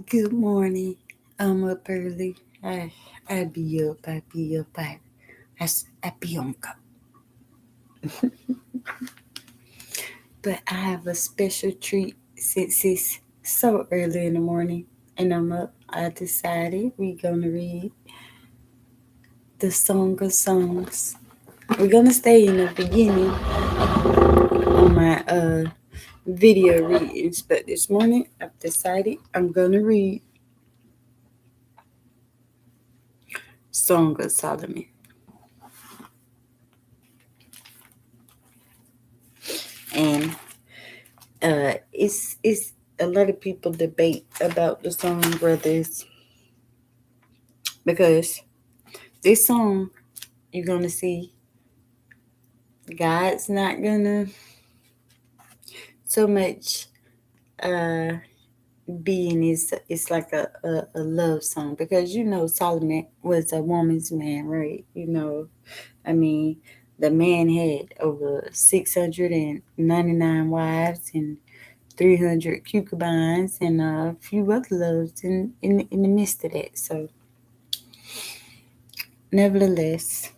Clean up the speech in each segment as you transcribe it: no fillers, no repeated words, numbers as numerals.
Good morning. I'm up early. I be up. I be up. I be on go. But I have a special treat since it's so early in the morning and I'm up. I decided we're gonna read the Song of Songs. We're gonna stay in the beginning on my video readings, but this morning I've decided I'm gonna read Song of Solomon. And it's a lot of people debate about the song Brothers because this song you're gonna see God's not gonna so much being it's like a love song because Solomon was a woman's man, right? I mean, the man had over 699 wives and 300 concubines and a few other loves in the midst of that. So, nevertheless,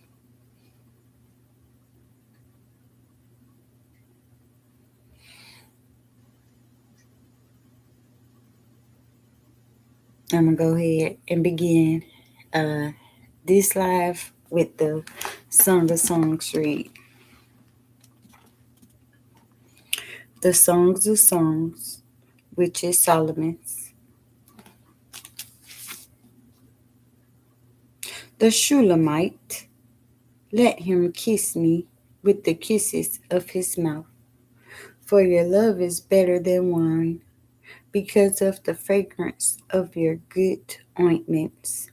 I'm gonna go ahead and begin uh, this live with the Song of Songs read. The Songs of Songs, which is Solomon's. The Shulamite, let him kiss me with the kisses of his mouth, for your love is better than wine, because of the fragrance of your good ointments.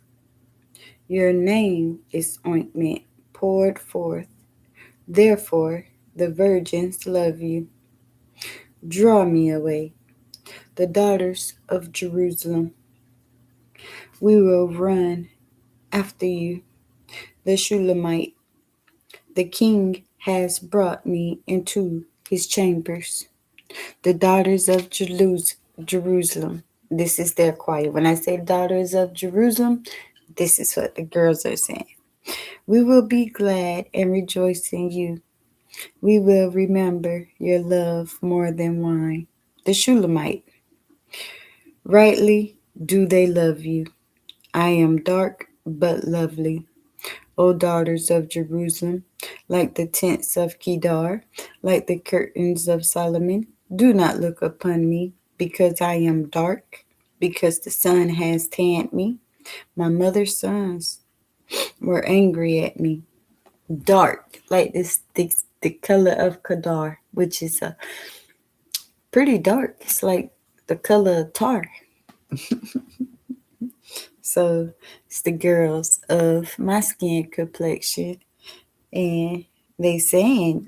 Your name is ointment poured forth, therefore the virgins love you. Draw me away, the daughters of Jerusalem. We will run after you, the Shulamite. The king has brought me into his chambers. The daughters of Jerusalem. This is their choir. When I say daughters of Jerusalem, this is what the girls are saying. We will be glad and rejoice in you. We will remember your love more than wine. The Shulamite. Rightly do they love you. I am dark but lovely. O daughters of Jerusalem, like the tents of Kedar, like the curtains of Solomon, do not look upon me, because I am dark, because the sun has tanned me. My mother's sons were angry at me. Dark, like the color of Kedar, which is a pretty dark. It's like the color of tar. So it's the girls of my skin complexion, and they saying,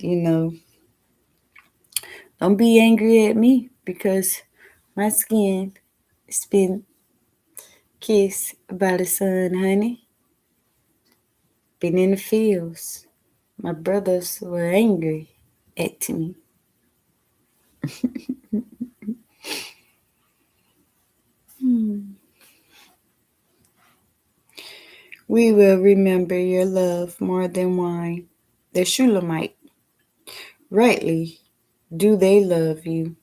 don't be angry at me because my skin has been kissed by the sun, honey. Been in the fields. My brothers were angry at me. We will remember your love more than wine. The Shulamite. Rightly do they love you.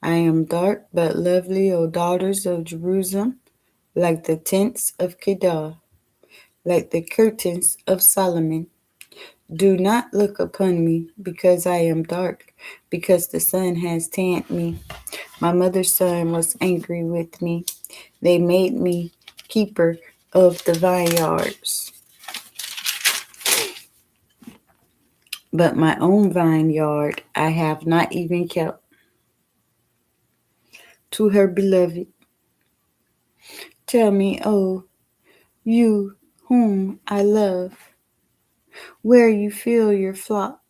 I am dark but lovely, O daughters of Jerusalem, like the tents of Kedar, like the curtains of Solomon. Do not look upon me, because I am dark, because the sun has tanned me. My mother's son was angry with me. They made me keeper of the vineyards, but my own vineyard I have not even kept. To her beloved, tell me, oh, you whom I love, where you fill your flock,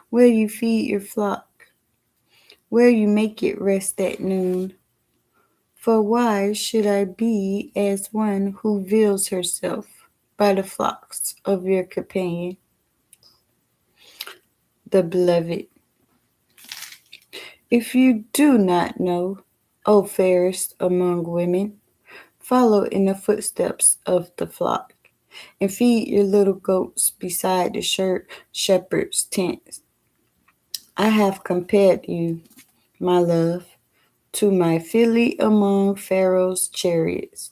where you feed your flock, where you make it rest at noon. For why should I be as one who veils herself by the flocks of your companion, the beloved? If you do not know, O fairest among women, follow in the footsteps of the flock, and feed your little goats beside the shepherd's tents. I have compared you, my love, to my filly among Pharaoh's chariots.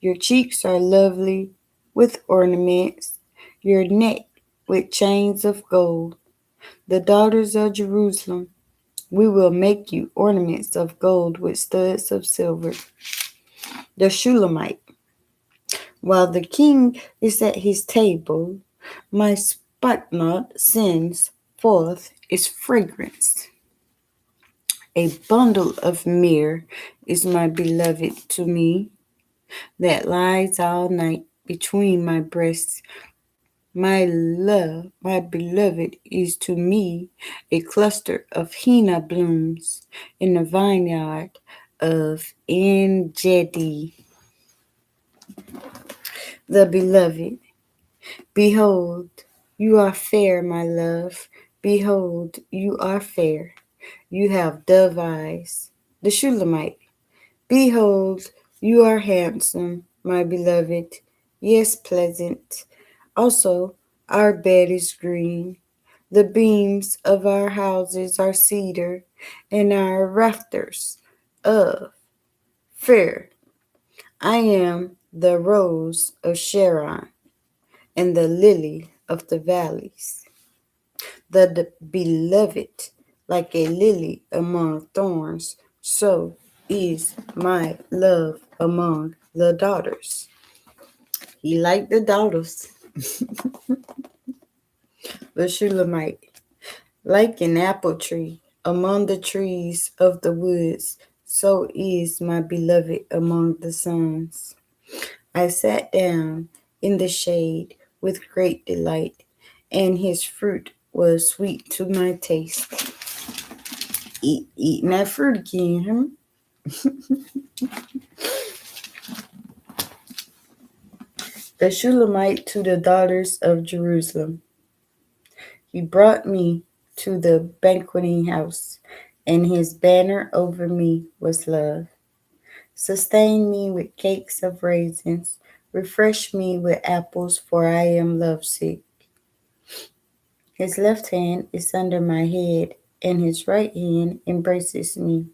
Your cheeks are lovely with ornaments, your neck with chains of gold. The daughters of Jerusalem, we will make you ornaments of gold with studs of silver. The Shulamite, while the king is at his table, my spikenard sends forth its fragrance. A bundle of myrrh is my beloved to me, that lies all night between my breasts. My love, my beloved, is to me a cluster of henna blooms in the vineyard of En-gedi. The beloved, behold, you are fair, my love. Behold, you are fair. You have dove eyes. The Shulamite, behold, you are handsome, my beloved. Yes, pleasant. Also, our bed is green. The beams of our houses are cedar, and our rafters of fir. I am the rose of Sharon and the lily of the valleys. The beloved, like a lily among thorns, so is my love among the daughters. He liked the daughters. The Shulamite, like an apple tree among the trees of the woods, so is my beloved among the sons. I sat down in the shade with great delight, and his fruit was sweet to my taste. Eating that fruit again, huh? The Shulamite to the daughters of Jerusalem. He brought me to the banqueting house, and his banner over me was love. Sustain me with cakes of raisins, refresh me with apples, for I am lovesick. His left hand is under my head, and his right hand embraces me.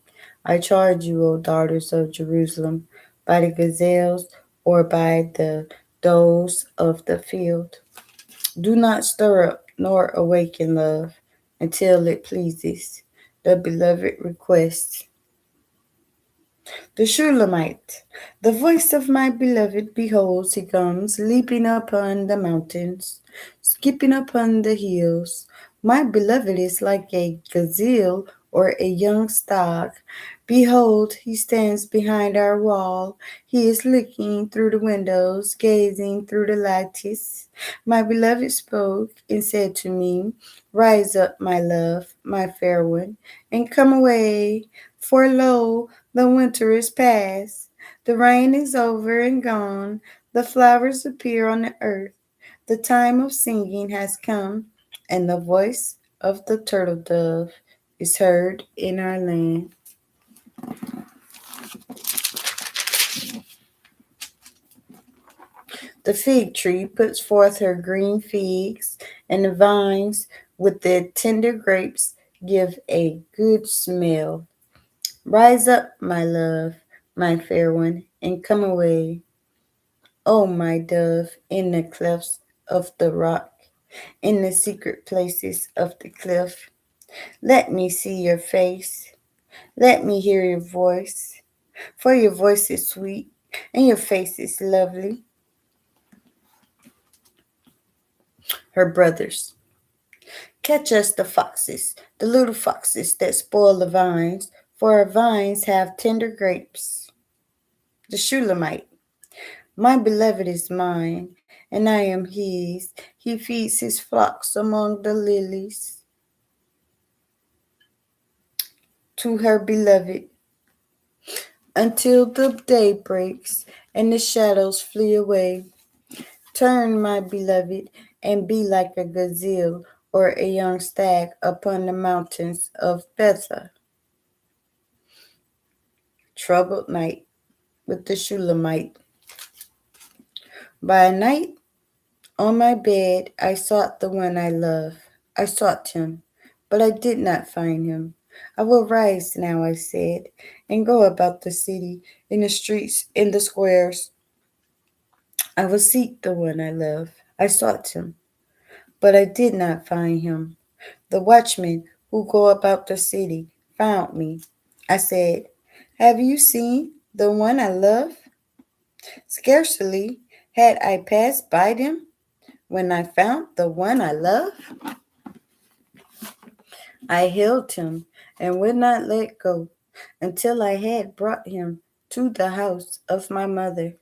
I charge you, O daughters of Jerusalem, by the gazelles or by the does of the field. Do not stir up nor awaken love until it pleases. The beloved requests. The Shulamite. The voice of my beloved, behold, he comes, leaping upon the mountains, skipping upon the hills. My beloved is like a gazelle or a young stag. Behold, he stands behind our wall. He is looking through the windows, gazing through the lattice. My beloved spoke and said to me, rise up, my love, my fair one, and come away. For lo, the winter is past. The rain is over and gone. The flowers appear on the earth. The time of singing has come, and the voice of the turtle dove is heard in our land. The fig tree puts forth her green figs, and the vines with their tender grapes give a good smell. Rise up, my love, my fair one, and come away. O my dove, in the clefts of the rock, in the secret places of the cliff, let me see your face, let me hear your voice, for your voice is sweet, and your face is lovely. Her brothers. Catch us the little foxes that spoil the vines, for our vines have tender grapes. The Shulamite. My beloved is mine, and I am his. He feeds his flocks among the lilies. To her beloved, until the day breaks and the shadows flee away. Turn, my beloved, and be like a gazelle or a young stag upon the mountains of Betha. Troubled night with the Shulamite. By night, on my bed, I sought the one I love. I sought him, but I did not find him. I will rise now, I said, and go about the city, in the streets, in the squares. I will seek the one I love. I sought him, but I did not find him. The watchmen who go about the city found me. I said, have you seen the one I love? Scarcely had I passed by them when I found the one I love. I held him and would not let go until I had brought him to the house of my mother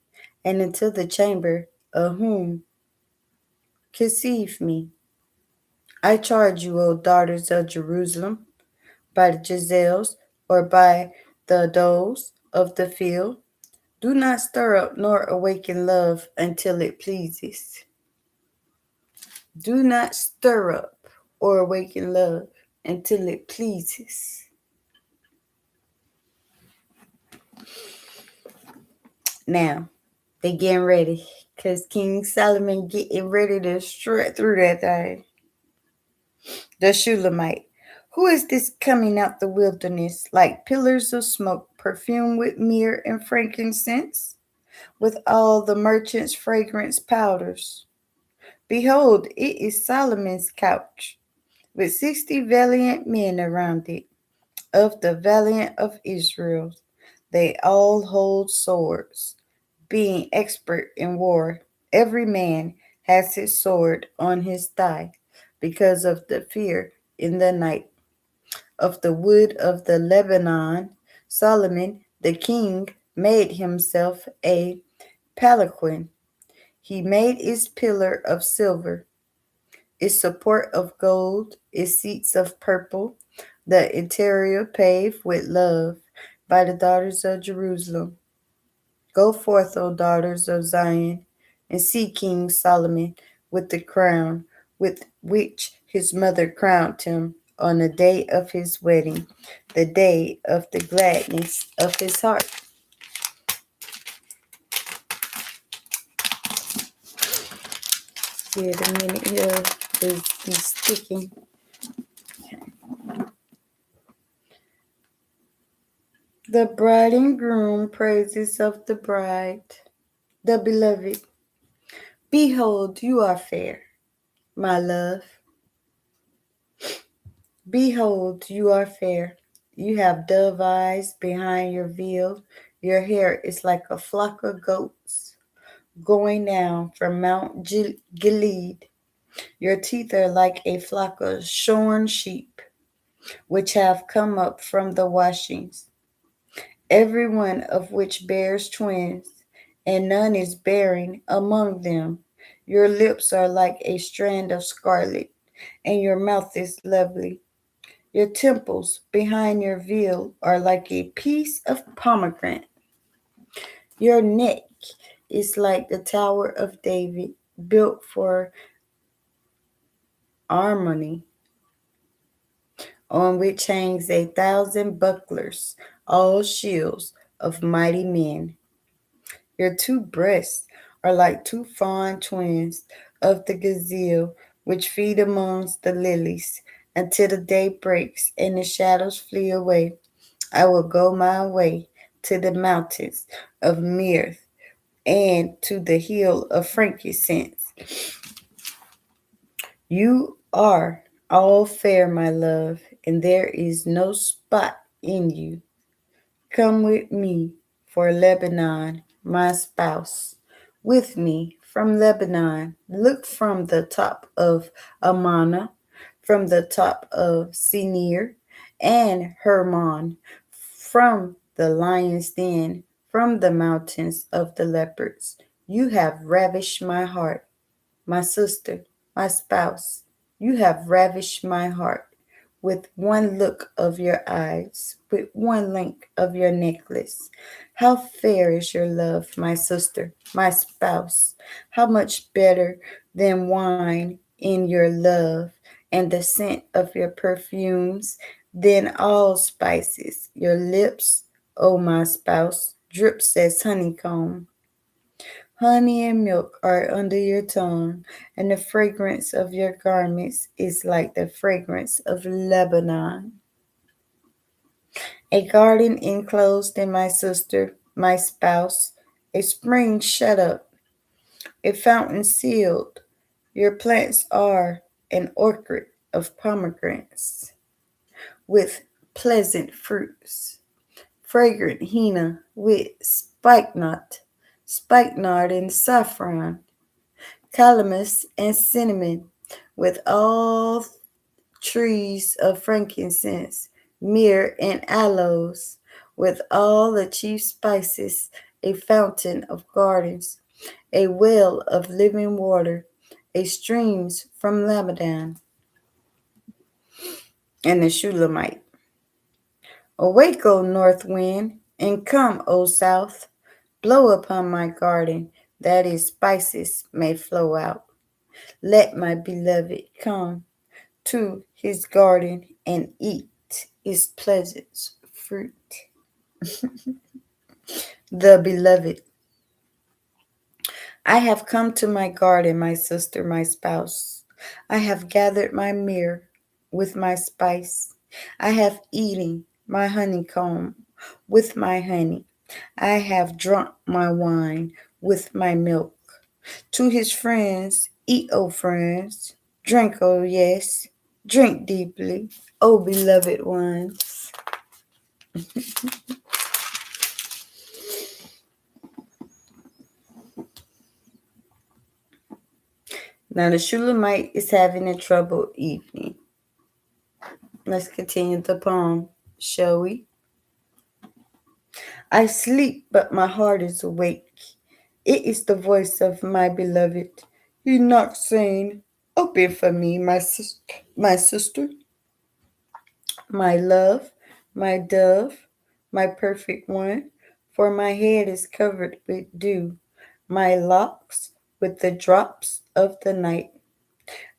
and into the chamber of whom conceived me. I charge you, O daughters of Jerusalem, by the Jezels or by the does of the field, do not stir up nor awaken love until it pleases. Do not stir up or awaken love until it pleases. Now, they getting ready because King Solomon getting ready to strut through that thing. The Shulamite. Who is this coming out the wilderness like pillars of smoke, perfumed with myrrh and frankincense, with all the merchants' fragrance powders? Behold, it is Solomon's couch, with 60 valiant men around it, of the valiant of Israel. They all hold swords, being expert in war. Every man has his sword on his thigh, because of the fear in the night. Of the wood of the Lebanon, Solomon the king made himself a palanquin. He made its pillar of silver, its support of gold, its seats of purple, the interior paved with love by the daughters of Jerusalem. Go forth, O daughters of Zion, and see King Solomon with the crown with which his mother crowned him on the day of his wedding, the day of the gladness of his heart. Here, the minute here is be sticking. The bride and groom praises of the bride, the beloved. Behold, you are fair, my love. Behold, you are fair. You have dove eyes behind your veil. Your hair is like a flock of goats going down from Mount Gilead. Your teeth are like a flock of shorn sheep, which have come up from the washings, every one of which bears twins, and none is bearing among them. Your lips are like a strand of scarlet, and your mouth is lovely. Your temples behind your veil are like a piece of pomegranate. Your neck is like the Tower of David, built for harmony, on which hangs 1,000 bucklers, all shields of mighty men. Your two breasts are like two fawn twins of the gazelle, which feed amongst the lilies, until the day breaks and the shadows flee away. I will go my way to the mountains of myrrh and to the hill of frankincense. You are all fair, my love, and there is no spot in you. Come with me for Lebanon, my spouse, with me from Lebanon. Look from the top of Amana, from the top of Sinir and Hermon, from the lion's den, from the mountains of the leopards. You have ravished my heart, my sister, my spouse. You have ravished my heart with one look of your eyes, with one link of your necklace. How fair is your love, my sister, my spouse. How much better than wine in your love, and the scent of your perfumes than all spices. Your lips, O my spouse, drips as honeycomb. Honey and milk are under your tongue, and the fragrance of your garments is like the fragrance of Lebanon. A garden enclosed in my sister, my spouse, a spring shut up, a fountain sealed. Your plants are an orchard of pomegranates with pleasant fruits, fragrant henna with spikenard and saffron, calamus and cinnamon, with all trees of frankincense, myrrh and aloes, with all the chief spices, a fountain of gardens, a well of living water, a streams from Lebanon, and the Shulamite. Awake, O north wind, and come, O south, blow upon my garden, that its spices may flow out. Let my beloved come to his garden and eat its pleasant fruit. The beloved. I have come to my garden, my sister, my spouse. I have gathered my myrrh with my spice. I have eaten my honeycomb with my honey. I have drunk my wine with my milk. To his friends, eat, O friends. Drink, O yes. Drink deeply, O beloved ones. Now the Shulamite is having a troubled evening. Let's continue the poem, shall we? I sleep, but my heart is awake. It is the voice of my beloved. He knocks, saying, "Open for me, my sister, my love, my dove, my perfect one, for my head is covered with dew, my locks with the drops of the night.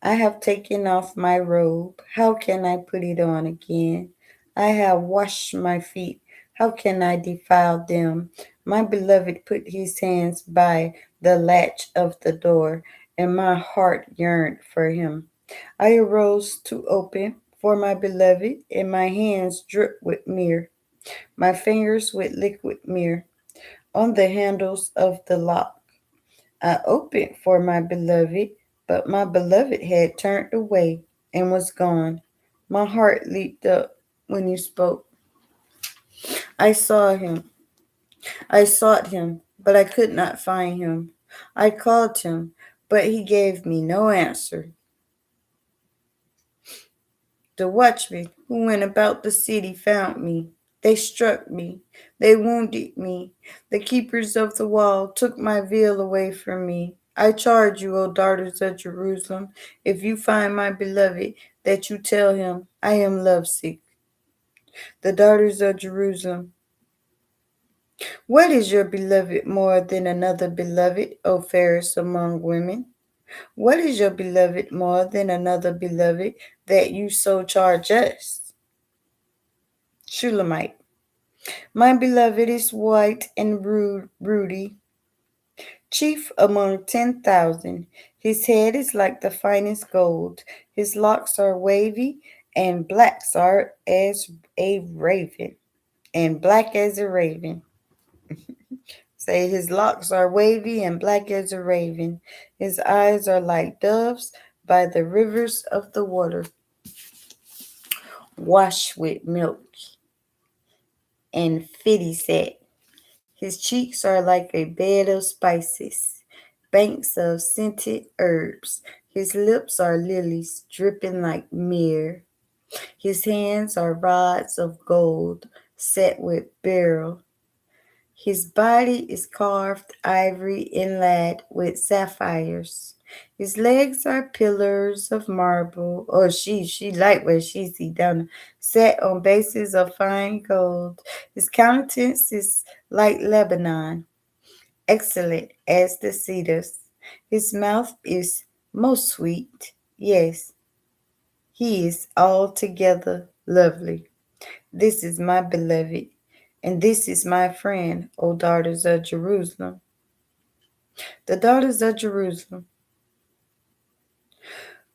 I have taken off my robe. How can I put it on again? I have washed my feet. How can I defile them? My beloved put his hands by the latch of the door, and my heart yearned for him. I arose to open for my beloved, and my hands dripped with myrrh, my fingers with liquid myrrh on the handles of the lock. I opened for my beloved, but my beloved had turned away and was gone. My heart leaped up when you spoke. I saw him. I sought him, but I could not find him. I called him, but he gave me no answer. The watchmen who went about the city found me. They struck me. They wounded me. The keepers of the wall took my veil away from me. I charge you, O daughters of Jerusalem, if you find my beloved, that you tell him, I am lovesick. The daughters of Jerusalem, what is your beloved more than another beloved, O fairest among women? What is your beloved more than another beloved, that you so charge us? Shulamite. My beloved is white and ruddy, chief among 10,000. His head is like the finest gold. His locks are wavy, and blacks are as a raven, and black as a raven. Say his locks are wavy and black as a raven. His eyes are like doves by the rivers of the water, washed with milk and fitty set. His cheeks are like a bed of spices, banks of scented herbs. His lips are lilies dripping like myrrh. His hands are rods of gold set with beryl. His body is carved ivory inlaid with sapphires. His legs are pillars of marble. Oh, she like where she see down, set on bases of fine gold. His countenance is like Lebanon, excellent as the cedars. His mouth is most sweet. Yes, he is altogether lovely. This is my beloved, and this is my friend, O daughters of Jerusalem. The daughters of Jerusalem,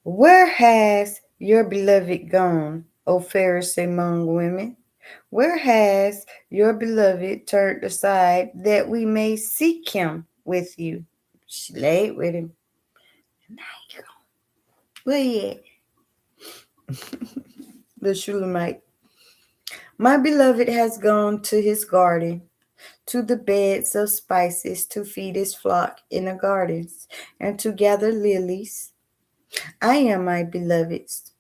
where has your beloved gone, O fairest among women? Where has your beloved turned aside that we may seek him with you? She laid with him. Where he at? The Shulamite. My beloved has gone to his garden, to the beds of spices, to feed his flock in the gardens, and to gather lilies. I am my beloved's,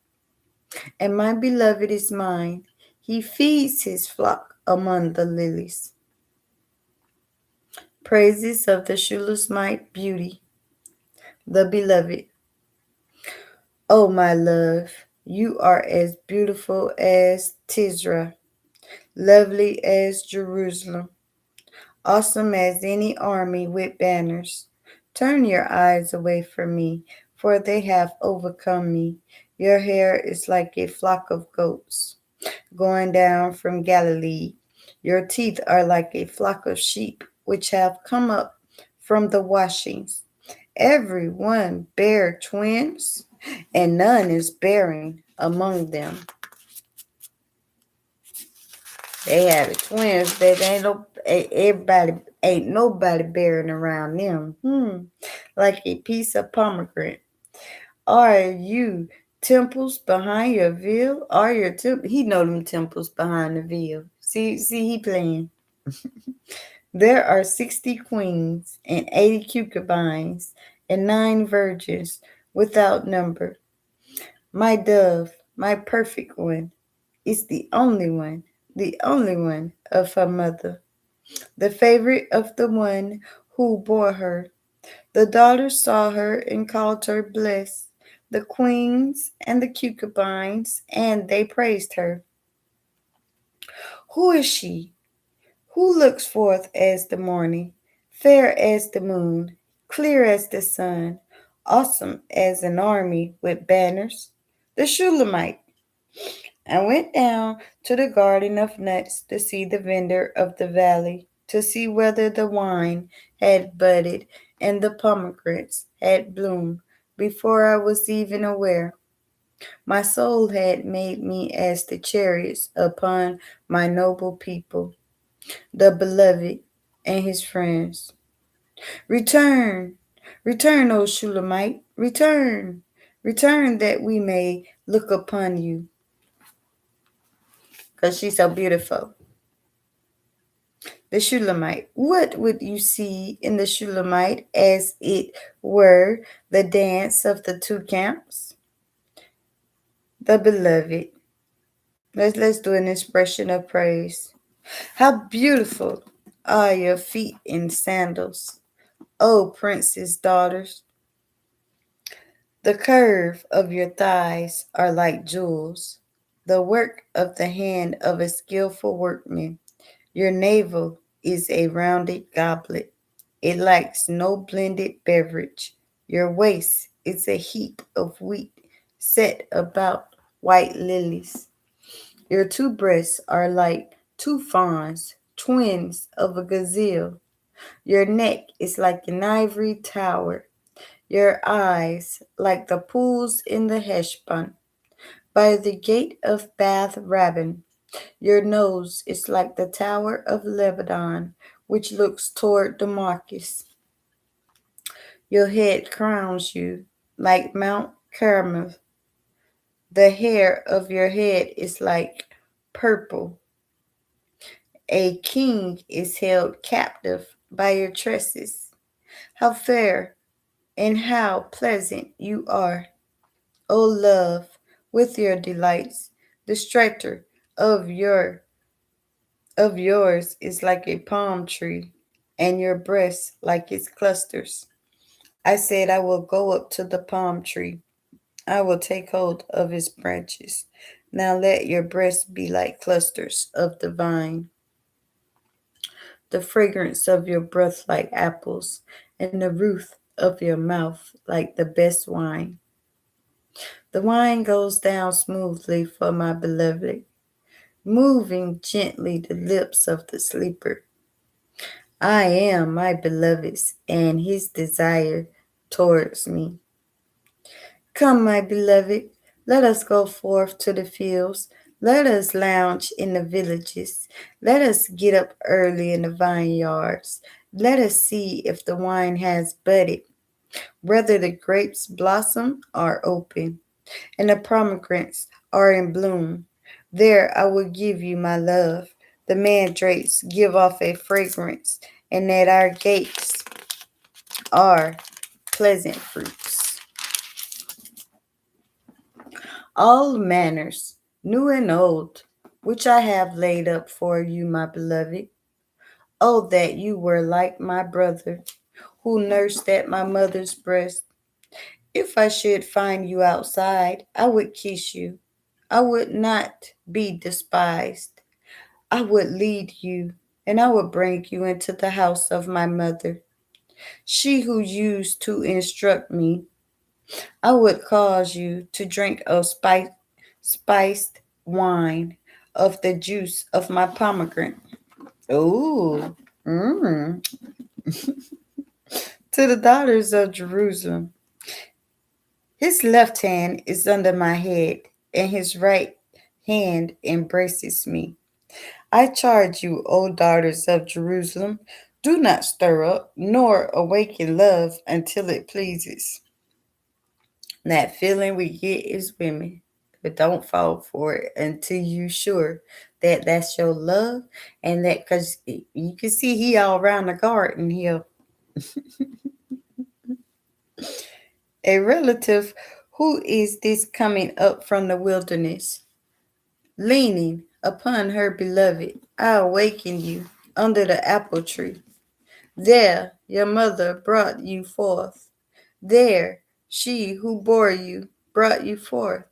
and my beloved is mine. He feeds his flock among the lilies. Praises of the Shulamite beauty, the beloved. O my love, you are as beautiful as Tisra, lovely as Jerusalem, awesome as any army with banners. Turn your eyes away from me, for they have overcome me. Your hair is like a flock of goats going down from Galilee. Your teeth are like a flock of sheep which have come up from the washings. Every one bear twins, and none is bearing among them. They have the twins, but ain't nobody bearing around them. Like a piece of pomegranate. Are you temples behind your veil? Are your he know them temples behind the veil. See, he playing. There are 60 queens and 80 concubines and 9 virgins without number. My dove, my perfect one, is the only one of her mother, the favorite of the one who bore her. The daughters saw her and called her blessed, the queens and the concubines, and they praised her. Who is she? Who looks forth as the morning, fair as the moon, clear as the sun, awesome as an army with banners? The Shulamite. I went down to the garden of nuts to see the vendor of the valley, to see whether the wine had budded and the pomegranates had bloomed before I was even aware. My soul had made me as the chariots upon my noble people, the beloved and his friends. Return, return, O Shulamite, return, return that we may look upon you, because she's so beautiful. The Shulamite. What would you see in the Shulamite as it were the dance of the two camps? The beloved. Let's do an expression of praise. How beautiful are your feet in sandals, O prince's daughters. The curve of your thighs are like jewels, the work of the hand of a skillful workman. Your navel is a rounded goblet. It lacks no blended beverage. Your waist is a heap of wheat set about white lilies. Your two breasts are like two fawns, twins of a gazelle. Your neck is like an ivory tower. Your eyes like the pools in the Heshbon. By the gate of Bath Rabbin, your nose is like the tower of Lebanon, which looks toward Damascus. Your head crowns you like Mount Carmel. The hair of your head is like purple A king is held captive by your tresses. How fair and how pleasant you are, O love, with your delights. The strata of yours is like a palm tree, and your breast like its clusters. I said, I will go up to the palm tree. I will take hold of its branches. Now let your breasts be like clusters of the vine, the fragrance of your breath like apples, and the roof of your mouth like the best wine. The wine goes down smoothly for my beloved, moving gently the lips of the sleeper. I am my beloved's, and his desire towards me. Come, my beloved, let us go forth to the fields. Let us lounge in the villages. Let us get up early in the vineyards. Let us see if the wine has budded, whether the grapes blossom or open, and the pomegranates are in bloom. There I will give you my love. The mandrakes give off a fragrance, and at our gates are pleasant fruits. All manners, new and old, which I have laid up for you, my beloved. Oh, that you were like my brother, who nursed at my mother's breast. If I should find you outside, I would kiss you. I would not be despised. I would lead you, and I would bring you into the house of my mother, she who used to instruct me. I would cause you to drink of spiced wine, of the juice of my pomegranate. Ooh, mm. To the daughters of Jerusalem. His left hand is under my head, and his right hand embraces me. I charge you, O daughters of Jerusalem, do not stir up nor awaken love until it pleases. That feeling we get is women, but don't fall for it until you sure that that's your love, and that because you can see he all around the garden here. A relative, who is this coming up from the wilderness, leaning upon her beloved? I awaken you under the apple tree. There your mother brought you forth. There she who bore you brought you forth.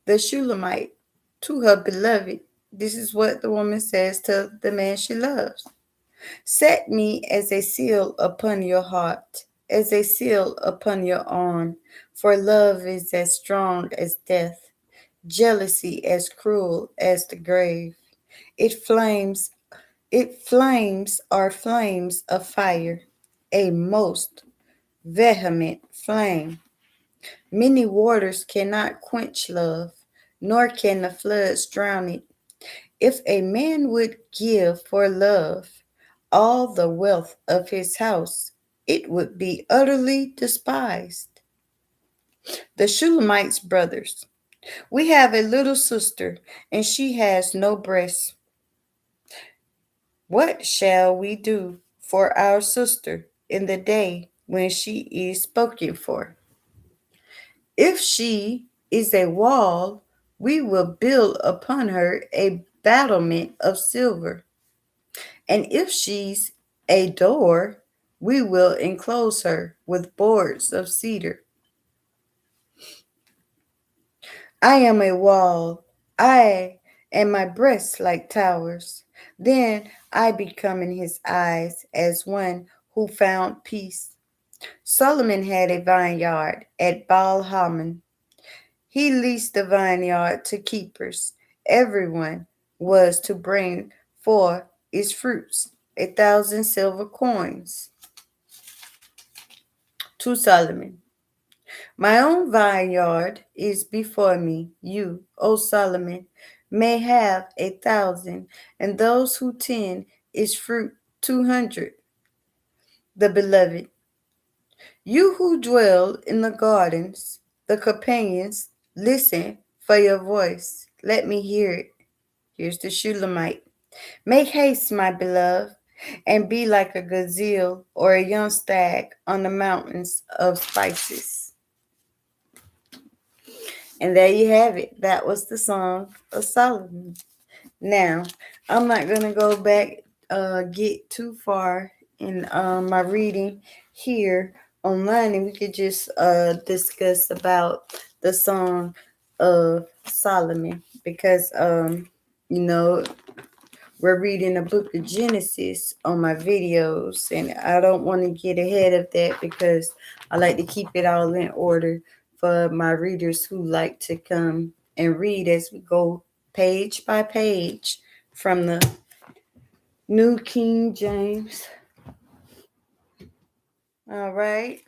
The Shulamite to her beloved. This is what the woman says to the man she loves. Set me as a seal upon your heart, as a seal upon your arm, for love is as strong as death, jealousy as cruel as the grave. It flames, it flames are flames of fire, a most vehement flame. Many waters cannot quench love, nor can the floods drown it. If a man would give for love all the wealth of his house, it would be utterly despised. The Shulamite's brothers. We have a little sister, and she has no breasts. What shall we do for our sister in the day when she is spoken for? If she is a wall, we will build upon her a battlement of silver. And if she's a door, we will enclose her with boards of cedar. I am a wall, I and my breasts like towers. Then I become in his eyes as one who found peace. Solomon had a vineyard at Baal Hamon. He leased the vineyard to keepers. Everyone was to bring forth its fruits 1,000 silver coins to Solomon. My own vineyard is before me. You, O Solomon, may have 1,000, and those who tend its fruit 200. The beloved, you who dwell in the gardens, the companions, listen for your voice. Let me hear it. Here's the Shulamite. Make haste, my beloved, and be like a gazelle or a young stag on the mountains of spices. And there you have it. That was the Song of Solomon. Now, I'm not going to go back, get too far in my reading here online, and we could just discuss about the Song of Solomon because, you know, we're reading the book of Genesis on my videos, and I don't want to get ahead of that because I like to keep it all in order for my readers who like to come and read as we go page by page from the New King James. All right.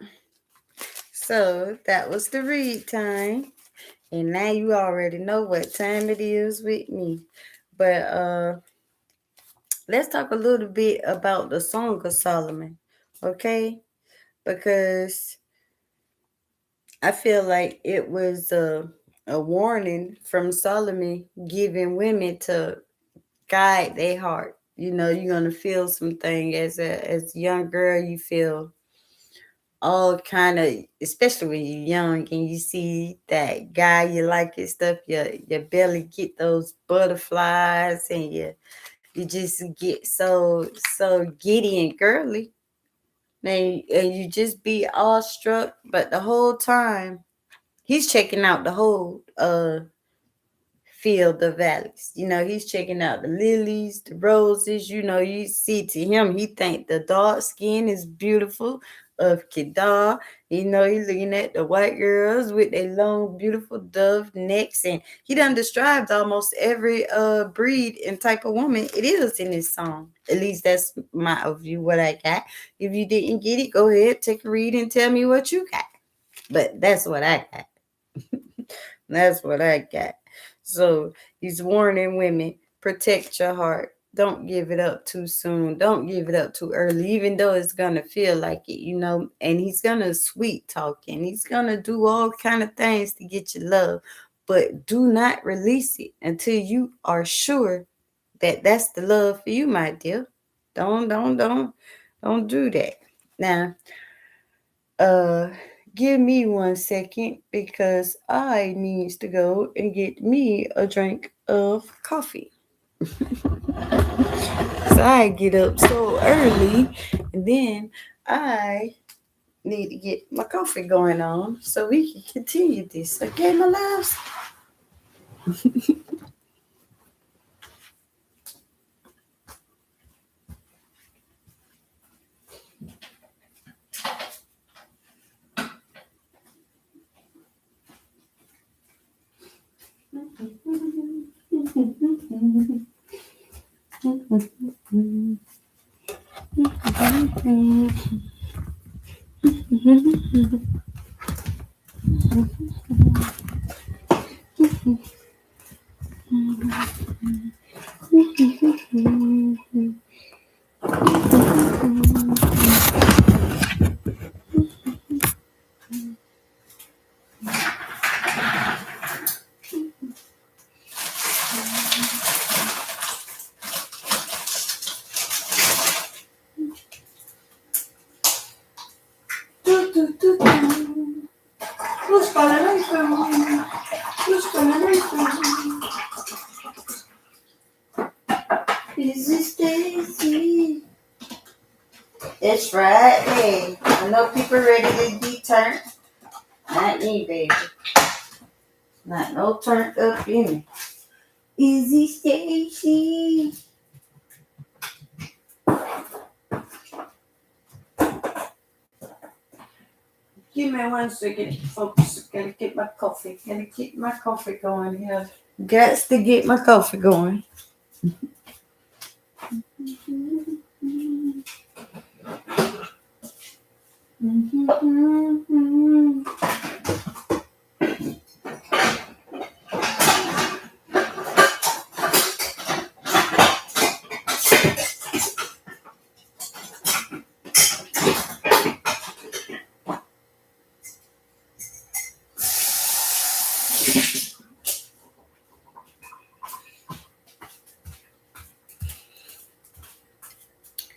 So that was the read time. And now you already know what time it is with me. But let's talk a little bit about the Song of Solomon. Okay? Because I feel like it was a warning from Solomon giving women to guide their heart. You know, you're gonna feel something as a young girl. You feel all kind of, especially when you're young and you see that guy you like and stuff. Your belly get those butterflies, and you just get so giddy and girly. And you just be awestruck, but the whole time he's checking out the whole field of valleys. You know, he's checking out the lilies, the roses. You know, you see to him, he think the dark skin is beautiful of Kedar. You know, he's looking at the white girls with their long, beautiful dove necks. And he done described almost every breed and type of woman it is in this song. At least that's my view, what I got. If you didn't get it, go ahead, take a read and tell me what you got. But that's what I got. That's what I got. So he's warning women, protect your heart. Don't give it up too soon. Don't give it up too early, even though it's gonna feel like it, you know. And he's gonna sweet talk and he's gonna do all kind of things to get your love, but do not release it until you are sure that that's the love for you, my dear. Don't do that. Now, uh, give me 1 second because I needs to go and get me a drink of coffee. So I get up so early, and then I need to get my coffee going on so we can continue this. Okay, my loves? Who's calling me from? Who's calling me from? Is this Stacy? It's right. Hey, I know people ready to be turned. Not me, baby. Not no turned up in me. Easy Stacy. Give me 1 second, folks. Gotta get my coffee. Gotta get my coffee going here. Got to get my coffee going.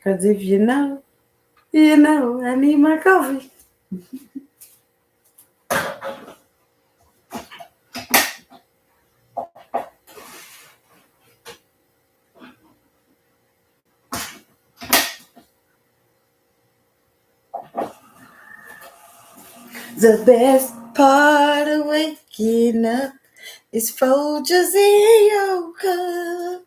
Because if you know, I need my coffee. The best part of waking up is Folgers in your cup.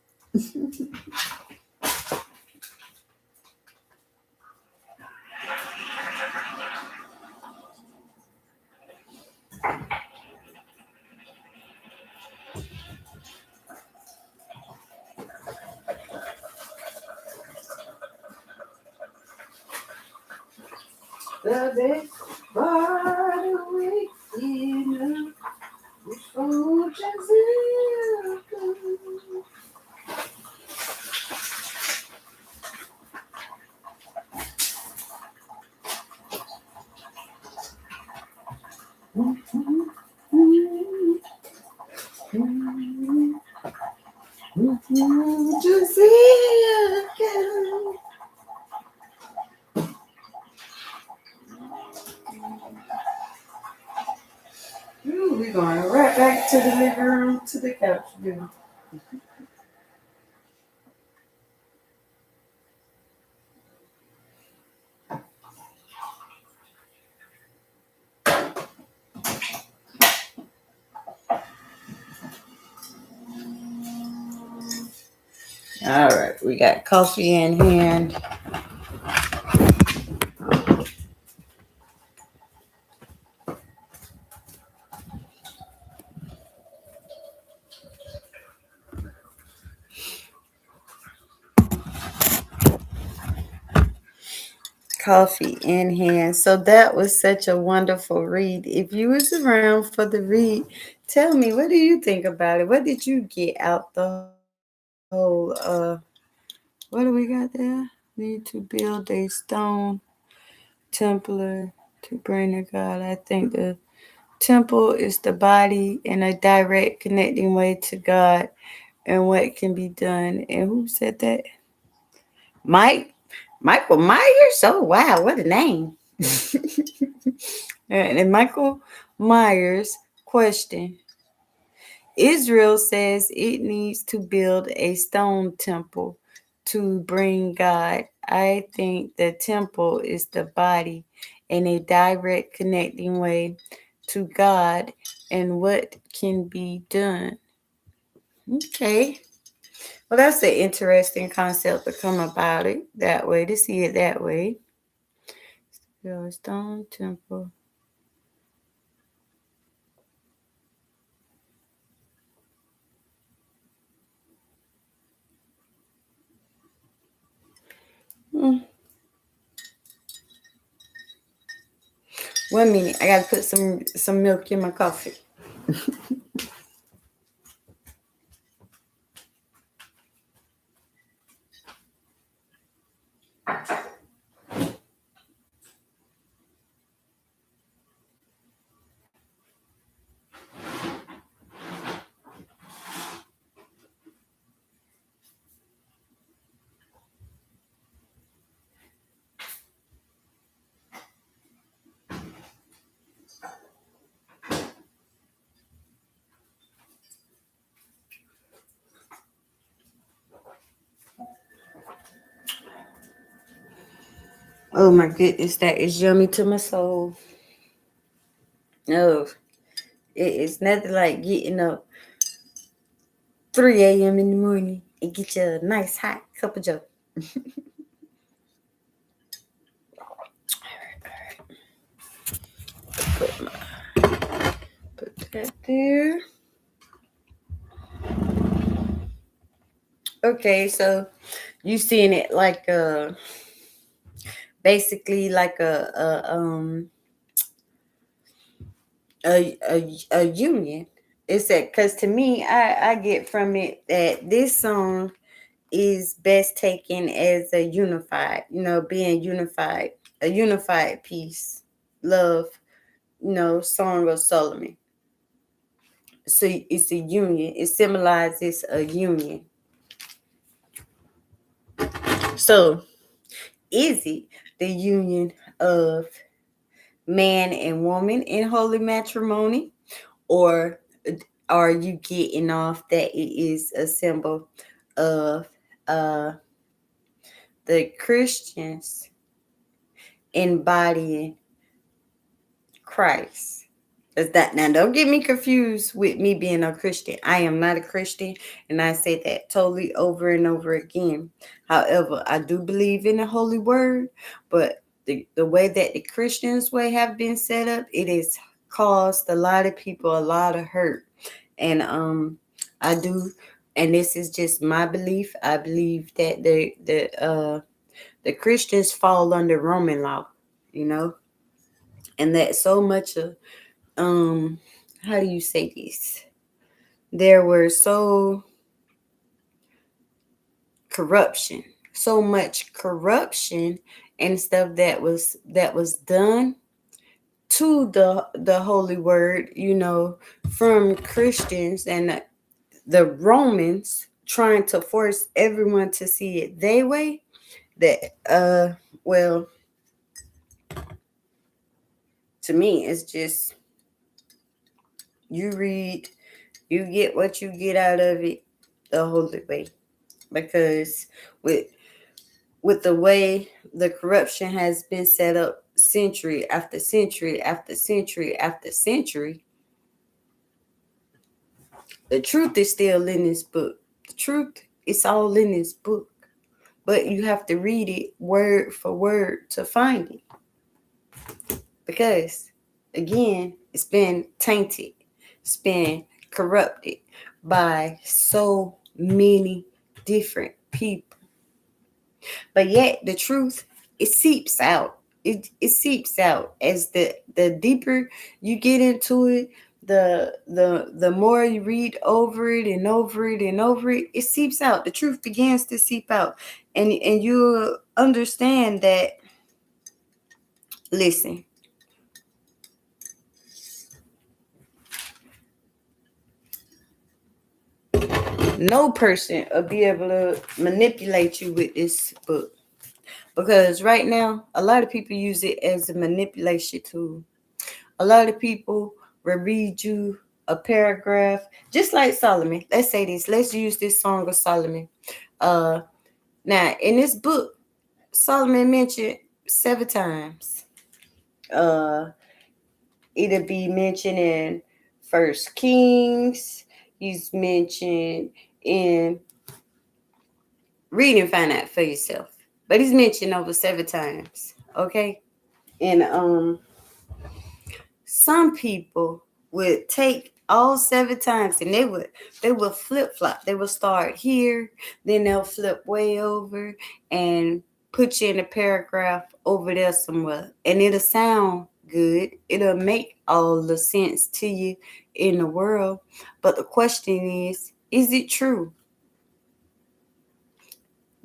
The best part of waking up is Folgers in your cup. Folgers in your cup. Ooh, we're going right back to the living room, to the couch, dude. All right, we got coffee in hand. Coffee in hand. So that was such a wonderful read. If you was around for the read, tell me, what do you think about it? What did you get out the whole what do we got there? Need to build a stone templar to bring to God. I think the temple is the body and a direct connecting way to God and what can be done. And who said that? Mike? Michael Myers? Oh wow, what a name. And Michael Myers question. Israel says it needs to build a stone temple to bring God. I think the temple is the body and a direct connecting way to God and what can be done. Okay. Well, that's an interesting concept to come about it that way, to see it that way. Build a stone temple. Hmm. 1 minute. I gotta put some milk in my coffee. Oh my goodness, that is yummy to my soul. Oh, it is nothing like getting up 3 a.m. in the morning and get you a nice hot cup of joe. Put that there. Okay, so you seeing it like basically like a union. It's that because to me, I get from it that this song is best taken as a unified, being unified, a unified piece, love, Song of Solomon. So it's a union. It symbolizes a union. So Is it the union of man and woman in holy matrimony? Or are you getting off that it is a symbol of uh, the Christians embodying Christ? Is that now? Don't get me confused with me being a Christian. I am not a Christian, and I say that totally over and over again. However, I do believe in the Holy Word, but the way that the Christians' way have been set up, it has caused a lot of people a lot of hurt, and I do, and this is just my belief. I believe that the Christians fall under Roman law, you know, and that so much of um how do you say this, there were so much corruption and stuff that was done to the holy word, from Christians and the Romans trying to force everyone to see it their way, that well, to me it's just, you read, you get what you get out of it the holy way. Because with the way the corruption has been set up century after century after century after century, the truth is still in this book. The truth is all in this book. But you have to read it word for word to find it. Because, again, it's been tainted. It's been corrupted by so many different people. But yet the truth, it seeps out. It seeps out as the deeper you get into it, the more you read over it and over it and over it, it seeps out. The truth begins to seep out. And you understand that, listen, no person will be able to manipulate you with this book. Because right now, a lot of people use it as a manipulation tool. A lot of people will read you a paragraph, just like Solomon. Let's say this. Let's use this Song of Solomon. Now, in this book, Solomon mentioned 7 times. It'll be mentioned in First Kings. He's mentioned in, read and find out for yourself. But he's mentioned over 7 times. Okay, and some people would take all 7 times and they would flip flop. They would start here, then they'll flip way over and put you in a paragraph over there somewhere, and it'll sound good. It'll make all the sense to you in the world. But the question is it true?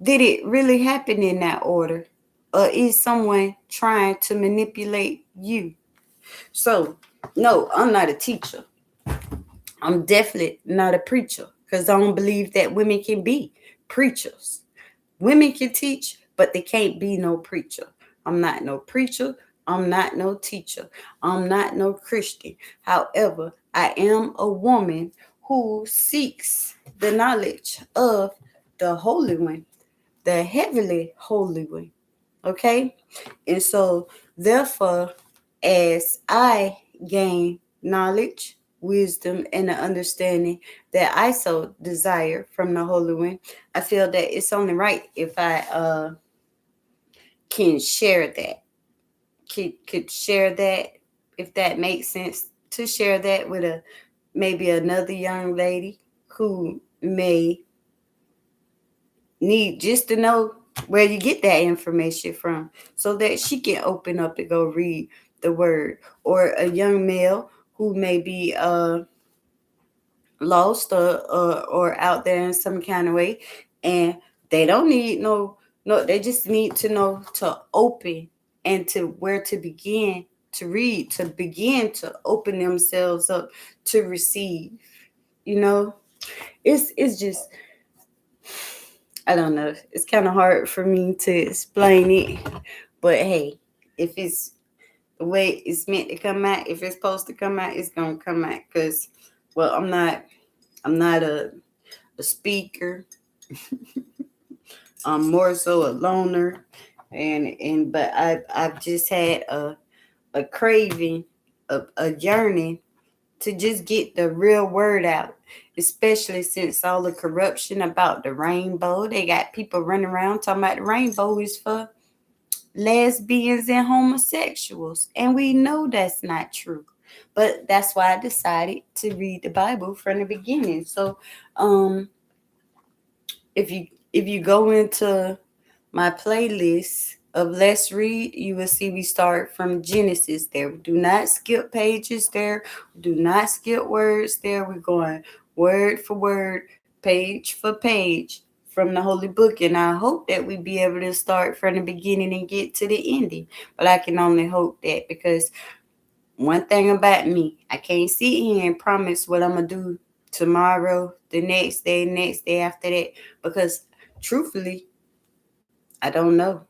Did it really happen in that order? Or is someone trying to manipulate you? So, no, I'm not a teacher. I'm definitely not a preacher, because I don't believe that women can be preachers. Women can teach, but they can't be no preacher. I'm not no preacher. I'm not no teacher. I'm not no Christian. However, I am a woman who seeks the knowledge of the Holy One, the heavenly Holy One. Okay? And so, therefore, as I gain knowledge, wisdom, and the understanding that I so desire from the Holy One, I feel that it's only right if I can share that. Could share that, if that makes sense, to share that with maybe another young lady who may need just to know where you get that information from, so that she can open up and go read the word. Or a young male who may be lost or out there in some kind of way, and they don't need no, they just need to know to open and to where to begin to read, to begin to open themselves up to receive. you know it's just, I don't know. It's kind of hard for me to explain it, but hey, if it's the way it's meant to come out, if it's supposed to come out, it's gonna come out. Cause, well, I'm not a speaker. I'm more so a loner, but I've just had a craving, a yearning to just get the real word out, especially since all the corruption about the rainbow. They got people running around talking about the rainbow is for lesbians and homosexuals. And we know that's not true. But that's why I decided to read the Bible from the beginning. So um if you go into my playlist of Let's Read, you will see we start from Genesis there. We do not skip pages there. We do not skip words there. We're going word for word, page for page from the Holy Book. And I hope that we be able to start from the beginning and get to the ending. But I can only hope that, because one thing about me, I can't sit here and promise what I'm going to do tomorrow, the next day after that, because truthfully, I don't know.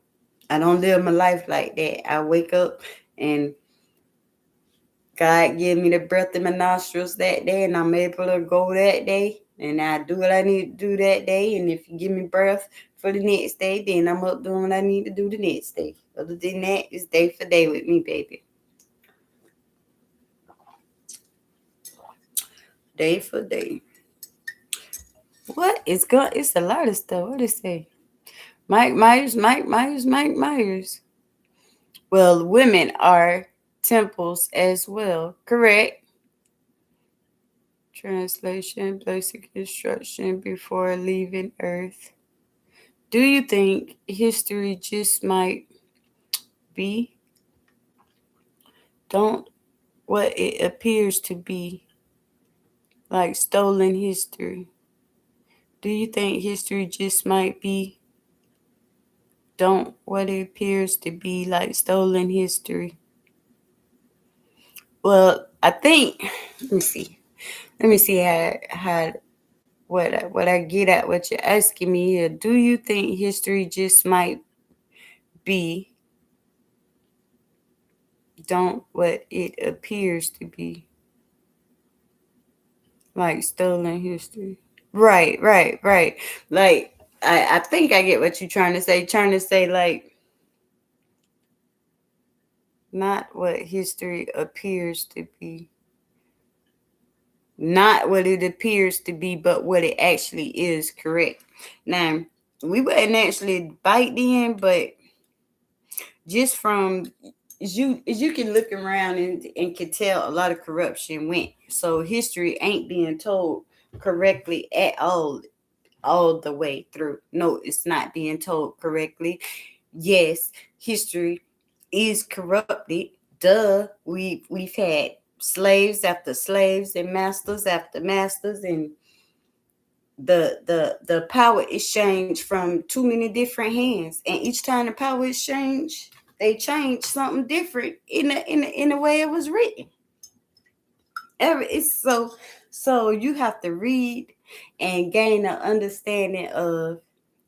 I don't live my life like that. I wake up and God give me the breath in my nostrils that day, and I'm able to go that day, and I do what I need to do that day. And if you give me breath for the next day, then I'm up doing what I need to do the next day. Other than that, it's day for day with me, baby. Day for day. What is good? It's a lot of stuff. What is it? Mike Myers, Mike Myers, Mike Myers. Well, women are temples as well. Correct. Translation, basic instruction before leaving Earth. Do you think history just might be, don't what it appears to be, like stolen history? Do you think history just might be, don't what it appears to be, like stolen history? Well, I think, let me see. Let me see how what I get at what you're asking me here. Do you think history just might be, don't what it appears to be, like stolen history? Right. Like I think I get what you're trying to say. Trying to say like not what history appears to be. Not what it appears to be, but what it actually is, correct. Now, we wouldn't actually bite in, but just from as you can look around and can tell a lot of corruption went. So history ain't being told correctly at all the way through. No, it's not being told correctly. Yes, history is corrupted. Duh. We've had slaves after slaves and masters after masters, and the power exchange from too many different hands, and each time the power exchange, they changed something different in the way it was written. It's so you have to read and gain an understanding of,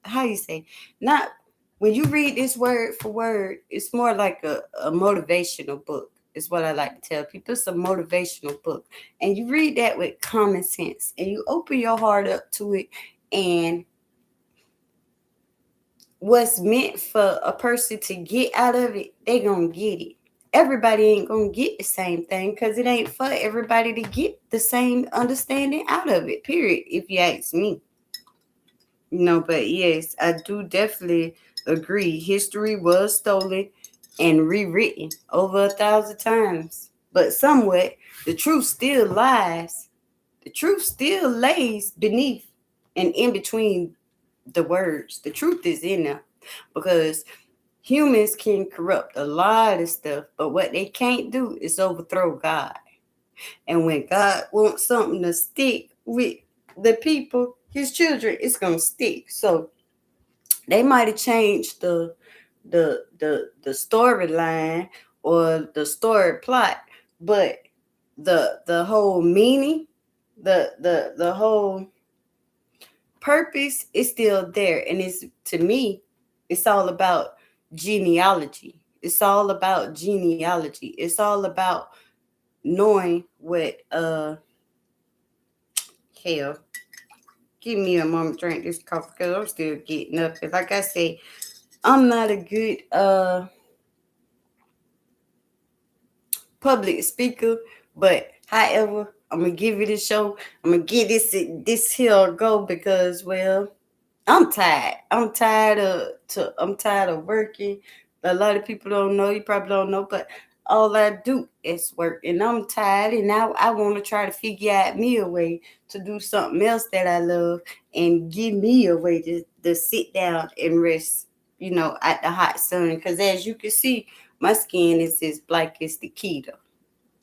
how you say, not when you read this word for word, it's more like a motivational book, is what I like to tell people. It's a motivational book, and you read that with common sense, and you open your heart up to it, and what's meant for a person to get out of it, they gonna get it. Everybody ain't gonna get the same thing, because it ain't for everybody to get the same understanding out of it, period, if you ask me. But yes, I do definitely agree. History was stolen and rewritten over 1,000 times. But somewhat, the truth still lies. The truth still lays beneath and in between the words. The truth is in there, because humans can corrupt a lot of stuff, but what they can't do is overthrow God. And when God wants something to stick with the people, his children, it's gonna stick. So they might have changed the storyline or the story plot, but the whole meaning, the whole purpose is still there. And it's, to me, it's all about genealogy. It's all about genealogy. It's all about knowing what hell. Give me a moment to drink this coffee because I'm still getting up. And like I say, I'm not a good public speaker, but however, I'm gonna give it a show. I'm gonna give this here a go because, well, I'm tired. I'm tired of working. A lot of people don't know. You probably don't know, but all I do is work, and I'm tired. And now I want to try to figure out me a way to do something else that I love, and give me a way to sit down and rest. At the hot sun, because as you can see, my skin is as black as the keto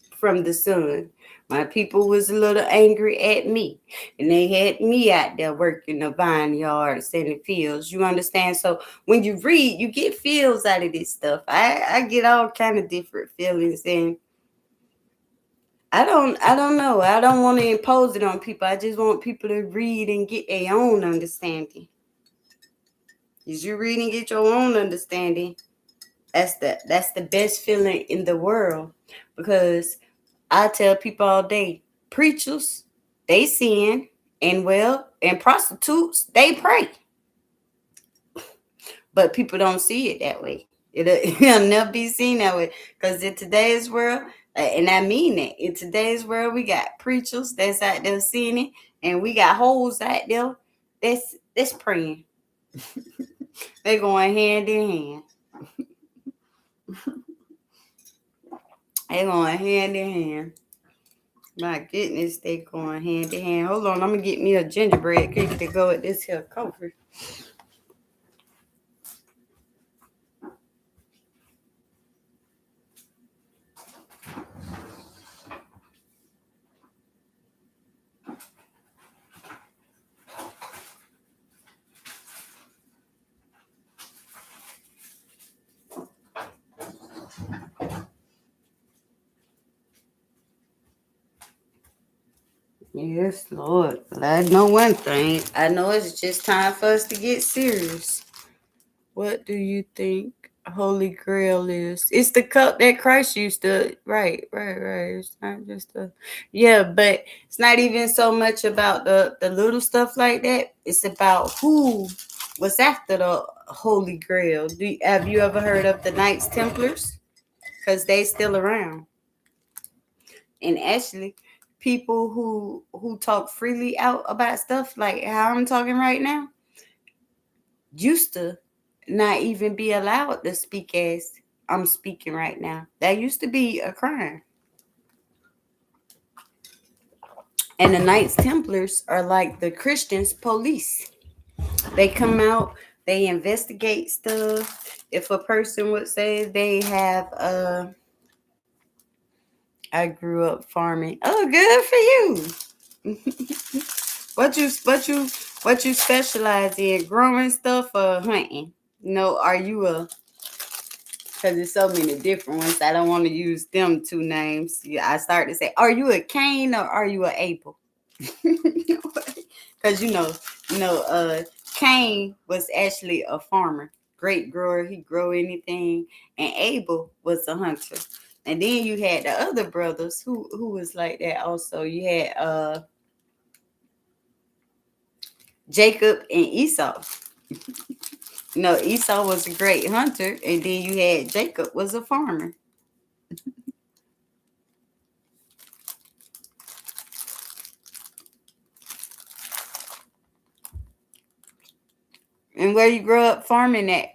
from the sun. My people was a little angry at me, and they had me out there working the vineyards and the fields. You understand? So when you read, you get feels out of this stuff. I get all kind of different feelings, and I don't know. I don't want to impose it on people. I just want people to read and get their own understanding. As you read and get your own understanding, that's the best feeling in the world, because I tell people all day, preachers, they sin, and prostitutes, they pray. But people don't see it that way. It'll never be seen that way. Because in today's world, and I mean that, in today's world, we got preachers that's out there sinning, and we got hoes out there that's praying. They're going hand in hand. They're going hand in hand. My goodness, they going hand in hand. Hold on, I'm gonna get me a gingerbread cookie to go with this here coffee. Yes, Lord. But I know one thing. I know it's just time for us to get serious. What do you think Holy Grail is? It's the cup that Christ used to. Right. It's not just a. Yeah, but it's not even so much about the little stuff like that. It's about who was after the Holy Grail. Have you ever heard of the Knights Templars? Because they still around. And actually, people who talk freely out about stuff like how I'm talking right now used to not even be allowed to speak as I'm speaking right now. That used to be a crime. And the Knights Templars are like the Christians' police. They come out, they investigate stuff. If a person would say they have I grew up farming. Oh, good for you. What you specialize in? Growing stuff or hunting? Are you a? Because there's so many different ones. I don't want to use them two names. Yeah, I start to say, are you a Cain or are you a Abel? Because Cain was actually a farmer, great grower. He grow anything, and Abel was a hunter. And then you had the other brothers who was like that also. You had Jacob and Esau. Esau was a great hunter, and then you had Jacob was a farmer. And where you grow up farming at?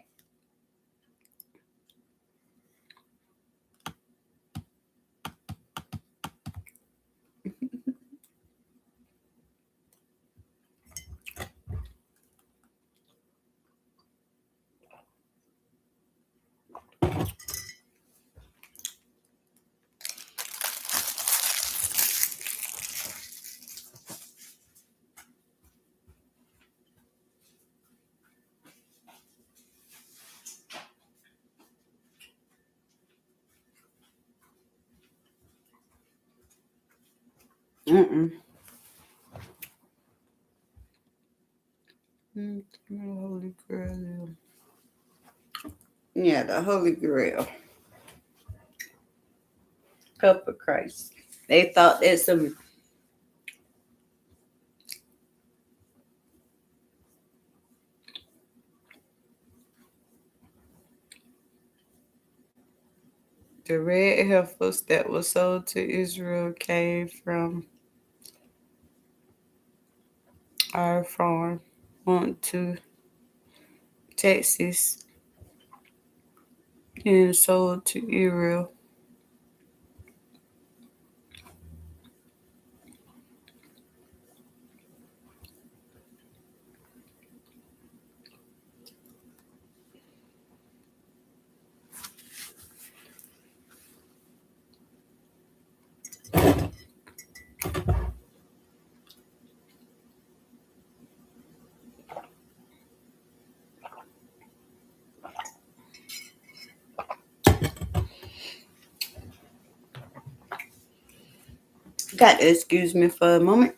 Mm-mm. Grail. Yeah, the Holy Grail. Cup of Christ. They thought that some the red heifers that were sold to Israel came from our farm. Went to Texas and sold to Israel. Got to excuse me for a moment.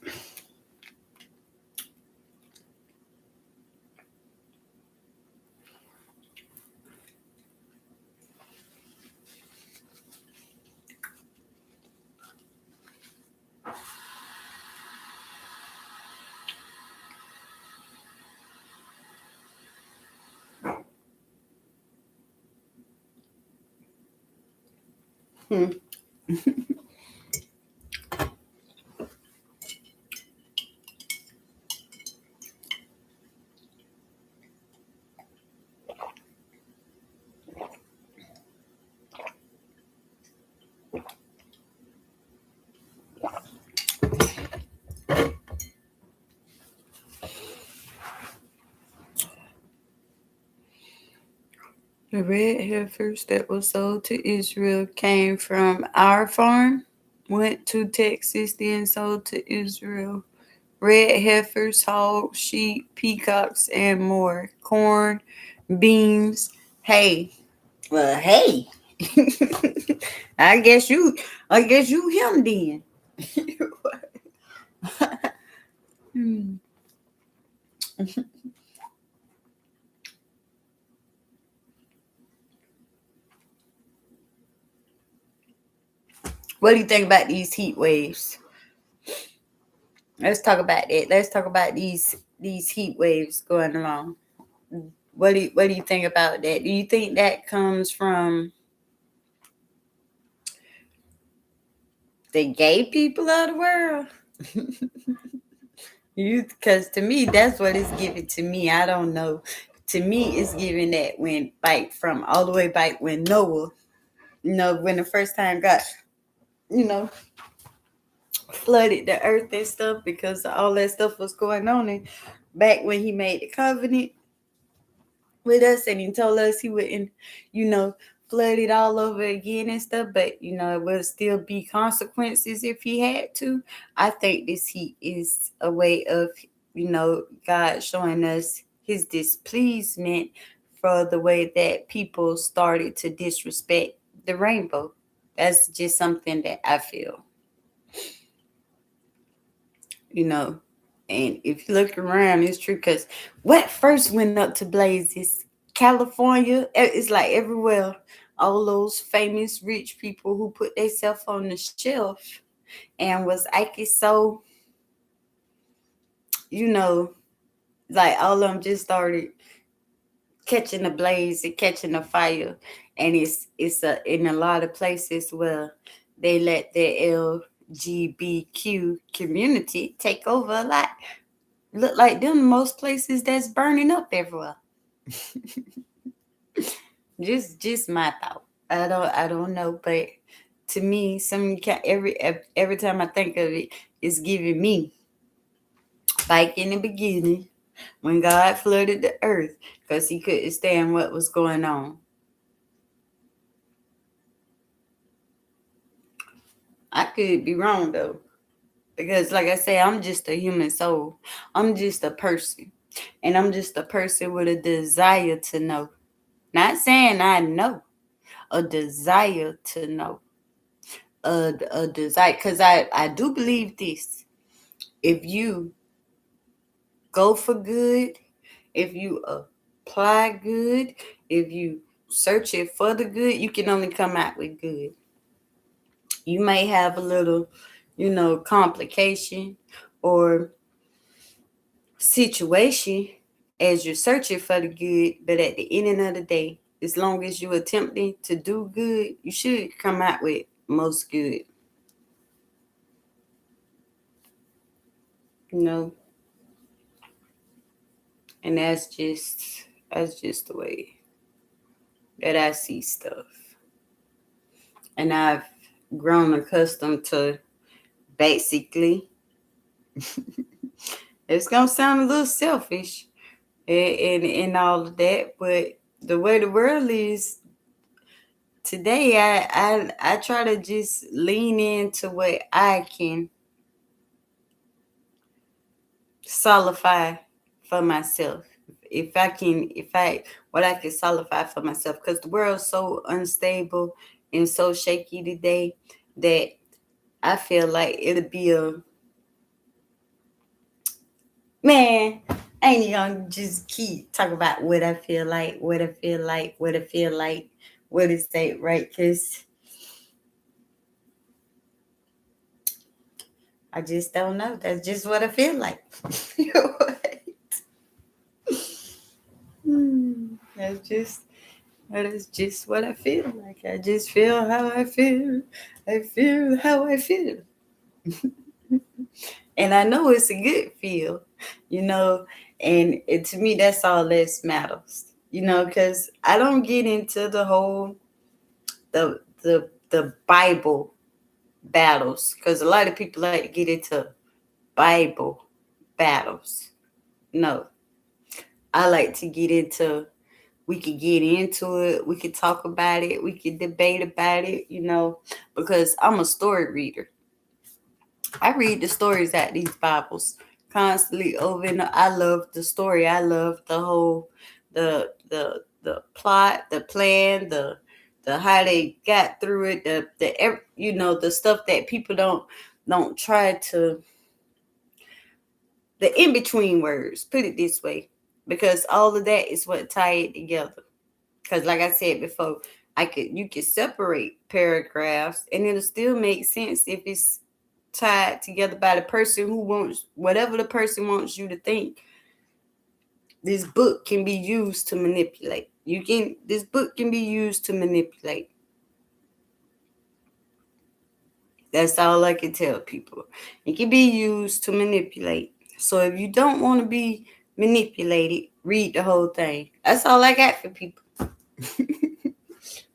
Hmm. The red heifers that were sold to Israel came from our farm, went to Texas, then sold to Israel. Red heifers, hogs, sheep, peacocks, and more. Corn, beans, hay. Well, hey. I guess you him then. Hmm. What do you think about these heat waves? Let's talk about it. Let's talk about these heat waves going along. What do you think about that? Do you think that comes from the gay people of the world? Because to me, that's what it's giving to me. I don't know. To me, it's giving that when back from all the way back when Noah, when the first time God, you know, flooded the earth and stuff because all that stuff was going on. And back when he made the covenant with us and he told us he wouldn't, you know, flood it all over again and stuff, but it will still be consequences if he had to. I think this heat is a way of, God showing us his displeasement for the way that people started to disrespect the rainbow. That's just something that I feel, you know. And if you look around, it's true because what first went up to blaze is California. It's like everywhere. All those famous rich people who put themselves on the shelf and was acting so, you know, like all of them just started catching a blaze and catching a fire. And in a lot of places where they let the LGBTQ community take over a lot. Look like them most places that's burning up everywhere. Just my thought. I don't know, but to me, every time I think of it, it's giving me back in the beginning when God flooded the earth because He couldn't stand what was going on. I could be wrong though, because like I say, I'm just a human soul. I'm just a person, and I'm just a person with a desire to know. Not saying I know, a desire to know. A desire, because I do believe this. If you go for good, if you apply good, if you search it for the good, you can only come out with good. You may have a little, complication or situation as you're searching for the good, but at the end of the day, as long as you're attempting to do good, you should come out with most good. You know, and that's just the way that I see stuff. And I've grown accustomed to basically it's gonna sound a little selfish and all of that, but the way the world is today, I try to just lean into what I can solidify for myself. What I can solidify for myself, because the world's so unstable and so shaky today that I feel like it'll be man. I ain't gonna just keep talking about what I feel like, what I feel like, what I feel like, what is that, right? Because I just don't know. That's just what I feel like. That's just That is just what I feel like. I just feel how I feel. I feel how I feel. And I know it's a good feel, you know, and to me, that's all that matters, because I don't get into the whole, the Bible battles, because a lot of people like to get into Bible battles. No, I like to get into we could get into it. We could talk about it. We could debate about it, because I'm a story reader. I read the stories out these Bibles constantly over and over. I love the story. I love the whole, the plot, the plan, the how they got through it, the stuff that people don't try to, the in between words. Put it this way, because all of that is what tie it together. Because like I said before, you could separate paragraphs and it'll still make sense if it's tied together by the person who wants whatever the person wants you to think. This book can be used to manipulate. This book can be used to manipulate. That's all I can tell people. It can be used to manipulate. So if you don't want to be manipulated, read the whole thing. That's all I got for people.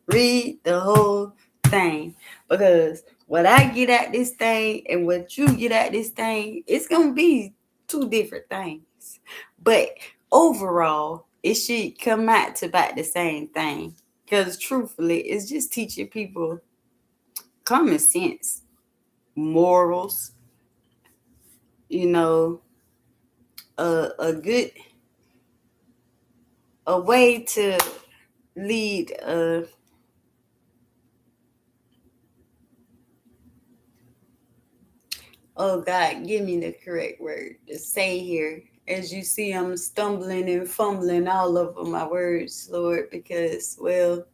Read the whole thing, because what I get at this thing and what you get at this thing, it's gonna be two different things. But overall, it should come out to about the same thing. Because truthfully, it's just teaching people common sense, morals, you know, a way to lead oh God, give me the correct word to say here. As you see, I'm stumbling and fumbling all over my words, Lord, because, well,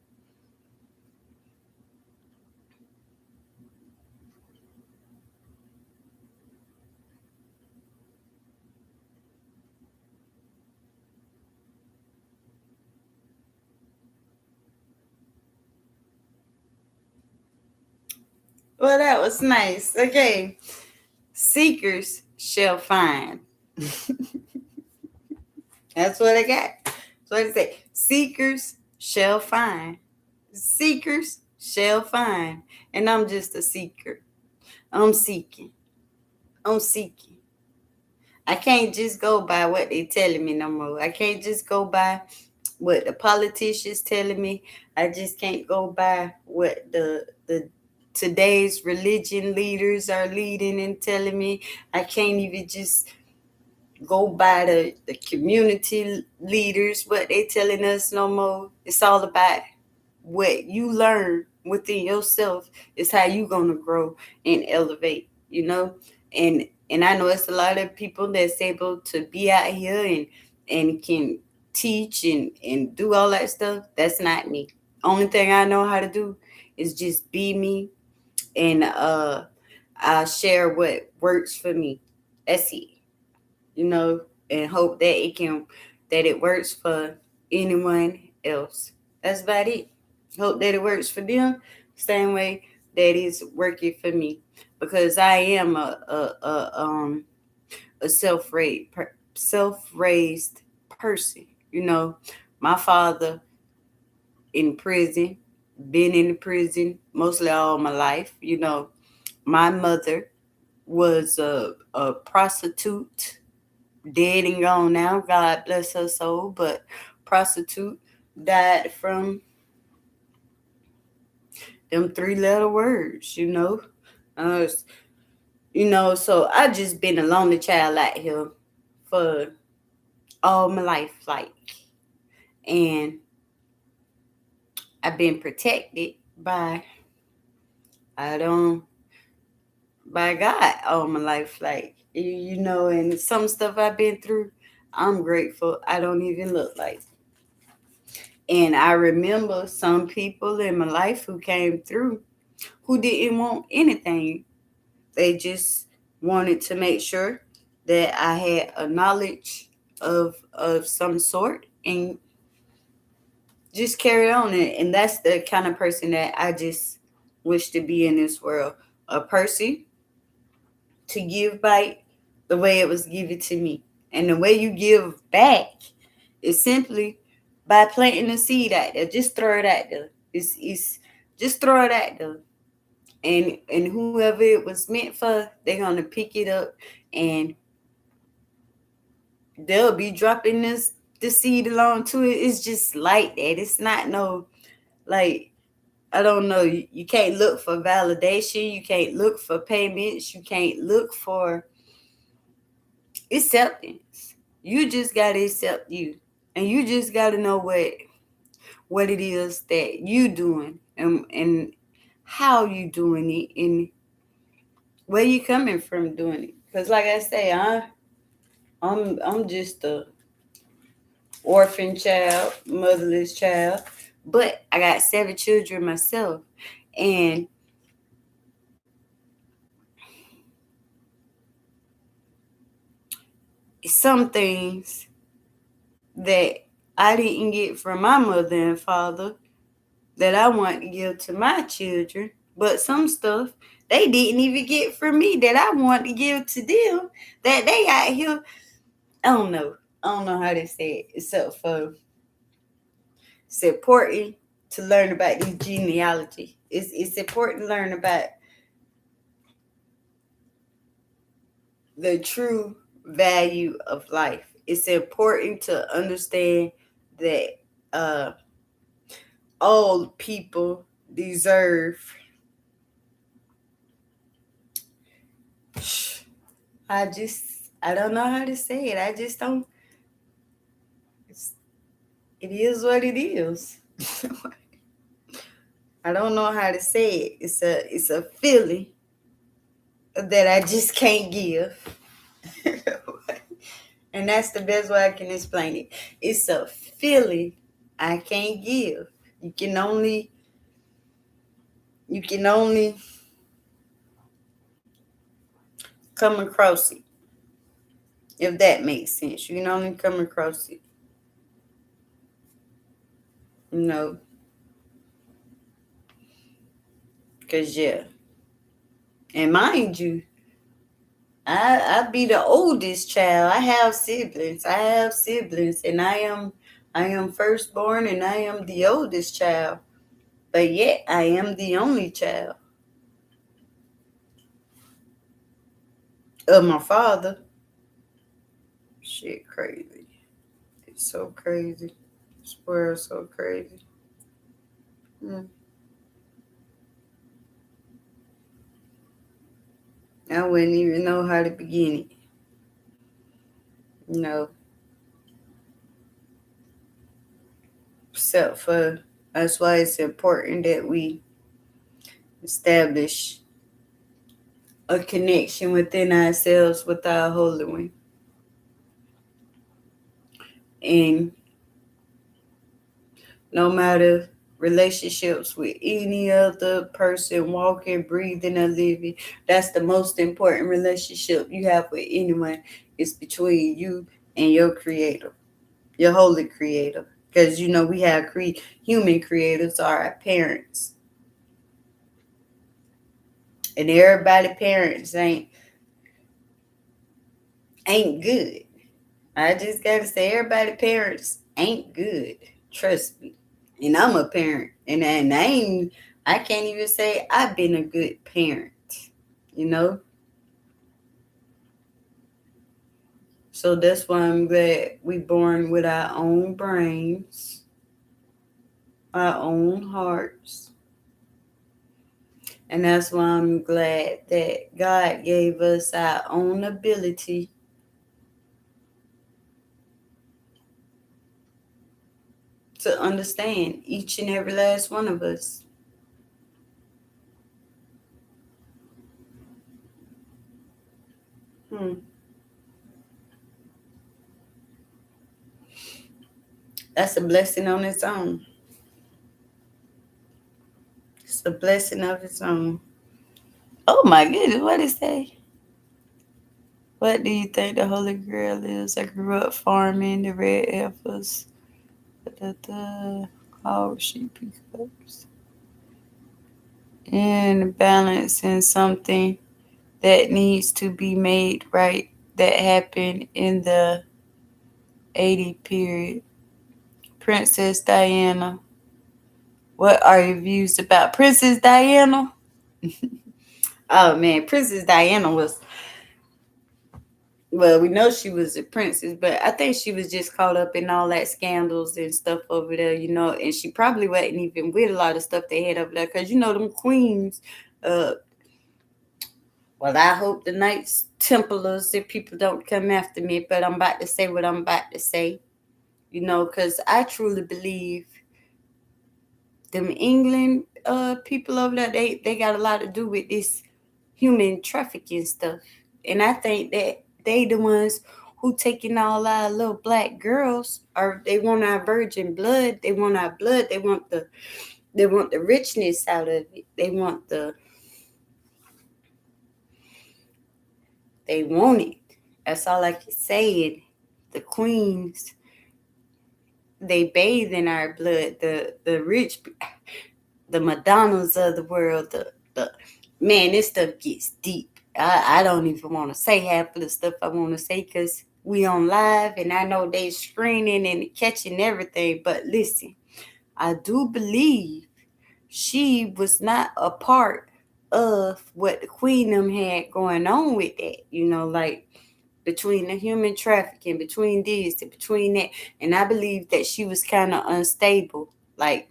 that was nice. Okay. Seekers shall find. That's what I got. That's what I say. Seekers shall find. Seekers shall find. And I'm just a seeker. I'm seeking. I'm seeking. I can't just go by what they telling me no more. I can't just go by what the politicians telling me. I just can't go by what the today's religion leaders are leading and telling me. I can't even just go by the community leaders, what they telling us no more. It's all about what you learn within yourself is how you gonna grow and elevate, and I know it's a lot of people that's able to be out here and can teach and do all that stuff. That's not me. Only thing I know how to do is just be me, and I share what works for me. That's it. You know, and hope that it works for anyone else. That's about it. Hope that it works for them same way that it's working for me, because I am a self-raised person. You know, my father in prison, been in the prison mostly all my life. You know, my mother was a prostitute, dead and gone now. God bless her soul, but prostitute, died from them three-letter words. Uh, so I just been a lonely child out here for all my life, like, and I've been protected by I don't by God all my life, like, and some stuff I've been through, I'm grateful I don't even look like. And I remember some people in my life who came through who didn't want anything. They just wanted to make sure that I had a knowledge of some sort and just carry on. And that's the kind of person that I just wish to be in this world. A person to give back the way it was given to me. And the way you give back is simply by planting a seed out there. Just throw it out there. It's just throw it out there. And whoever it was meant for, they're gonna pick it up, and they'll be dropping the seed along to it. It's just like that. It's not no, like, I don't know. You can't look for validation. You can't look for payments. You can't look for acceptance. You just gotta accept you, and you just gotta know what it is that you doing, and how you doing it, and where you coming from doing it. Because like I say, I'm just a orphan child, motherless child, but I got 7 children myself, and some things that I didn't get from my mother and father that I want to give to my children, but some stuff they didn't even get from me that I want to give to them, that they out here. I don't know. I don't know how to say it, except for it's important to learn about this genealogy. It's important to learn about the true value of life. It's important to understand that uh, all people deserve. I just, I don't know how to say it. I just don't. It is what it is. I don't know how to say it. It's a feeling that I just can't give. And that's the best way I can explain it. It's a feeling I can't give. You can only come across it. If that makes sense. You can only come across it. You know. Cause yeah. And mind you, I be the oldest child. I have siblings. And I am firstborn, and I am the oldest child. But yet I am the only child of my father. Shit crazy. It's so crazy. This world's so crazy. I wouldn't even know how to begin it. No. Except for that's why it's important that we establish a connection within ourselves with our Holy One. And No matter relationships with any other person, walking, breathing, or living. That's the most important relationship you have with anyone. It's between you and your creator, your holy creator. Because we have human creators are our parents. And everybody parents ain't good. I just gotta say everybody parents ain't good. Trust me. And I'm a parent. And I can't even say I've been a good parent, you know? So that's why I'm glad we born with our own brains, our own hearts. And that's why I'm glad that God gave us our own ability to understand each and every last one of us. Hmm. That's a blessing on its own. It's a blessing of its own. Oh my goodness, what is that? What do you think the Holy Grail is? I grew up farming the red heifers, the hog sheep cups, and balancing something that needs to be made right that happened in the 80 period. Princess Diana. What are your views about Princess Diana? Oh man, Princess Diana was, well, we know she was a princess, but I think she was just caught up in all that scandals and stuff over there, and she probably wasn't even with a lot of stuff they had over there, because them queens, uh, well, I hope the Knights Templars, if people don't come after me, but I'm about to say what I'm about to say, because I truly believe them England people over there, they got a lot to do with this human trafficking stuff. And I think that they the ones who taking all our little black girls, or they want our virgin blood, they want our blood, they want the richness out of it. They want it. That's all I can say. The queens, they bathe in our blood. The rich, the Madonnas of the world, the man, this stuff gets deep. I don't even want to say half of the stuff I want to say, because we on live and I know they screening and catching everything. But listen, I do believe she was not a part of what the queen them had going on with that, like between the human trafficking, between this and between that. And I believe that she was kind of unstable, like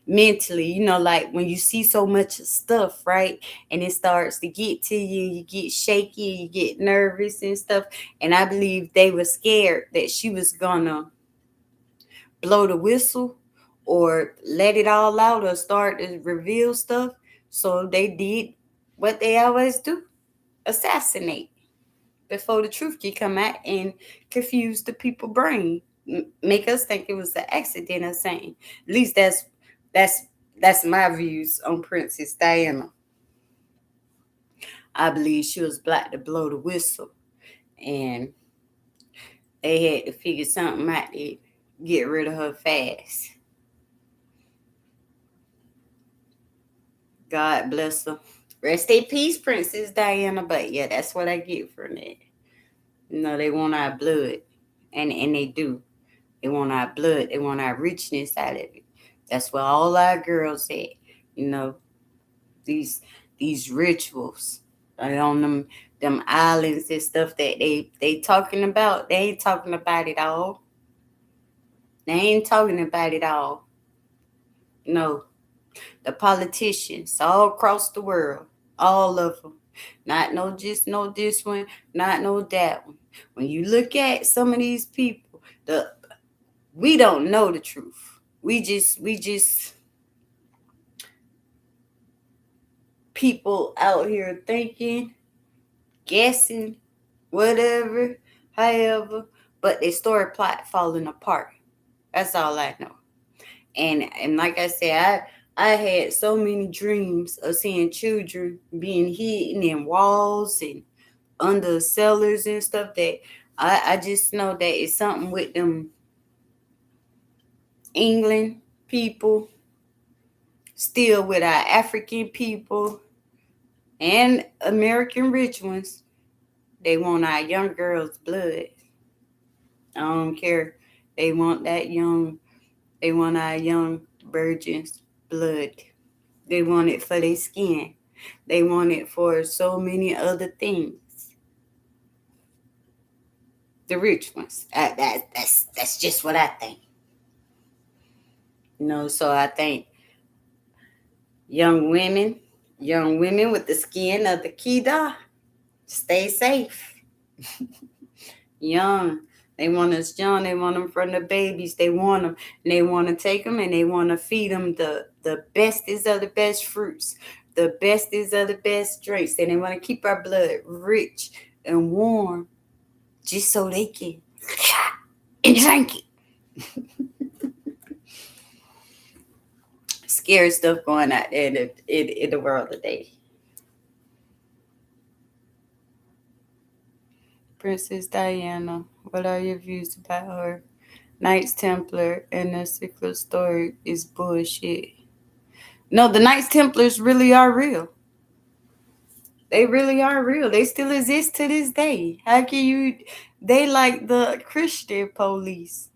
mentally, like when you see so much stuff, right? And it starts to get to you, you get shaky, you get nervous and stuff. And I believe they were scared that she was gonna blow the whistle or let it all out or start to reveal stuff. So they did what they always do: assassinate before the truth can come out and confuse the people brain, make us think it was an accident or something. At least that's that's my views on Princess Diana. I believe she was black to blow the whistle, and they had to figure something out to get rid of her fast. God bless her. Rest in peace, Princess Diana. But yeah, that's what I get from it. They want our blood, and they do. They want our blood. They want our richness out of it. That's where all our girls at. You know, these these rituals on them islands and stuff that they talking about. They ain't talking about it all. They ain't talking about it all. No, the politicians all across the world, all of them. Not no just no this one, not no that one. When you look at some of these people, we don't know the truth. We just people out here thinking, guessing, whatever, however, but they story plot falling apart. That's all I know. And like I said, I had so many dreams of seeing children being hidden in walls and under cellars and stuff that I just know that it's something with them England people, still with our African people and American rich ones. They want our young girls' blood. I don't care. They want that young, they want our young virgins' blood. They want it for their skin. They want it for so many other things. The rich ones. That's just what I think. So I think young women, young women with the skin of the Kida, stay safe. Young. They want us young. They want them from the babies. They want them. And they want to take them and they want to feed them the bestest of the best fruits, the bestest of the best drinks. And they want to keep our blood rich and warm just so they can and drink it. Scary stuff going out there in the world today. Princess Diana, what are your views about her? Knights Templar and the Sickler story is bullshit. No, the Knights Templars really are real. They really are real. They still exist to this day. How can you? They like the Christian police.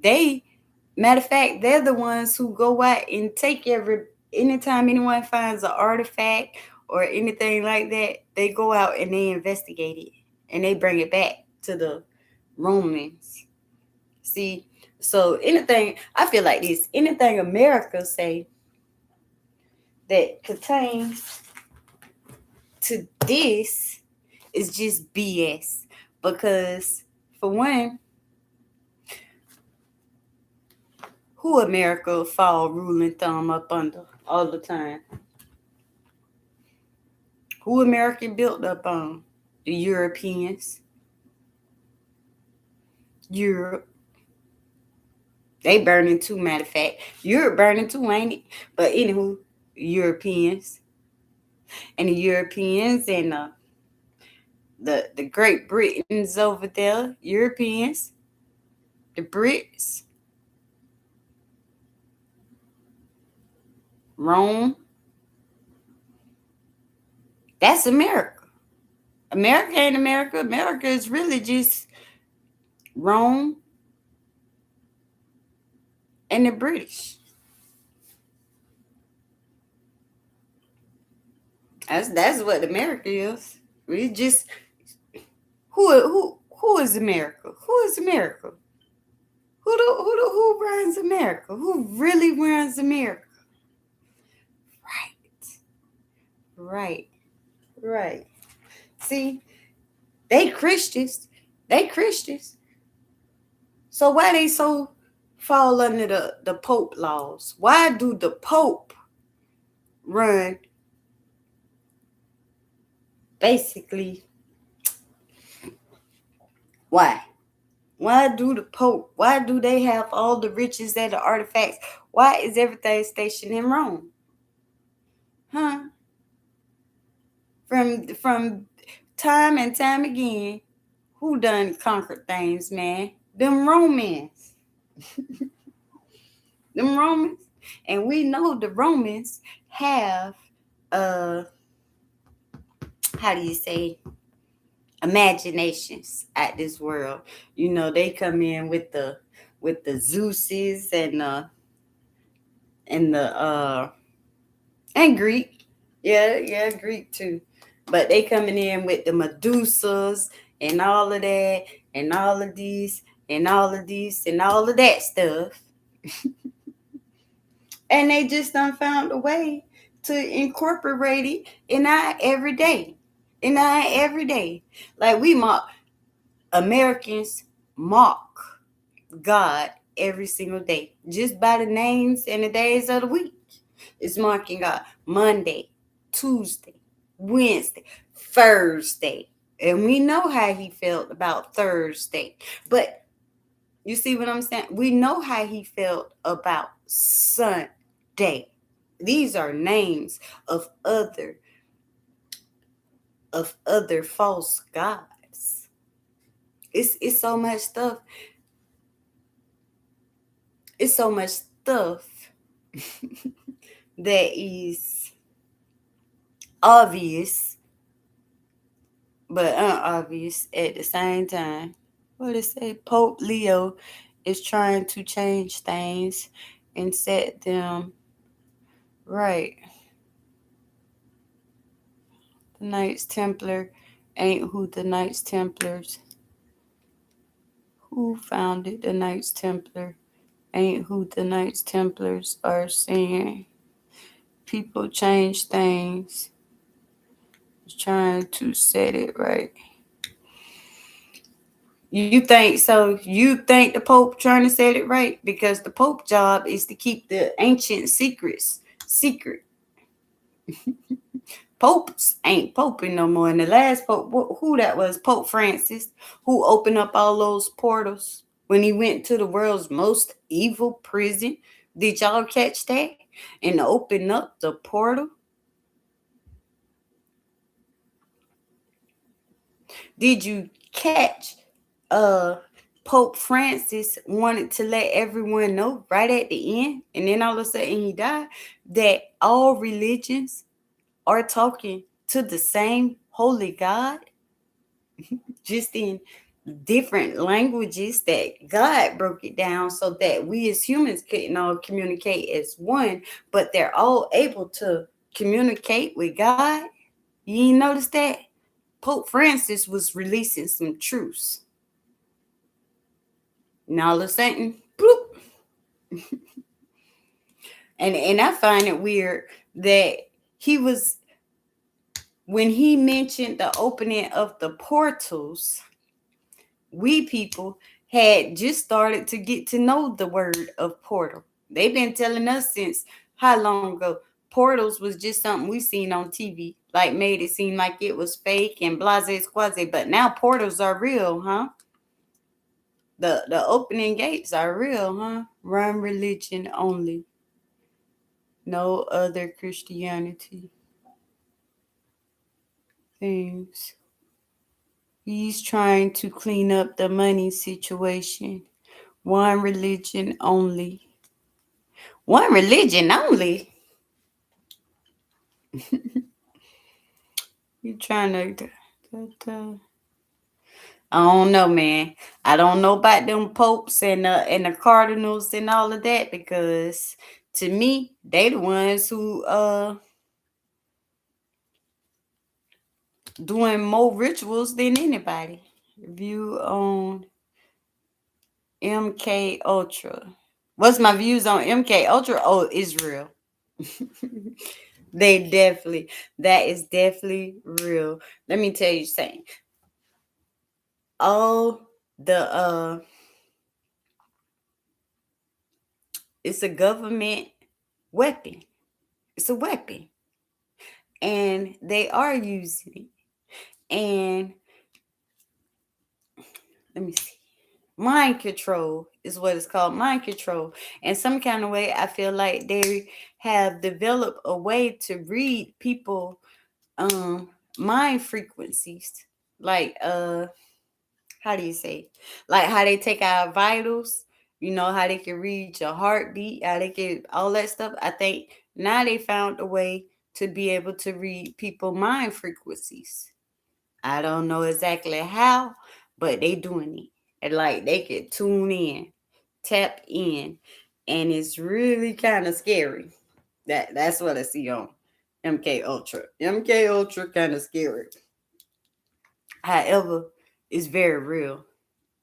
Matter of fact, they're the ones who go out and take anytime anyone finds an artifact or anything like that, they go out and they investigate it and they bring it back to the Romans. See, so I feel like this, anything America say that pertains to this is just BS. Because for one, who America fall ruling thumb up under all the time? Who America built up on? The Europeans. Europe. They burning too, matter of fact. Europe burning too, ain't it? But anywho, Europeans. And the Europeans and the Great Britons over there, Europeans, the Brits, Rome. That's America. America ain't America. America is really just Rome and the British. That's what America is. We just who is America? Who is America? Who runs America? Who really runs America? Right. See, they Christians. They Christians. So why they so fall under the Pope laws? Why do the Pope run basically? Why? Why do the Pope? Why do they have all the riches and the artifacts? Why is everything stationed in Rome? Huh? From time and time again, who done conquered things, man? Them Romans. Them Romans. And we know the Romans have how do you say, imaginations at this world. They come in with the Zeuses and Greek. Yeah, Greek too. But they coming in with the Medusas and all of that and all of these and all of these and all of that stuff. And they just done found a way to incorporate it in our everyday. Like Americans mock God every single day. Just by the names and the days of the week. It's mocking God. Monday, Tuesday, Wednesday, Thursday. And we know how he felt about Thursday. But you see what I'm saying? We know how he felt about Sunday. These are names of other false gods. It's so much stuff. It's so much stuff that is obvious but unobvious at the same time. What it say? Pope Leo is trying to change things and set them right. The Knights Templar ain't who the Knights Templars. Who founded the Knights Templar ain't who the Knights Templars are saying. People change things. Trying to set it right. You think so? You think the Pope trying to set it right? Because the Pope job is to keep the ancient secrets secret. Popes ain't poping no more. And the last Pope, who that was? Pope Francis, who opened up all those portals when he went to the world's most evil prison. Did y'all catch that? And open up the portal. Did you catch uh Pope Francis wanted to let everyone know right at the end, and then all of a sudden he died, that all religions are talking to the same holy God, just in different languages that God broke it down so that we as humans couldn't all communicate as one, but they're all able to communicate with God. You ain't notice that? Pope Francis was releasing some truths. And all of a sudden, bloop. And I find it weird that he was, when he mentioned the opening of the portals, we people had just started to get to know the word of portal. They've been telling us since how long ago? Portals was just something we seen on TV, like made it seem like it was fake and blase squaze. But now portals are real, huh? The opening gates are real, huh? Run religion only. No other Christianity things. He's trying to clean up the money situation. One religion only. One religion only? You trying to I don't know, man. I don't know about them popes and the cardinals and all of that, because to me, they the ones who doing more rituals than anybody. View on MK Ultra. What's my views on MK Ultra? Oh, Israel. That is definitely real. Let me tell you something. All the it's a government weapon. It's a weapon. And they are using it. And let me see. Mind control is what it's called. Mind control. And some kind of way, I feel like they have developed a way to read people mind frequencies. Like how do you say? Like how they take our vitals, how they can read your heartbeat, how they can all that stuff. I think now they found a way to be able to read people mind frequencies. I don't know exactly how, but they doing it. And like they can tune in, tap in, and it's really kind of scary. That's what I see on MK Ultra. MK Ultra kind of scary. However, it's very real.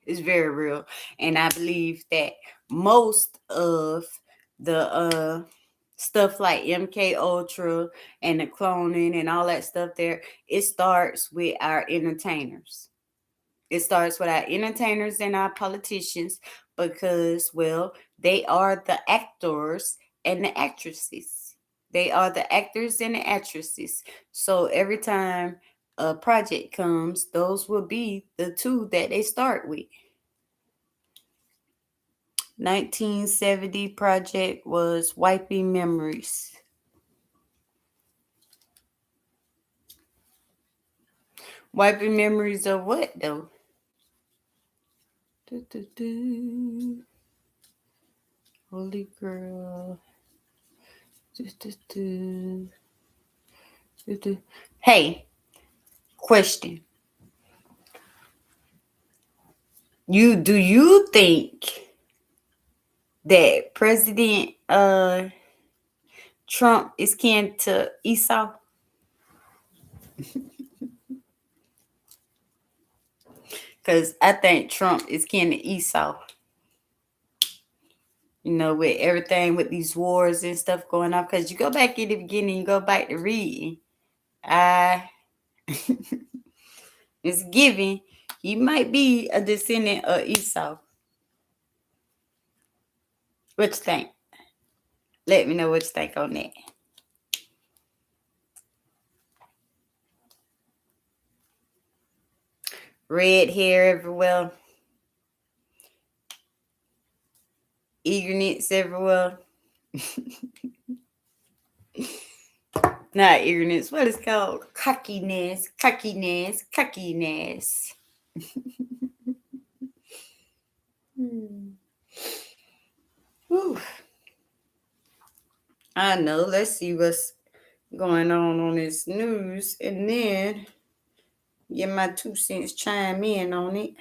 It's very real. And I believe that most of the stuff like MK Ultra and the cloning and all that stuff there, it starts with our entertainers. It starts with our entertainers and our politicians because, well, they are the actors and the actresses. They are the actors and the actresses. So every time a project comes, those will be the two that they start with. 1970 project was Wiping Memories. Wiping memories of what, though? Do. Holy girl. Do. Hey, question. Do you think that President Trump is kin to Esau? Because I think Trump is kin to Esau. With everything with these wars and stuff going on. Because you go back in the beginning, you go back to reading. It's given he might be a descendant of Esau. What you think? Let me know what you think on that. Red hair everywhere. Eagerness everywhere. Not eagerness. What is called? Cockiness. Whew. I know. Let's see what's going on this news, and then get my 2 cents chime in on it.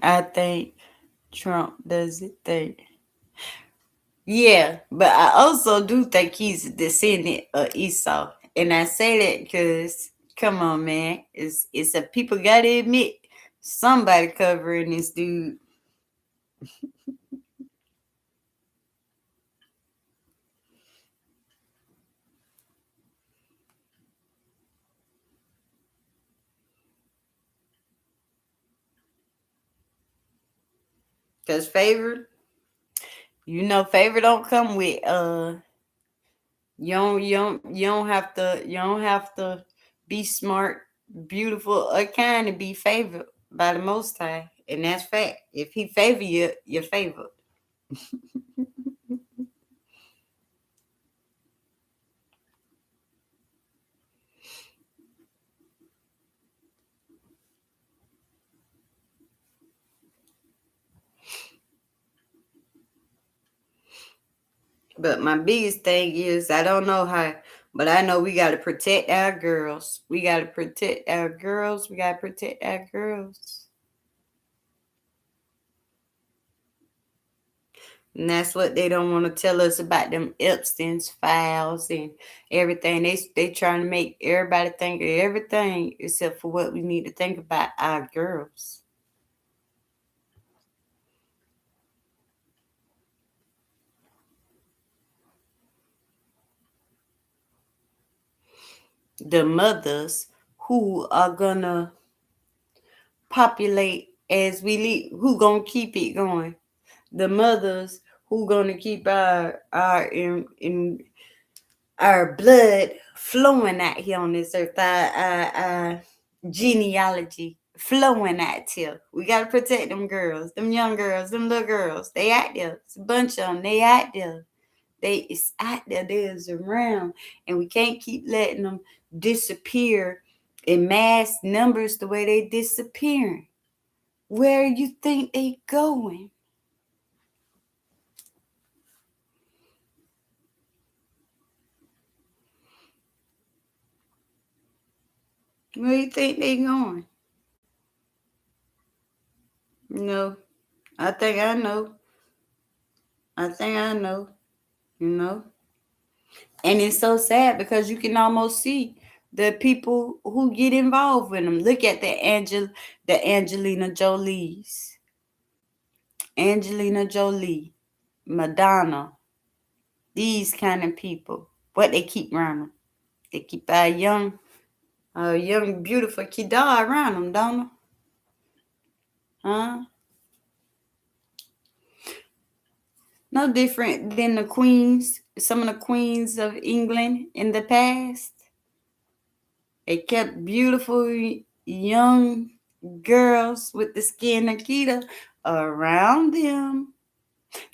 I think Trump does it think. Yeah, but I also do think he's a descendant of Esau. And I say that because, come on, man. It's a people got to admit somebody covering this dude. Because favor, favor don't come with you don't have to be smart, beautiful, or kind to be favored by the Most High. And that's fact. If he favor you, you're favored. But my biggest thing is I don't know how, but I know we got to protect our girls. We got to protect our girls. We got to protect our girls. And that's what they don't want to tell us about them Epstein's files and everything. They trying to make everybody think of everything except for what we need to think about our girls. The mothers who are gonna populate as we leave, who gonna keep it going. The mothers who gonna keep our blood flowing out here on this earth, our genealogy flowing out here. We gotta protect them girls, them young girls, them little girls. They out there. It's a bunch of them. They out there. It's out there. There's around, and we can't keep letting them disappear in mass numbers the way they disappearing. Where you think they going? Where you think they going? No, I think I know. I think I know. You know, and it's so sad because you can almost see the people who get involved with them. Look at the Angelina Jolie, Madonna, these kind of people. What they keep around them? They keep our young, beautiful Kidar around them, don't they? Huh? No different than the queens, some of the queens of England in the past. They kept beautiful young girls with the skin of Akita around them.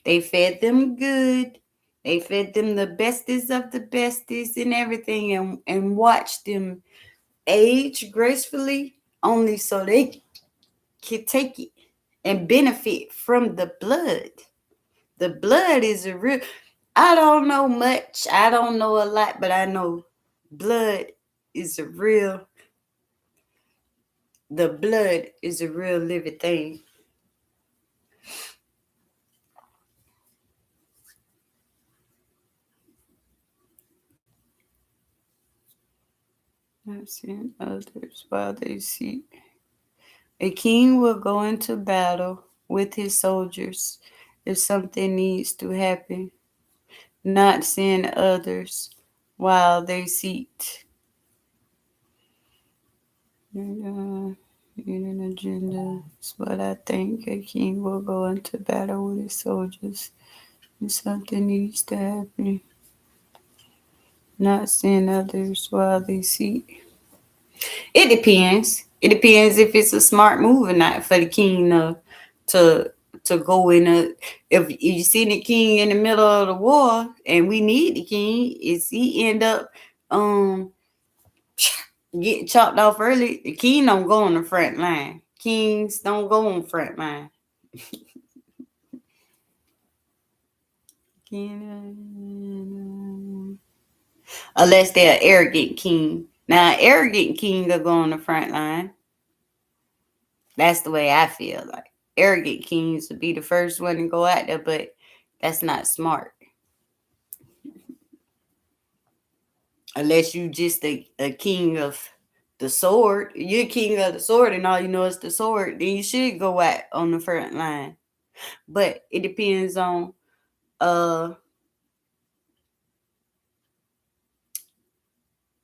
They fed them good. They fed them the bestest of the bestest and everything, and watched them age gracefully only so they could take it and benefit from the blood. The blood is a real. I don't know much. I don't know a lot, but I know blood is a real. The blood is a real living thing. Not seeing others while they seek. A king will go into battle with his soldiers if something needs to happen, not seeing others while they seek. In an agenda is what I think. A king will go into battle with his soldiers if something needs to happen, not seeing others while they seek. It depends. It depends if it's a smart move or not for the king to to go in a. If you see the king in the middle of the war and we need the king, is he end up um getting chopped off early? The king don't go on the front line. Kings don't go on front line. Unless they're an arrogant king. Now, an arrogant king will go on the front line. That's the way I feel. Like arrogant kings would be the first one to go out there, but that's not smart. Unless you just a king of the sword. You're king of the sword and all you know is the sword, then you should go out on the front line. But it depends on uh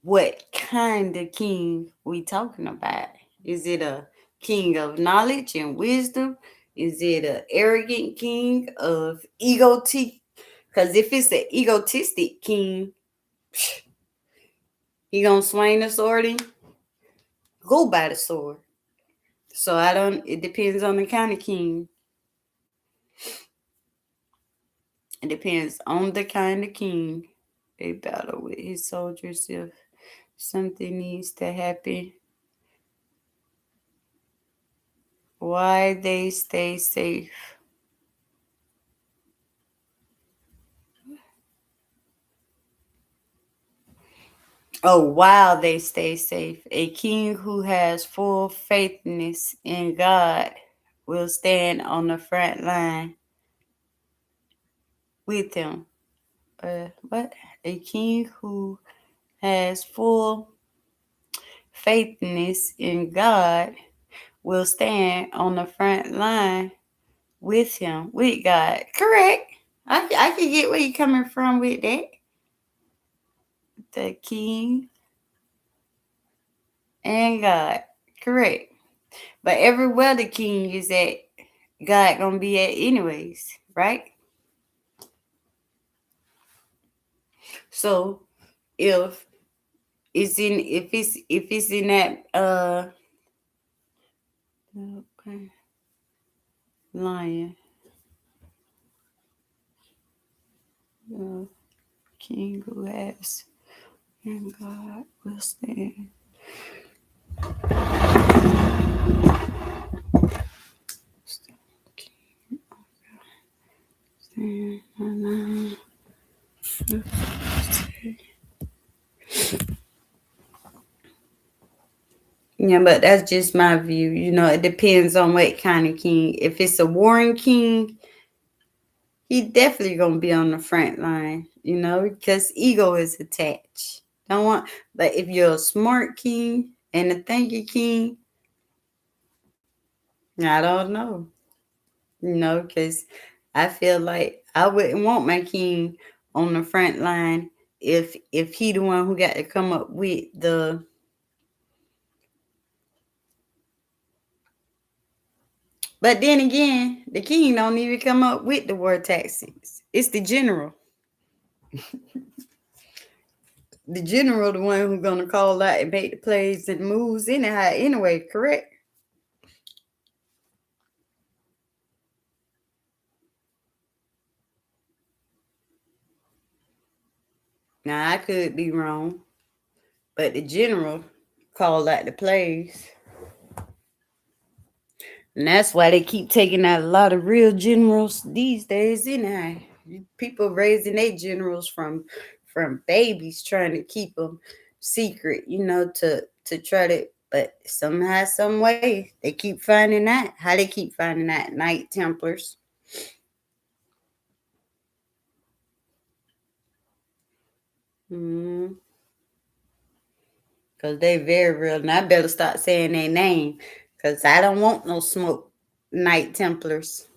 what kind of king we talking about. Is it a king of knowledge and wisdom? Is it an arrogant king of egotism? Because if it's an egotistic king, he gonna swing the sword and go by the sword. So I don't. It depends on the kind of king. It depends on the kind of king. They battle with his soldiers if something needs to happen. Why they stay safe. Oh, while they stay safe. A king who has full faithfulness in God will stand on the front line with him. What? A king who has full faithfulness in God will stand on the front line with him, with God. Correct. I can get where you're coming from with that. The king and God. Correct. But everywhere the king is at, God gonna be at anyways, right? So if if it's in that okay, lion, king who has and God will stand. Yeah, but that's just my view. It depends on what kind of king. If it's a warring king, he definitely gonna be on the front line, because ego is attached. Don't want, but if you're a smart king and a thinking king, I don't know, because I feel like I wouldn't want my king on the front line if he the one who got to come up with the. But then again, the king don't even come up with the war tactics. It's the general. The general, the one who's gonna call out and make the plays and moves anyhow. Anyway, correct? Now I could be wrong, but the general called out the plays. And that's why they keep taking out a lot of real generals these days, anyhow. People raising their generals from babies, trying to keep them secret, to try to. But somehow, some way, they keep finding out. How they keep finding out? Knight Templars. Mm, Cause they very real, and I better start saying their name, cause I don't want no smoke. Knight Templars.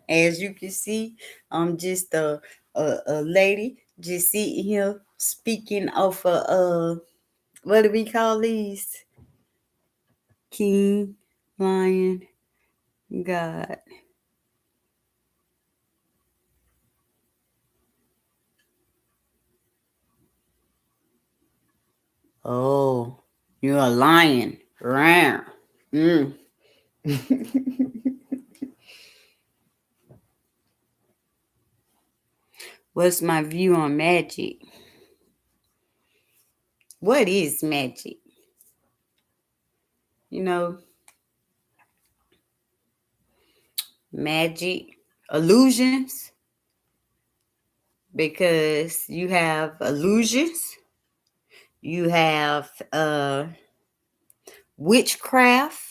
As you can see, I'm just a lady just sitting here speaking of what do we call these? King, lion, God. Oh, you're a lion. Rawr. Mm. What's my view on magic? What is magic? You know, magic, illusions, because you have illusions, you have witchcraft,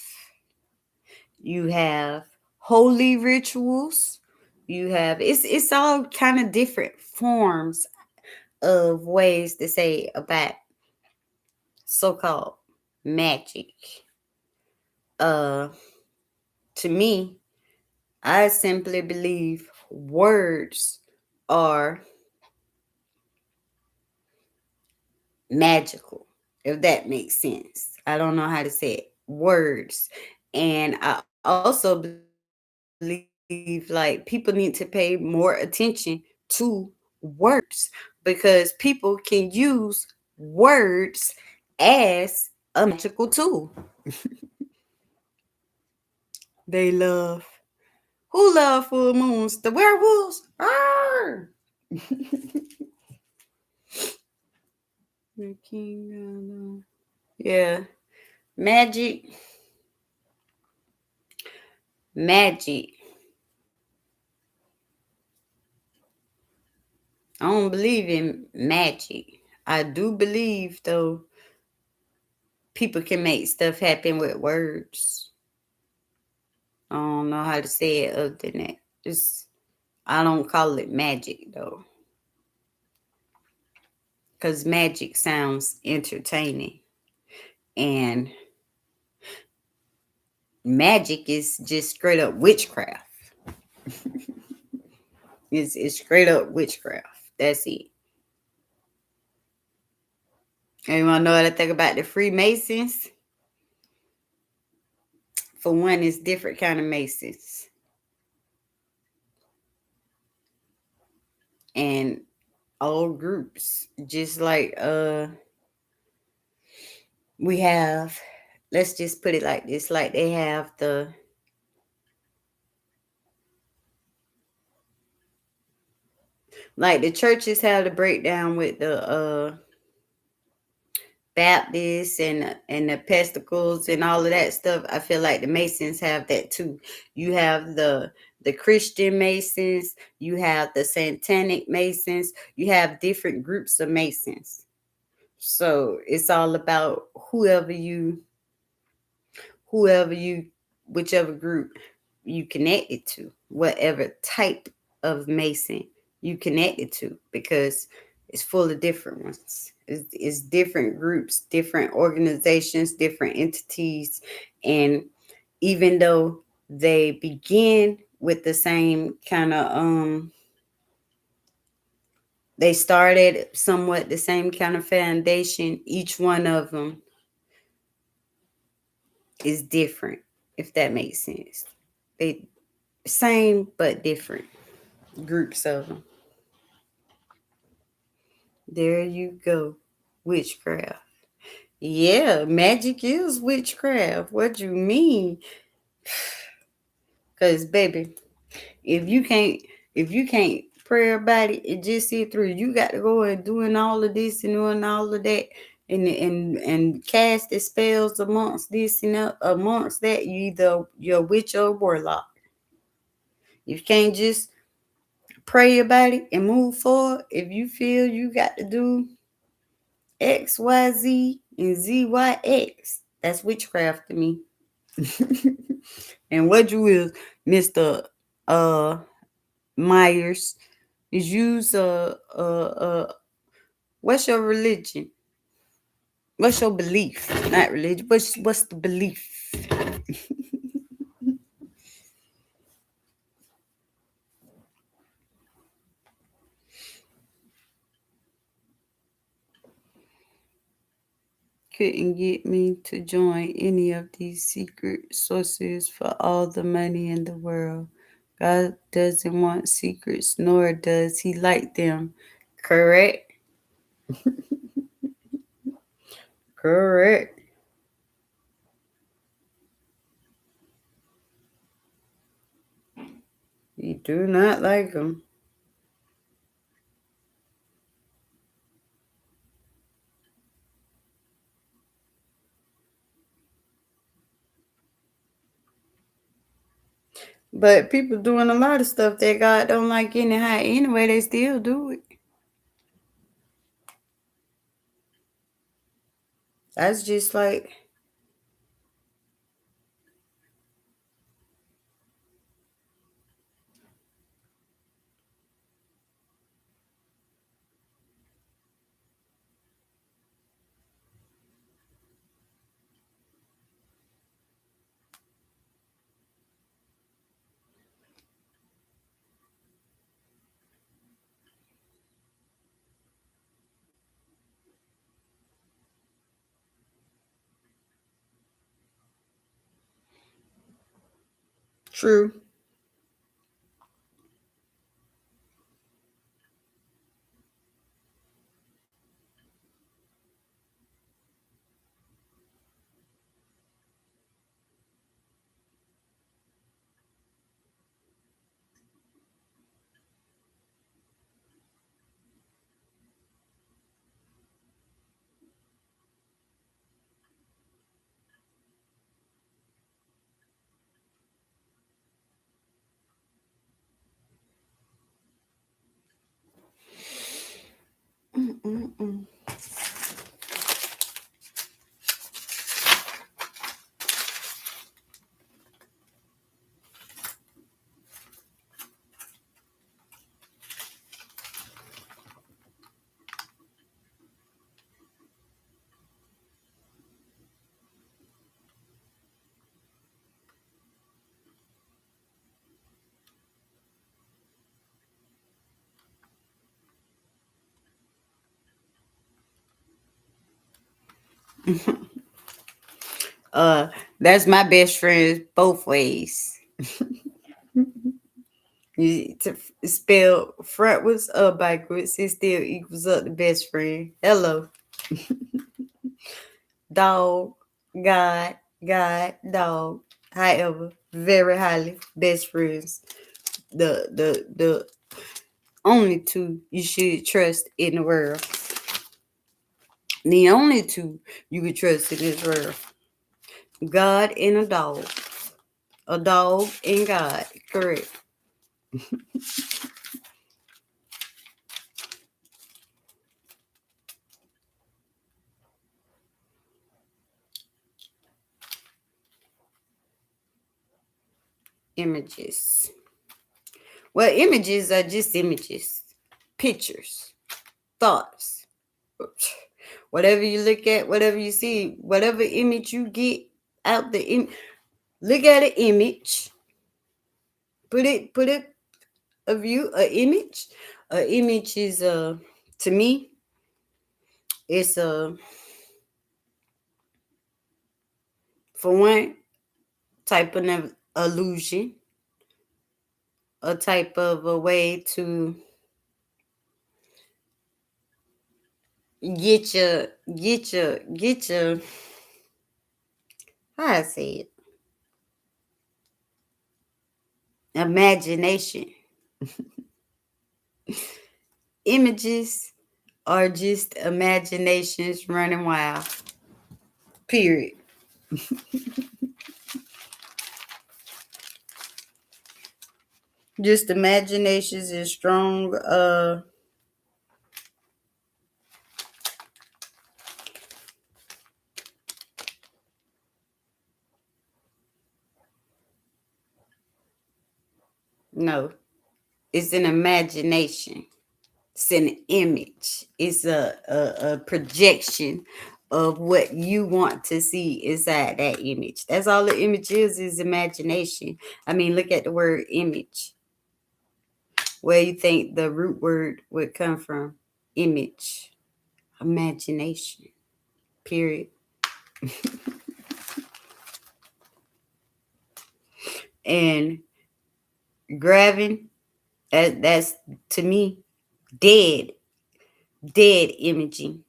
you have holy rituals, you have it's all kind of different forms of ways to say about so-called magic. Uh to me, I simply believe words are magical, if that makes sense. I don't know how to say it. Words. And I also believe like people need to pay more attention to words, because people can use words as a magical tool. They love. Who love full moons? The werewolves? Arr! The king. Yeah. Magic. Magic. I don't believe in magic. I do believe, though, people can make stuff happen with words. I don't know how to say it other than that. Just, I don't call it magic, though, because magic sounds entertaining. And magic is just straight up witchcraft. It's straight up witchcraft. That's it. And you want to know what I think about the Freemasons? For one, it's different kind of Masons. And all groups, just like we have, let's just put it like this, like they have the churches have the breakdown with the Baptists and the Pentecostals and all of that stuff. I feel like the Masons have that too. You have the Christian Masons, you have the Satanic Masons, you have different groups of Masons. So it's all about whoever you, whichever group you connected to, whatever type of Mason you connected to, because it's full of different ones. It's different groups, different organizations, different entities. And even though they begin with the same kind of they started somewhat the same kind of foundation, each one of them is different, if that makes sense. They Same but different groups of them. There you go. Witchcraft. Yeah, magic is witchcraft. What you mean? Cause baby, if you can't pray about it and just see it through, you got to go and doing all of this and doing all of that and cast the spells amongst this and amongst that. You're a witch or a warlock. You can't just pray about it and move forward. If you feel you got to do X, Y, Z, and Z, Y, X, that's witchcraft to me. And what you is, Mr. Myers, is use what's your religion? What's your belief? Not religion. What's the belief? Couldn't get me to join any of these secret sources for all the money in the world. God doesn't want secrets, nor does he like them. Correct? Correct. You do not like them. But people doing a lot of stuff that God don't like anyhow. Anyway, they still do it. That's just like, true. Mm-mm-mm. Uh, that's my best friend both ways. To spell frontwards or backwards, it still equals up to best friend. Hello, dog, God, God, dog. However, very highly best friends. The only two you should trust in the world. The only two you can trust in this world. God and a dog. A dog and God. Correct. Images. Well, images are just images, pictures, thoughts. Whatever you look at, whatever you see, whatever image you get out look at an image, put it a view, a image. A image is to me, it's for one type of illusion. a type of a way to get your how I say it, imagination. Images are just imaginations running wild. Period. Just imaginations and strong no. It's an imagination. It's an image. It's a projection of what you want to see inside that image. That's all the image is imagination. I mean, look at the word image. Where you think the root word would come from? Image. Imagination. Period. And grabbing, that's to me dead. Dead imaging.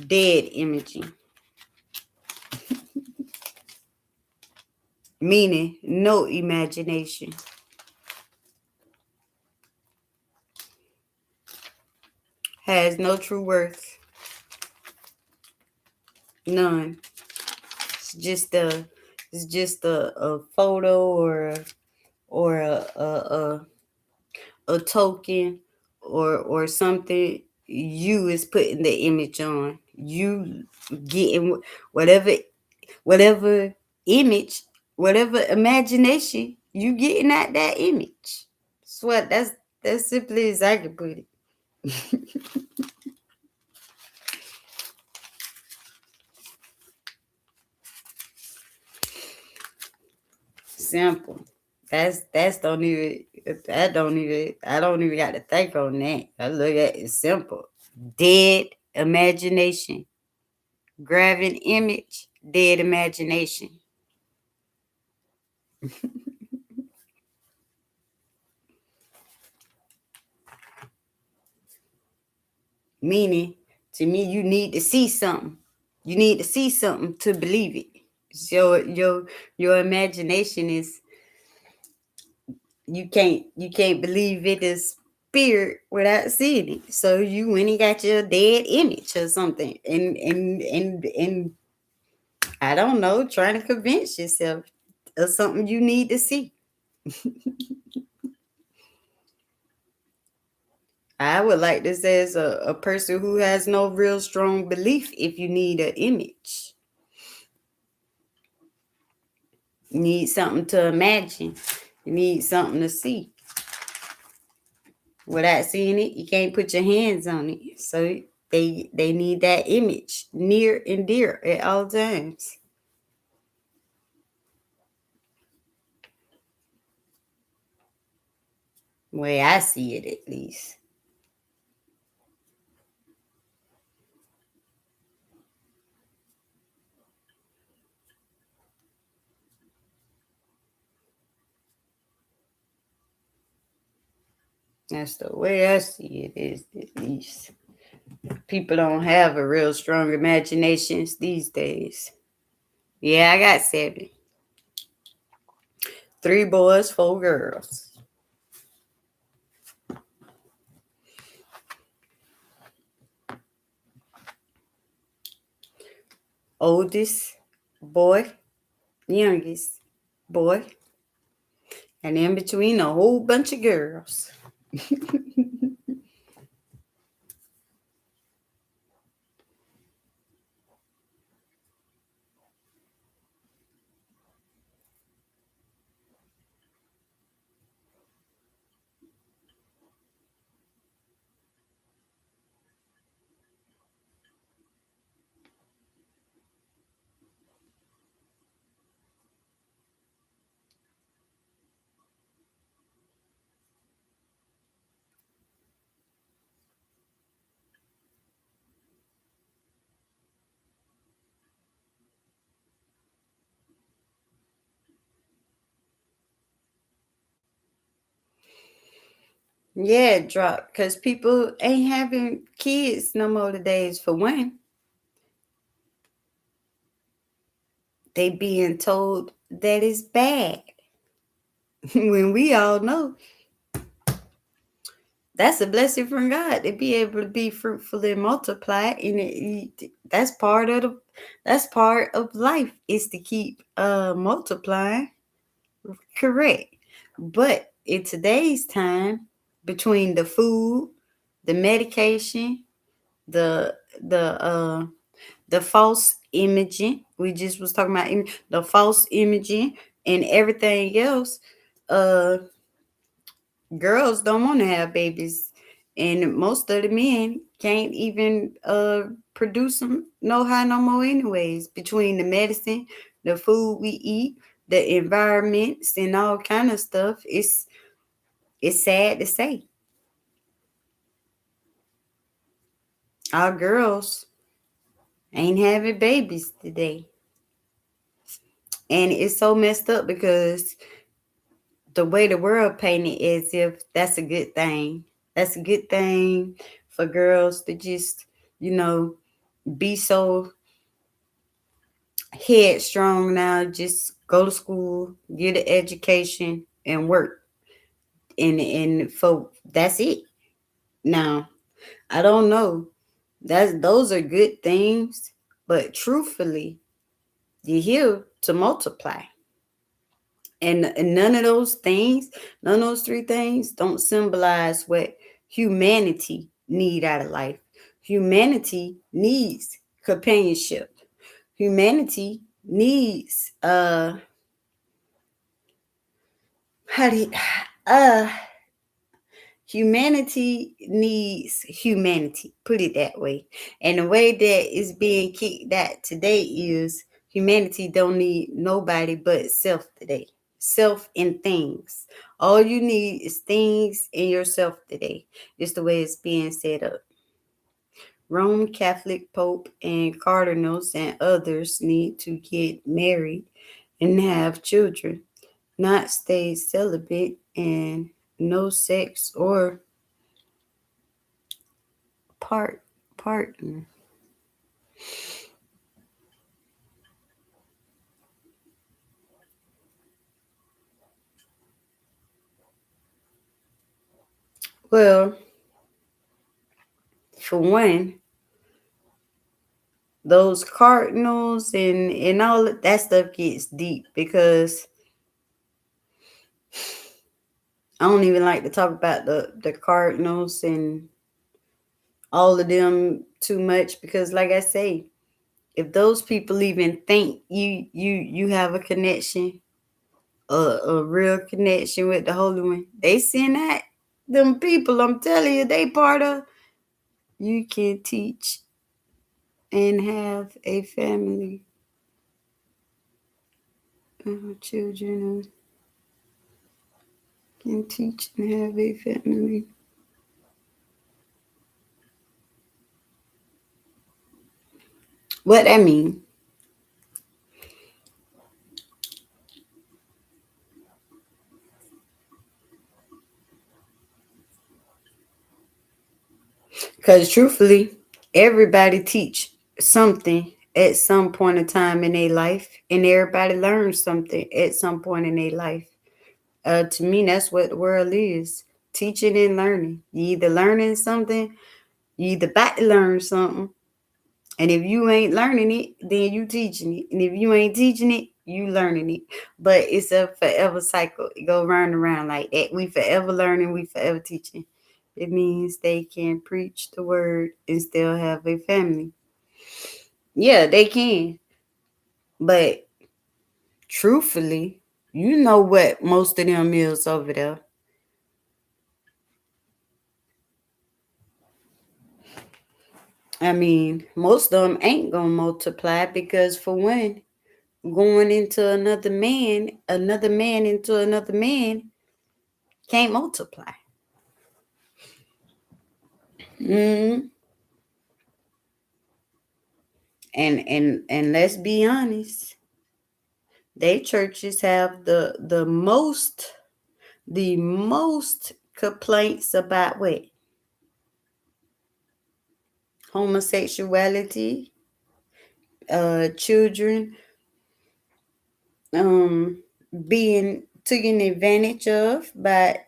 Dead imaging. Meaning no imagination. Has no true worth. None. It's just a photo or a token or something you is putting the image on. You getting whatever image, whatever imagination you getting at that image. That's simply as I can put it. Simple. That's don't even that don't even I don't even got to think on that. I look at it simple. Dead imagination. Grabbing image, dead imagination. Meaning, to me, you need to see something. You need to see something to believe it. So your imagination is you can't believe it is spirit without seeing it. So you went and got your dead image or something, and I don't know, trying to convince yourself of something you need to see. I would like to say as a person who has no real strong belief, if you need an image, you need something to imagine, you need something to see. Without seeing it, you can't put your hands on it. So they need that image near and dear at all times. The way I see it, at least. That's the way I see it, is at least. People don't have a real strong imaginations these days. Yeah, I got 7. 3 boys, 4 girls. Oldest boy, youngest boy, and in between a whole bunch of girls. Yeah, it dropped because people ain't having kids no more today. For one, they being told that it's bad when we all know that's a blessing from God to be able to be fruitful and multiply, and that's part of life is to keep multiplying, correct? But in today's time, between the food, the medication, the the uh the false imaging, we just was talking about the false imaging and everything else, uh girls don't want to have babies, and most of the men can't even produce them no how no more anyways, between the medicine, the food we eat, the environments and all kind of stuff. It's sad to say our girls ain't having babies today, and it's so messed up because the way the world painted as if that's a good thing. That's a good thing for girls to just, you know, be so headstrong now. Just go to school, get an education, and work. And for that's it. Now, I don't know. Those are good things, but truthfully, you're here to multiply. And none of those things, none of those three things don't symbolize what humanity need out of life. Humanity needs companionship. Humanity needs how do you, uh humanity needs humanity, put it that way. And the way that is being kicked out today is humanity don't need nobody but self today. Self and things. All you need is things and yourself today. It's the way it's being set up. Rome Catholic Pope and cardinals and others need to get married and have children, not stay celibate and no sex or partner. Well, for one, those cardinals and all of that stuff gets deep because I don't even like to talk about the cardinals and all of them too much because, like I say, if those people even think you have a connection, a real connection with the Holy One, they send that them people. I'm telling you, they part of. You can teach and have a family, children, can teach and have a family. What that mean? Because truthfully, everybody teach something at some point in time in their life, and everybody learns something at some point in their life. To me, that's what the world is: teaching and learning. You either learning something, you either about to learn something, and if you ain't learning it, then you teaching it, and if you ain't teaching it, you learning it. But it's a forever cycle. It go round and round like that. We forever learning, we forever teaching. It means they can preach the word and still have a family. Yeah, they can. But truthfully, you know what most of them is over there. I mean, most of them ain't gonna multiply because for one, going into another man into another man can't multiply. Mm. And let's be honest, they churches have the most complaints about what? Homosexuality, children um being taken advantage of by.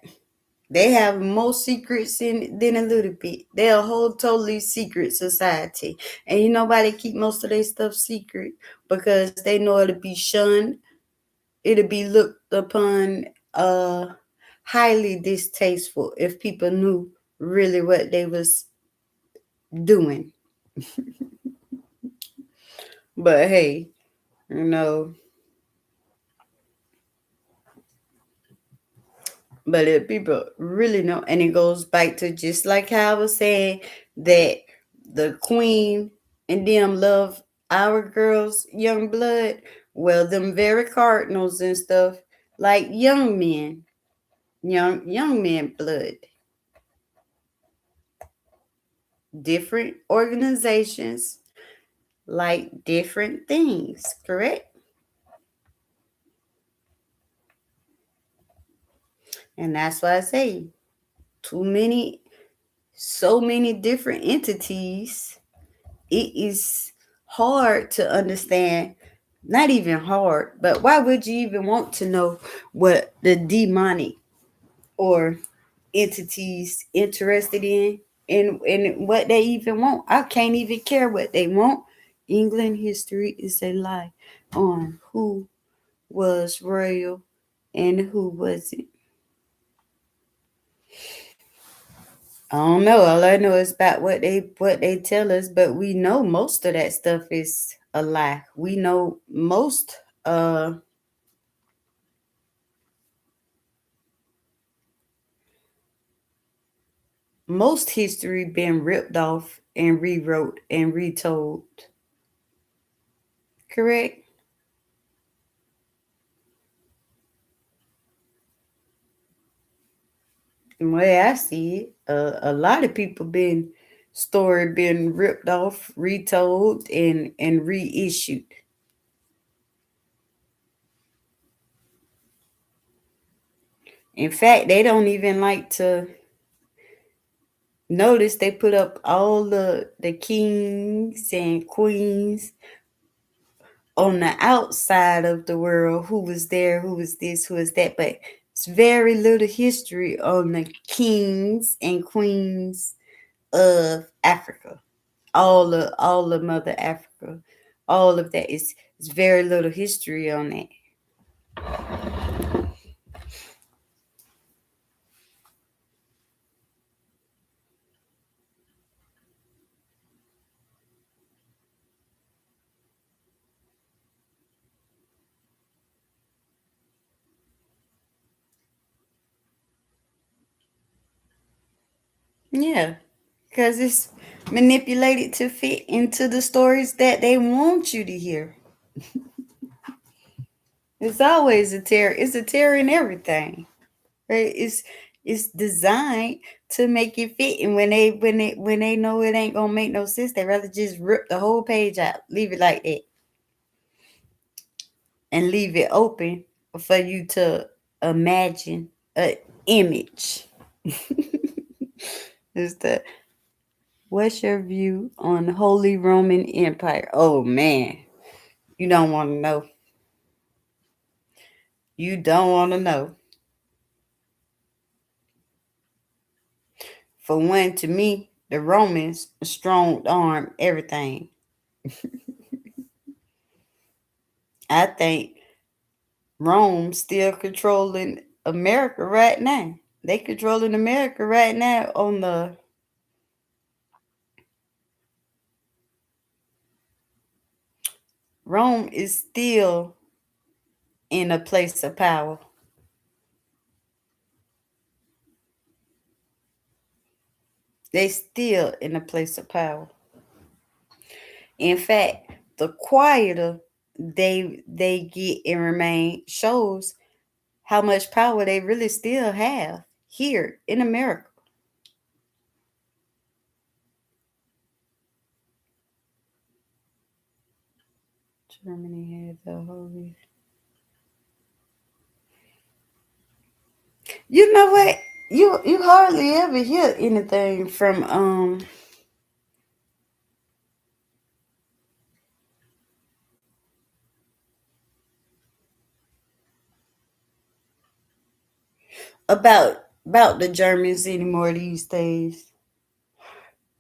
They have more secrets in than a little bit. They're a whole totally secret society. And nobody keep most of their stuff secret because they know it'll be shunned. It'll be looked upon highly distasteful if people knew really what they was doing. But hey, you know, but if people really know, and it goes back to just like how I was saying that the queen and them love our girls, young blood. Well, them very cardinals and stuff, like young men, young men blood. Different organizations like different things, correct? And that's why I say too many, so many different entities. It is hard to understand. Not even hard, but why would you even want to know what the demonic or entities interested in and what they even want? I can't even care what they want. England history is a lie on who was royal and who wasn't. I don't know. All I know is about what they tell us, but we know most of that stuff is a lie. We know most history been ripped off and rewrote and retold. Correct? The way I see it, a lot of people been ripped off, retold, and reissued. In fact, they don't even like to notice they put up all the kings and queens on the outside of the world, who was there, who was this, who was that, but it's very little history on the kings and queens of Africa. All of Mother Africa, all of that is very little history on that. Yeah, because it's manipulated to fit into the stories that they want you to hear. It's always a terror. It's a terror in everything. Right? It's designed to make it fit. And when they know it ain't gonna make no sense, they rather just rip the whole page out, leave it like that, and leave it open for you to imagine an image. Is that what's your view on Holy Roman Empire? Oh man, you don't want to know. You don't want to know. For one, to me, the Romans strong arm everything. I think Rome still controlling America right now. They controlling America right now on the Rome is still in a place of power. They still in a place of power. In fact, the quieter they get and remain shows how much power they really still have here in America. Germany had the holy. You know what? You hardly ever hear anything from about the Germans anymore these days.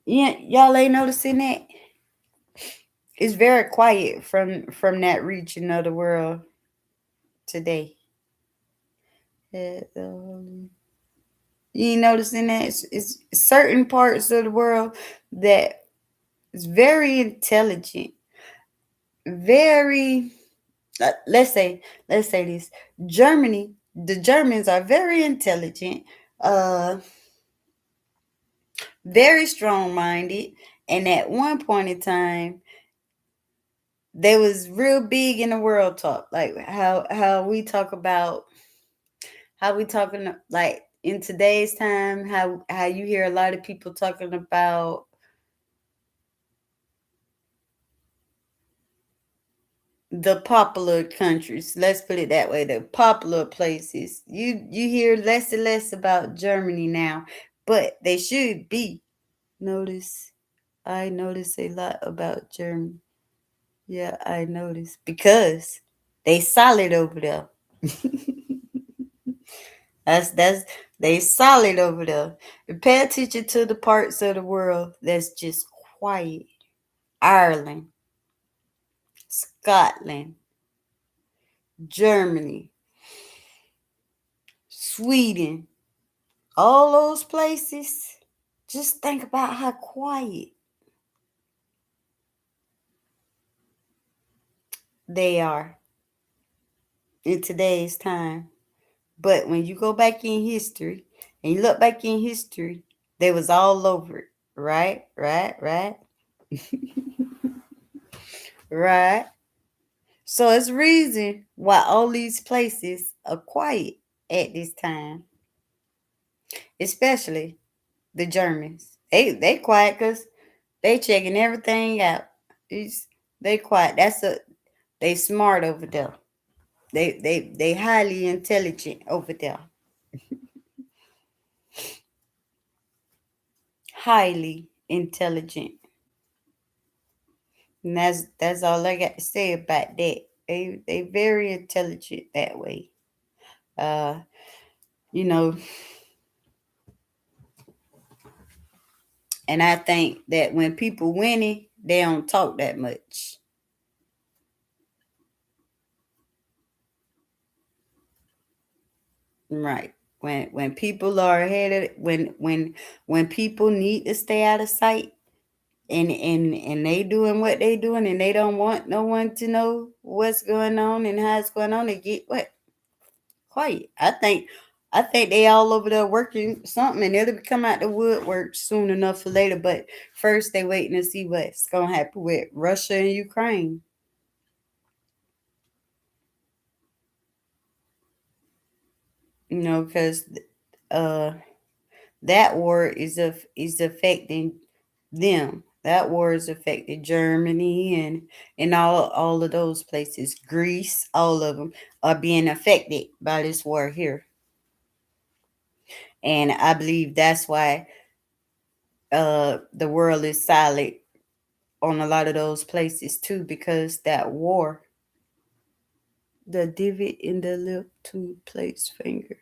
Yeah, y'all ain't noticing that? It's very quiet from that region of the world today. You ain't noticing that it's certain parts of the world that is very intelligent, very let's say this. Germany, the Germans are very intelligent, uh very strong minded, and at one point in time they was real big in the world talk, like how we talk about how we talking like in today's time, how you hear a lot of people talking about the popular countries. Let's put it that way. The popular places. You hear less and less about Germany now, but they should be. Notice I notice a lot about Germany. Yeah, I notice because they solid over there. That's they solid over there. And pay attention to the parts of the world that's just quiet. Ireland, Scotland, Germany, Sweden, all those places. Just think about how quiet they are in today's time. But when you go back in history and you look back in history, they was all over it. Right, right, right, right. So it's reason why all these places are quiet at this time, especially the Germans. They quiet because they checking everything out. It's, they quiet. They smart over there. They highly intelligent over there. Highly intelligent. And that's all I got to say about that. They very intelligent that way. Uh, you know, and I think that when people winning, they don't talk that much. Right. When people are headed when people need to stay out of sight and they doing what they doing and they don't want no one to know what's going on and how it's going on, they get what? Quiet. I think they all over there working something and it'll come out the woodwork soon enough or later. But first they waiting to see what's gonna happen with Russia and Ukraine. Because uh that war is affecting them. That war is affecting Germany and all of those places. Greece, all of them are being affected by this war here. And I believe that's why the world is silent on a lot of those places too, because that war, the divot in the lip to place finger.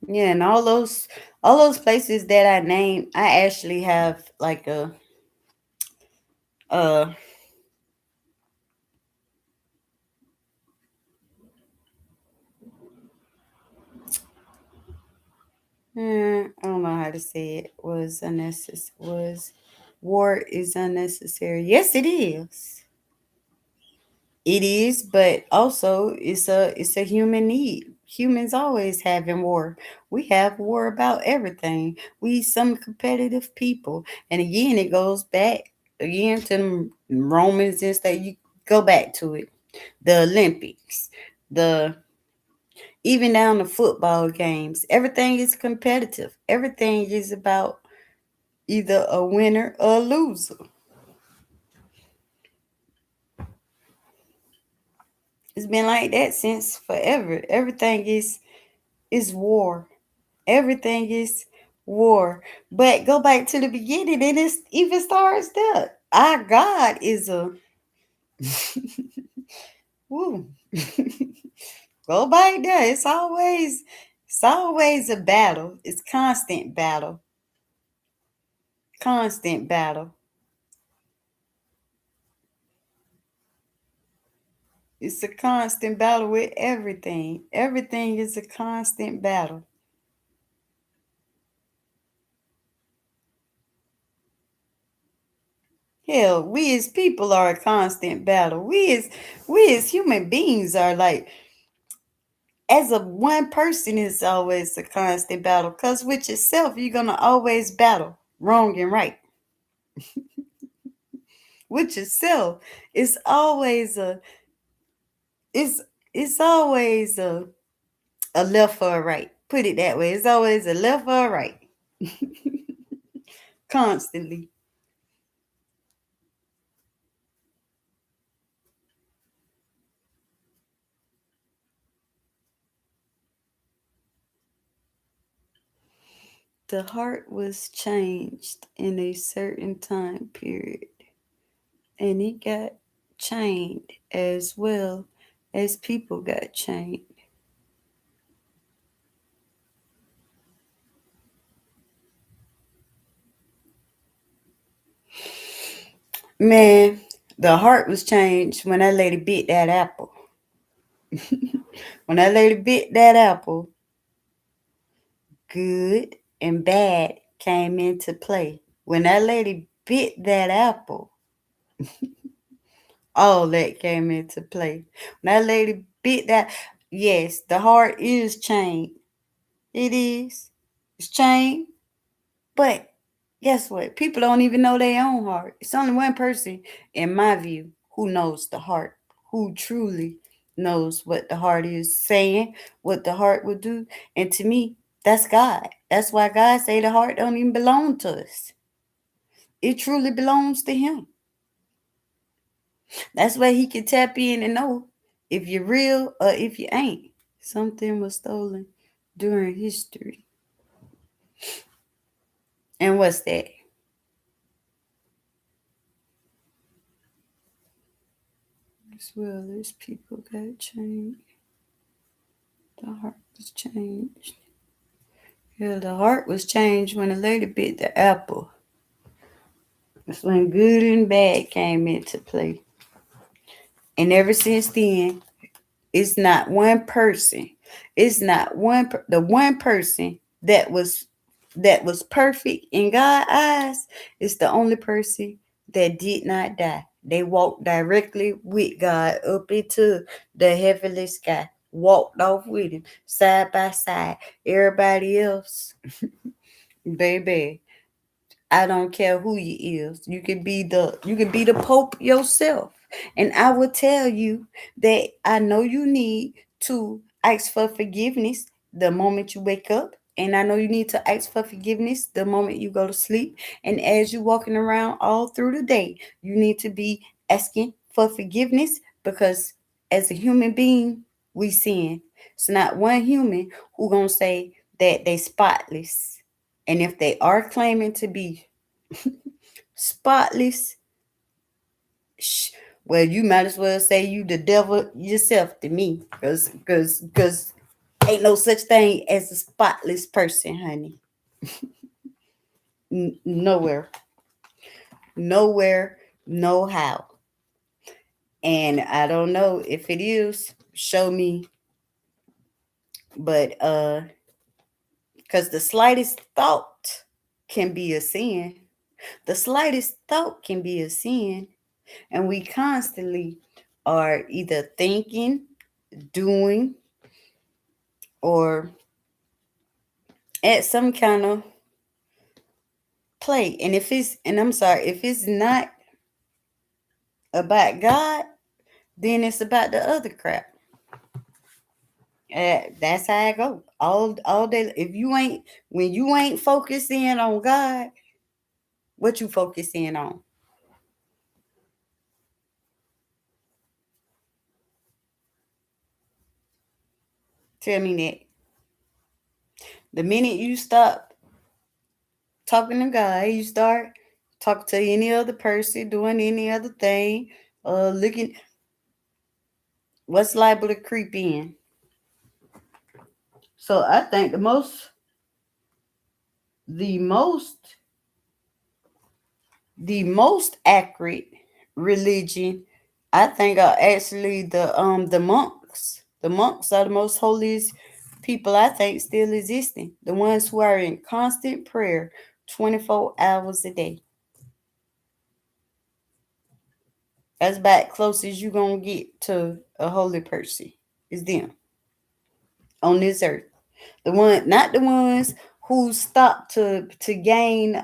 Yeah, and all those places that I named, I actually have like uh I don't know how to say it. Was unnecessary. Was war is unnecessary. Yes, it is. It is, but also it's a human need. Humans always having war. We have war about everything. We some competitive people, and again, it goes back again to them Romans and stuff. You go back to it. The Olympics, the even down to football games. Everything is competitive. Everything is about either a winner or a loser. It's been like that since forever. Everything is war. Everything is war. But go back to the beginning and it even starts there. Our God is a woo. Go back there. It's always a battle. It's constant battle. Constant battle. It's a constant battle with everything. Everything is a constant battle. Hell, we as people are a constant battle. We as human beings are like as a one person is always a constant battle. Cause with yourself, you're gonna always battle wrong and right. With yourself, it's always a it's it's always a left or a right. Put it that way. It's always a left or a right. Constantly. The heart was changed in a certain time period, and it got chained as well as people got chained. Man, the heart was changed when that lady bit that apple. When that lady bit that apple, good and bad came into play. When that lady bit that apple, all that came into play. When that lady bit that, yes, the heart is chained. It is. It's chained. But guess what? People don't even know their own heart. It's only one person, in my view, who knows the heart, who truly knows what the heart is saying, what the heart will do. And to me, that's God. That's why God say the heart don't even belong to us. It truly belongs to him. That's why he can tap in and know if you're real or if you ain't. Something was stolen during history. And what's that? As well as people got changed. The heart was changed. Yeah, the heart was changed when a lady bit the apple. That's when good and bad came into play. And ever since then, it's not one person. It's not the one person that was perfect in God's eyes is the only person that did not die. They walked directly with God up into the heavenly sky. Walked off with him side by side. Everybody else, baby, I don't care who you is. You can be the Pope yourself. And I will tell you that I know you need to ask for forgiveness the moment you wake up. And I know you need to ask for forgiveness the moment you go to sleep. And as you're walking around all through the day, you need to be asking for forgiveness because as a human being, we sin. It's not one human who gonna say that they spotless. And if they are claiming to be spotless, well, you might as well say you the devil yourself to me, because ain't no such thing as a spotless person, honey. Nowhere, nowhere, no how. And I don't know if it is. Show me, but because the slightest thought can be a sin. The slightest thought can be a sin. And we constantly are either thinking, doing, or at some kind of play. And I'm sorry, if it's not about God, then it's about the other crap. That's how I go all day. If you ain't when you ain't focused in on God, What you focusing on? Tell me that. The minute you stop talking to God, you start talking to any other person, doing any other thing, looking, what's liable to creep in. So I think the most, the most accurate religion, I think, are actually the monks. The monks are the most holiest people I think still existing. The ones who are in constant prayer 24 hours a day. That's about close as you gonna get to a holy person. Is them on this earth. The one, not the ones who stop to gain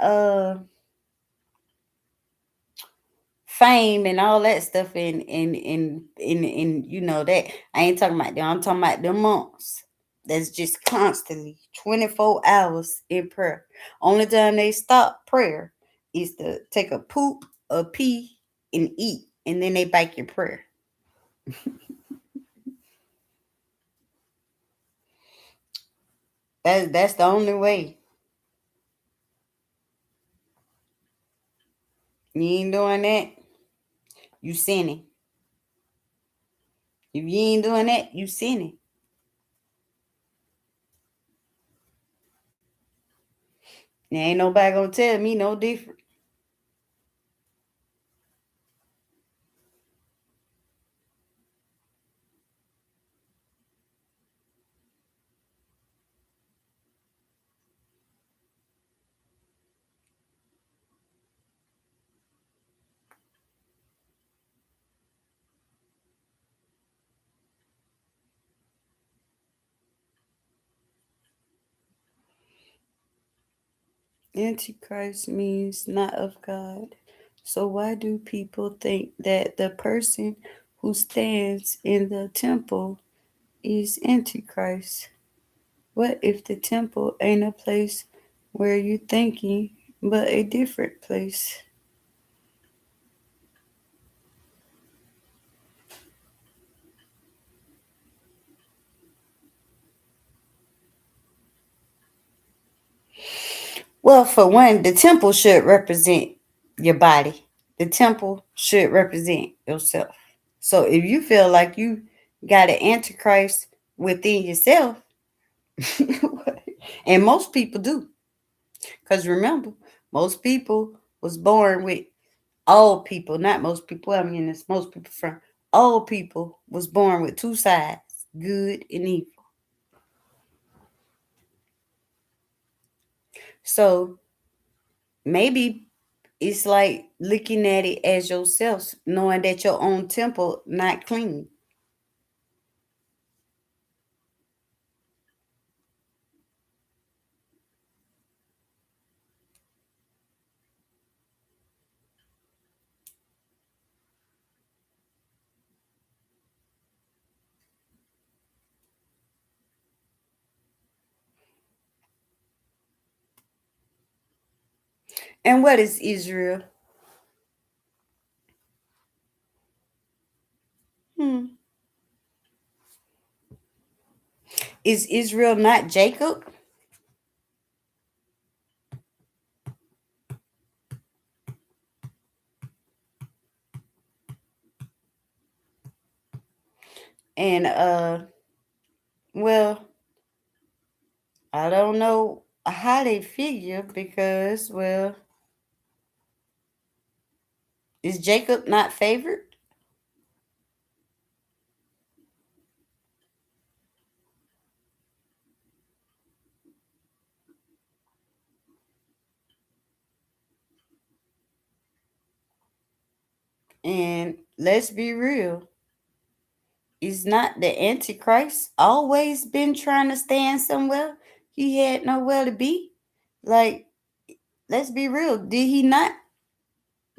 fame and all that stuff and you know that. I ain't talking about them. I'm talking about them monks. That's just constantly 24 hours in prayer. Only time they stop prayer is to take a poop, a pee, and eat, and then they back in prayer. That's the only way. You ain't doing that, you sinning. If you ain't doing that, you sinning. There ain't nobody gonna tell me no different. Antichrist means not of God. So why do people think that the person who stands in the temple is Antichrist? What if the temple ain't a place where you thinking, but a different place? Well, for one, the temple should represent your body. The temple should represent yourself. So if you feel like you got an antichrist within yourself, and most people do, because remember, most people was born with, all people, not most people, I mean it's most people, from all people was born with two sides, good and evil. So maybe it's like looking at it as yourself, knowing that your own temple not clean. And what is Israel? Hmm. Is Israel not Jacob? And well, I don't know how they figure because, well, is Jacob not favored? And let's be real, is not the Antichrist always been trying to stand somewhere he had nowhere to be? Like, let's be real. Did he not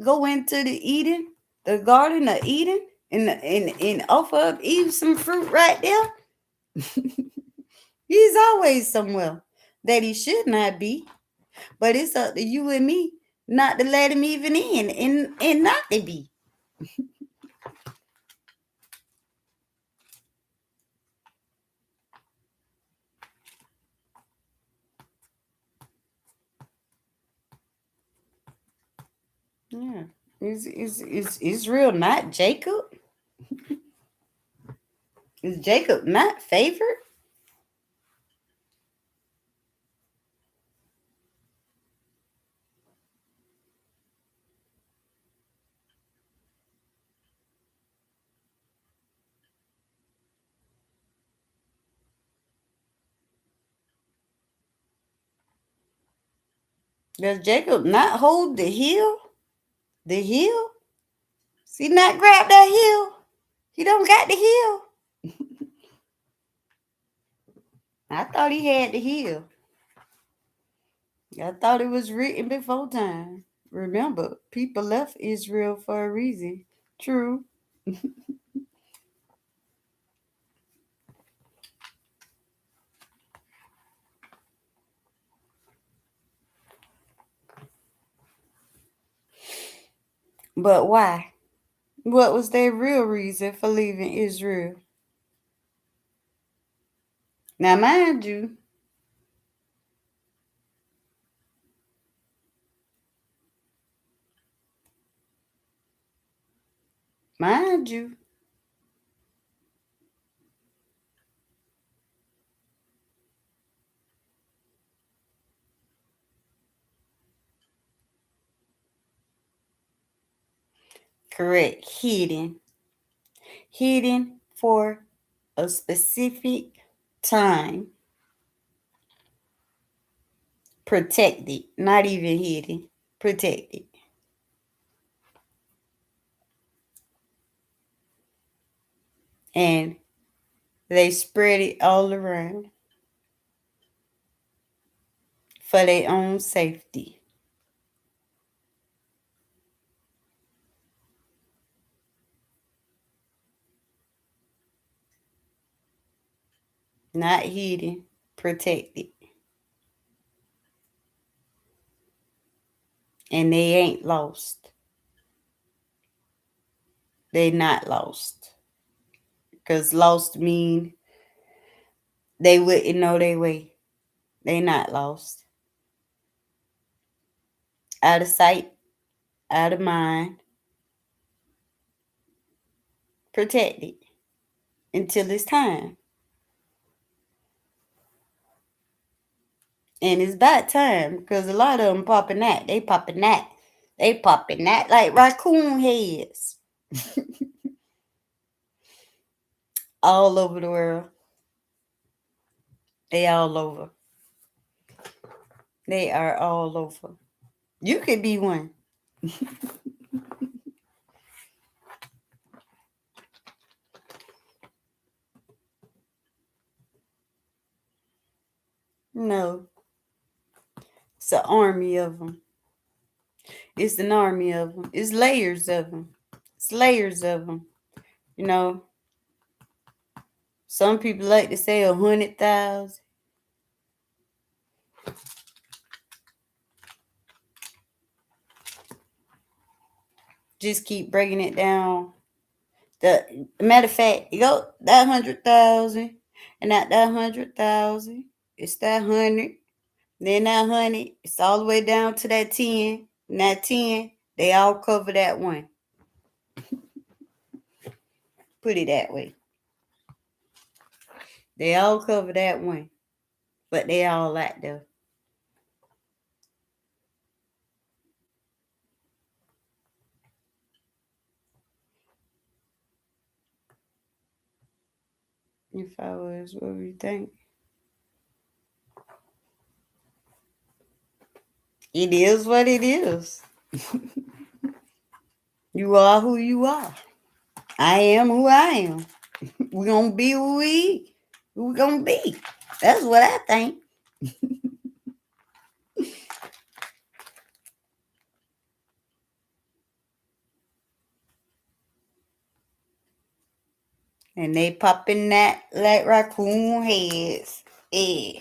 go into the Garden of Eden, and offer up Eve some fruit right there? He's always somewhere that he should not be. But it's up to you and me not to let him even in and not to be. Yeah. Is Israel not Jacob? Is Jacob not favored? Does Jacob not hold the hill? The hill? Does he not grab that hill? He don't got the hill. I thought he had the hill. I thought it was written before time. Remember, people left Israel for a reason. True. But why? What was their real reason for leaving Israel? Now, mind you, correct, hidden for a specific time, protected, not even hidden, protected. And they spread it all around for their own safety. Not hidden, protected. And they ain't lost. They not lost. Because lost mean they wouldn't know their way. They not lost. Out of sight, out of mind, protected until it's time. And it's about time because a lot of them popping that. They popping that. They popping that like raccoon heads all over the world. They all over. They are all over. You could be one. No, it's an army of them. It's an army of them. It's layers of them. It's layers of them. You know, some people like to say 100,000. Just keep breaking it down. The matter of fact, you go that 100,000, and not that 100,000. It's that 100. Then that 100. It's all the way down to that 10. And that 10, they all cover that one. Put it that way. They all cover that one, but they all out there. If I was, what would you think? It is what it is. You are who you are. I am who I am. We're gonna be who we're gonna be. That's what I think. And they popping that like raccoon heads. Yeah.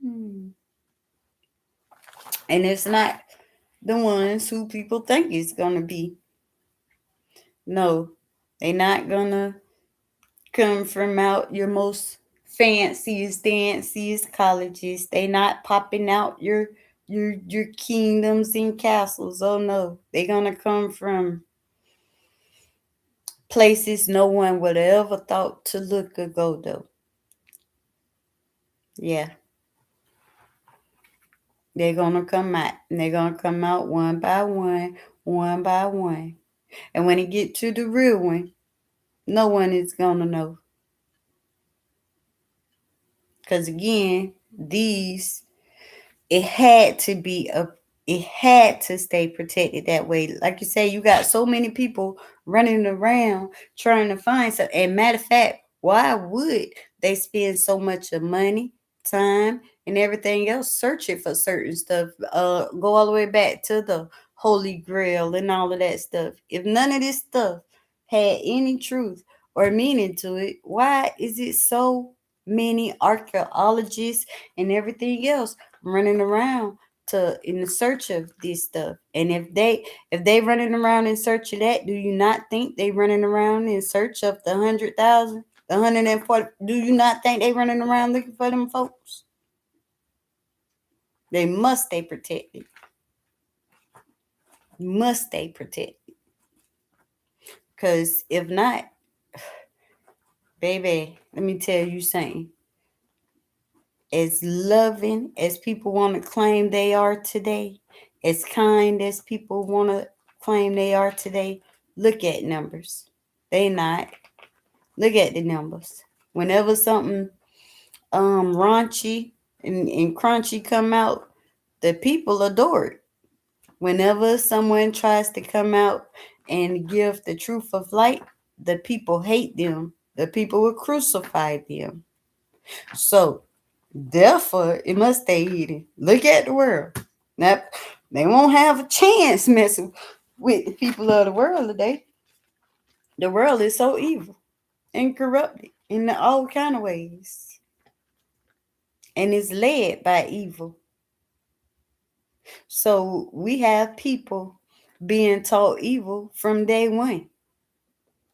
Hmm. And it's not the ones who people think it's gonna be. No, they not gonna come from out your most fanciest, danciest colleges. They not popping out your kingdoms and castles. Oh no, they gonna come from places no one would ever thought to look or go though. Yeah, they're gonna come out, and they're gonna come out one by one, one by one. And when it get to the real one, no one is gonna know. Cause again, these it had to be a it had to stay protected that way. Like you say, you got so many people running around trying to find something. And matter of fact, why would they spend so much of money, time, and everything else searching for certain stuff? Go all the way back to the Holy Grail and all of that stuff. If none of this stuff had any truth or meaning to it, why is it so many archaeologists and everything else running around to in the search of this stuff? And if they running around in search of that, do you not think they running around in search of the 100,000, the 140? Do you not think they running around looking for them folks? They must stay protected. Must stay protected. Cause if not, baby, let me tell you something. As loving as people want to claim they are today, as kind as people want to claim they are today, look at numbers. They not. Look at the numbers. Whenever something raunchy and crunchy come out, the people adore it. Whenever someone tries to come out and give the truth of light, the people hate them. The people will crucify them. So therefore, it must stay hidden. Look at the world. Now, they won't have a chance messing with the people of the world today. The world is so evil and corrupted in all kind of ways, and is led by evil. So we have people being taught evil from day one.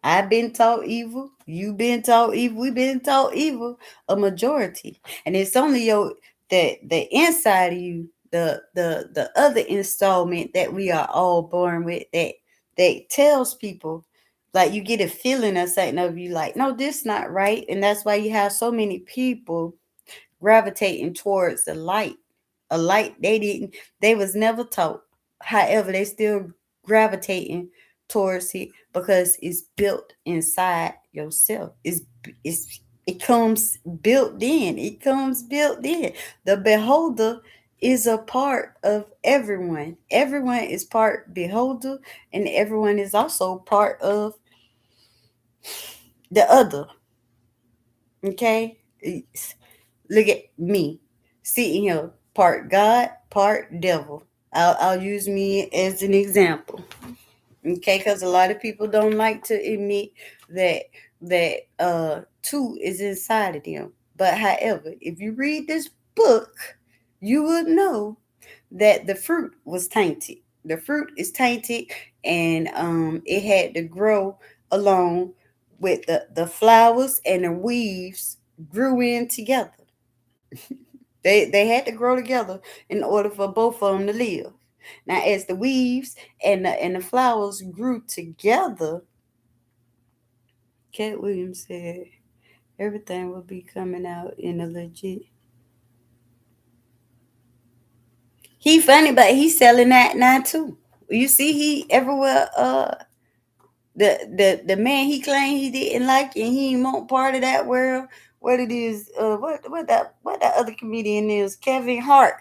I've been taught evil. You've been taught evil. We've been taught evil. A majority, and it's only the inside of you, the other installment that we are all born with that tells people, like, you get a feeling of something of you, like, no, this not right, and that's why you have so many people gravitating towards the light, a light they was never taught. However, they still gravitating towards it because it's built inside yourself. It's it comes built in. It comes built in. The beholder is a part of everyone. Everyone is part beholder, and everyone is also part of the other. Okay? Look at me sitting here, part God, part devil. I'll use me as an example, okay? Because a lot of people don't like to admit that two is inside of them. But however, if you read this book, you would know that the fruit was tainted. The fruit is tainted, and it had to grow along with the flowers, and the weaves grew in together. They had to grow together in order for both of them to live. Now, as the weaves and the flowers grew together, Cat Williams said everything will be coming out in a legit. He funny, but he's selling that now too. You see, he everywhere. The man he claimed he didn't like, and he ain't want part of that world. What it is? What that other comedian is? Kevin Hart.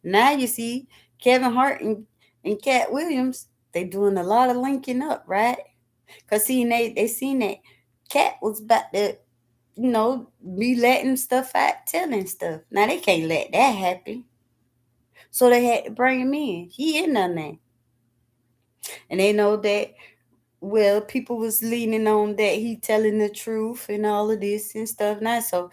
Now you see Kevin Hart and Cat Williams, they doing a lot of linking up, right? Cause see, they seen that Cat was about to, be letting stuff out, telling stuff. Now they can't let that happen, so they had to bring him in. He in there, and they know that. Well, people was leaning on that he telling the truth and all of this and stuff. Now, so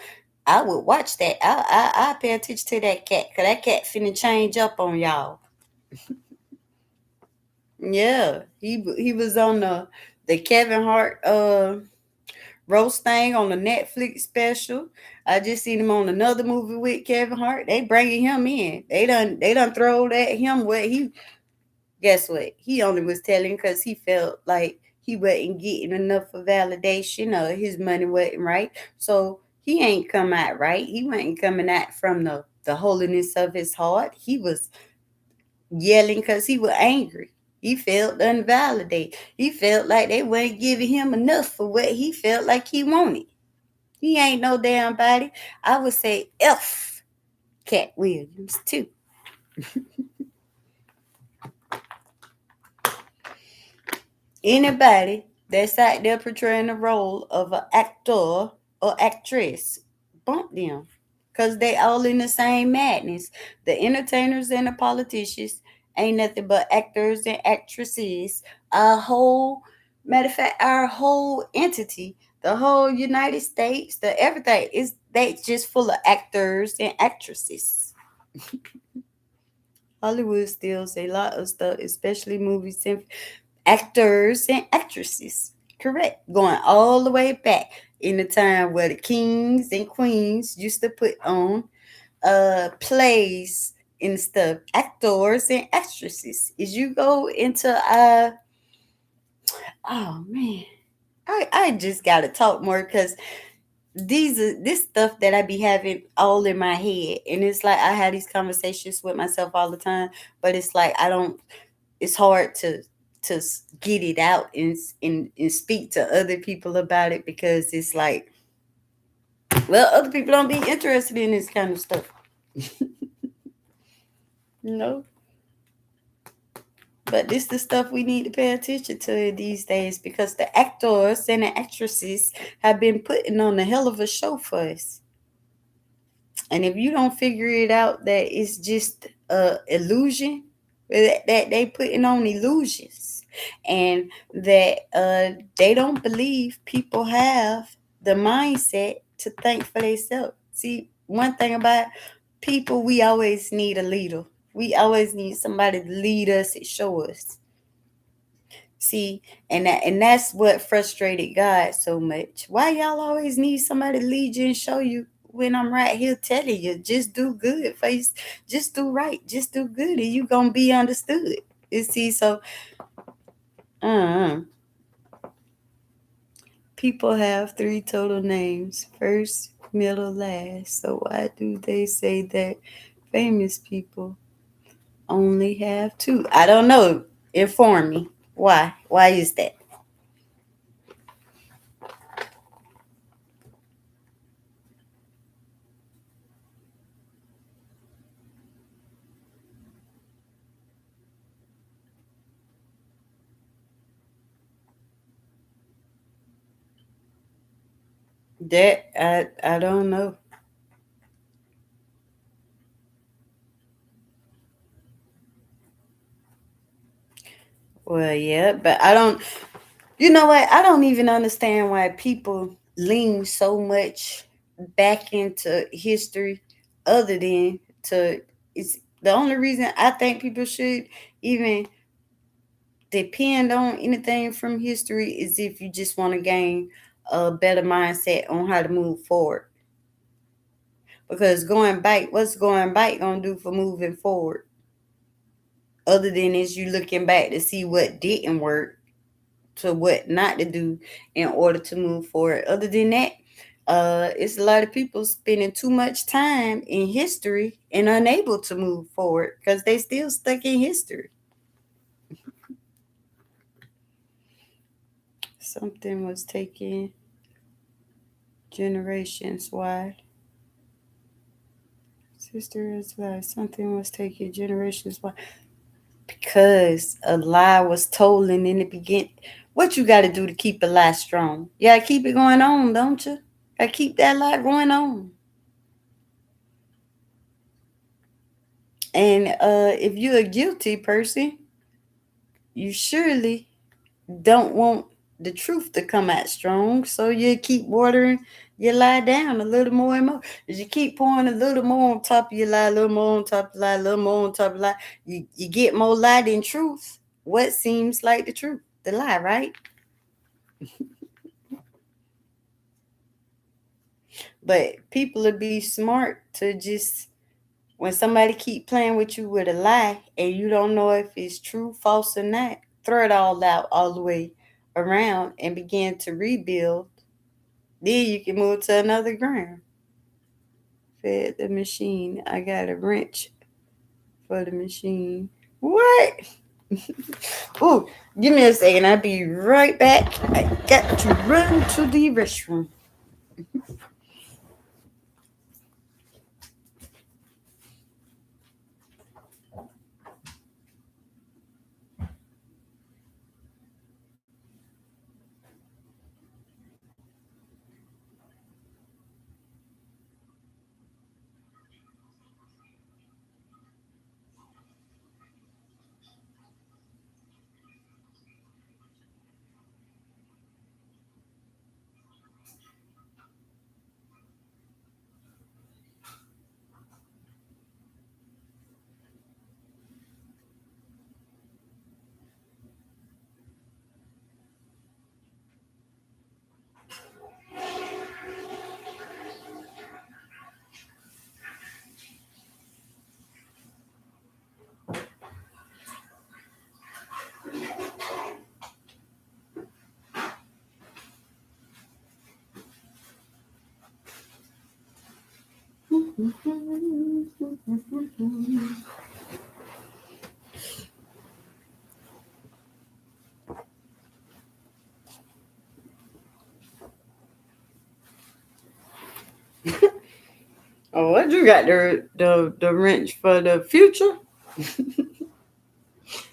I would watch that. I pay attention to that cat, cause that cat finna change up on y'all. Yeah, he was on the Kevin Hart roast thing on the Netflix special. I just seen him on another movie with Kevin Hart. They bringing him in. They done throwed at him what he. Guess what? He only was telling because he felt like he wasn't getting enough of validation or his money wasn't right. So he ain't come out right. He wasn't coming out from the holiness of his heart. He was yelling because he was angry. He felt unvalidated. He felt like they weren't giving him enough for what he felt like he wanted. He ain't no damn body. I would say F Cat Williams too. Anybody that's out there portraying the role of an actor or actress, bump them. Because they all in the same madness. The entertainers and the politicians ain't nothing but actors and actresses. Our whole, matter of fact, our whole entity, the whole United States, the everything, is they just full of actors and actresses. Hollywood steals a lot of stuff, especially movies and actors and actresses. Correct. Going all the way back in the time where the kings and queens used to put on plays and stuff. Actors and actresses. As you go into oh man. I just gotta talk more because these are this stuff that I be having all in my head. And it's like I have these conversations with myself all the time, but it's like I don't it's hard to get it out and speak to other people about it because it's like, well, other people don't be interested in this kind of stuff. You know, but this the stuff we need to pay attention to these days because the actors and the actresses have been putting on a hell of a show for us. And if you don't figure it out that it's just a illusion, that they putting on illusions, and that they don't believe people have the mindset to think for themselves. See, one thing about people, we always need a leader. We always need somebody to lead us and show us. See, and that's what frustrated God so much. Why y'all always need somebody to lead you and show you when I'm right here telling you, just do good, face, just do right, just do good, and you gonna be understood. You see, so uh, people have three total names: first, middle, last. So why do they say that famous people only have two? I don't know. Inform me. Why? Why is that? That I don't know. Well, yeah, but I don't. You know what? I don't even understand why people lean so much back into history, other than to. It's the only reason I think people should even depend on anything from history is if you just want to gain a better mindset on how to move forward. Because going back, what's going back gonna do for moving forward? Other than is you looking back to see what didn't work to what not to do in order to move forward. Other than that, it's a lot of people spending too much time in history and unable to move forward because they still stuck in history. Something was taken generations. Why? Sister is like something was taken generations. Why? Because a lie was told in the beginning. What you got to do to keep a lie strong? You got to keep it going on, don't you? Got to keep that lie going on. And if you're a guilty person, you surely don't want the truth to come out strong. So you keep watering your lie down a little more and more. As you keep pouring a little more on top of your lie, a little more on top of lie, a little more on top of lie, you get more lie than truth. What seems like the truth? The lie, right? But people will be smart to just when somebody keep playing with you with a lie and you don't know if it's true, false, or not, throw it all out all the way around and begin to rebuild. Then you can move to another ground. Fed the machine. I got a wrench for the machine. What? Ooh, give me a second. I'll be right back. I got to run to the restroom. Oh, what you got the wrench for the future?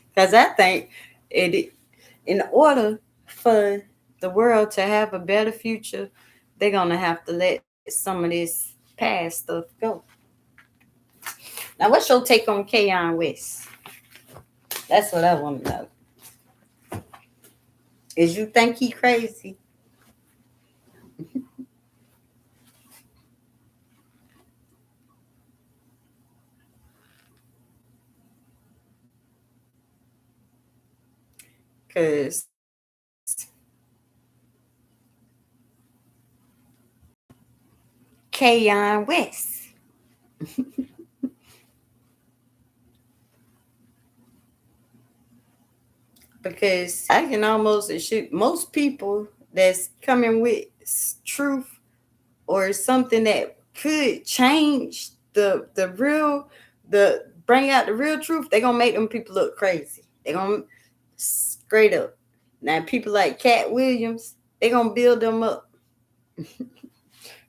Because I think it in order for the world to have a better future, they're gonna have to let some of this past stuff go. Now, what's your take on Kayon West? That's what I want to know. Is you think he crazy? Cause Kayon West. Because I can almost shoot most people that's coming with truth or something that could change the real the bring out the real truth. They're gonna make them people look crazy. They're gonna straight up. Now people like Cat Williams, they're gonna build them up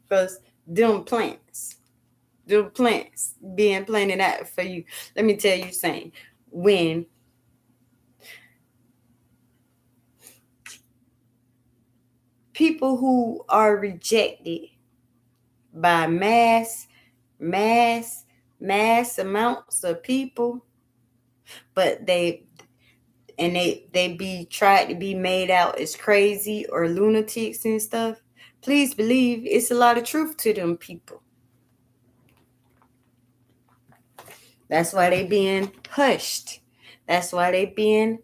because them plants, them plants being planted out for you. Let me tell you something. When people who are rejected by mass mass amounts of people, but they be tried to be made out as crazy or lunatics and stuff. Please believe it's a lot of truth to them people. That's why they being hushed. That's why they being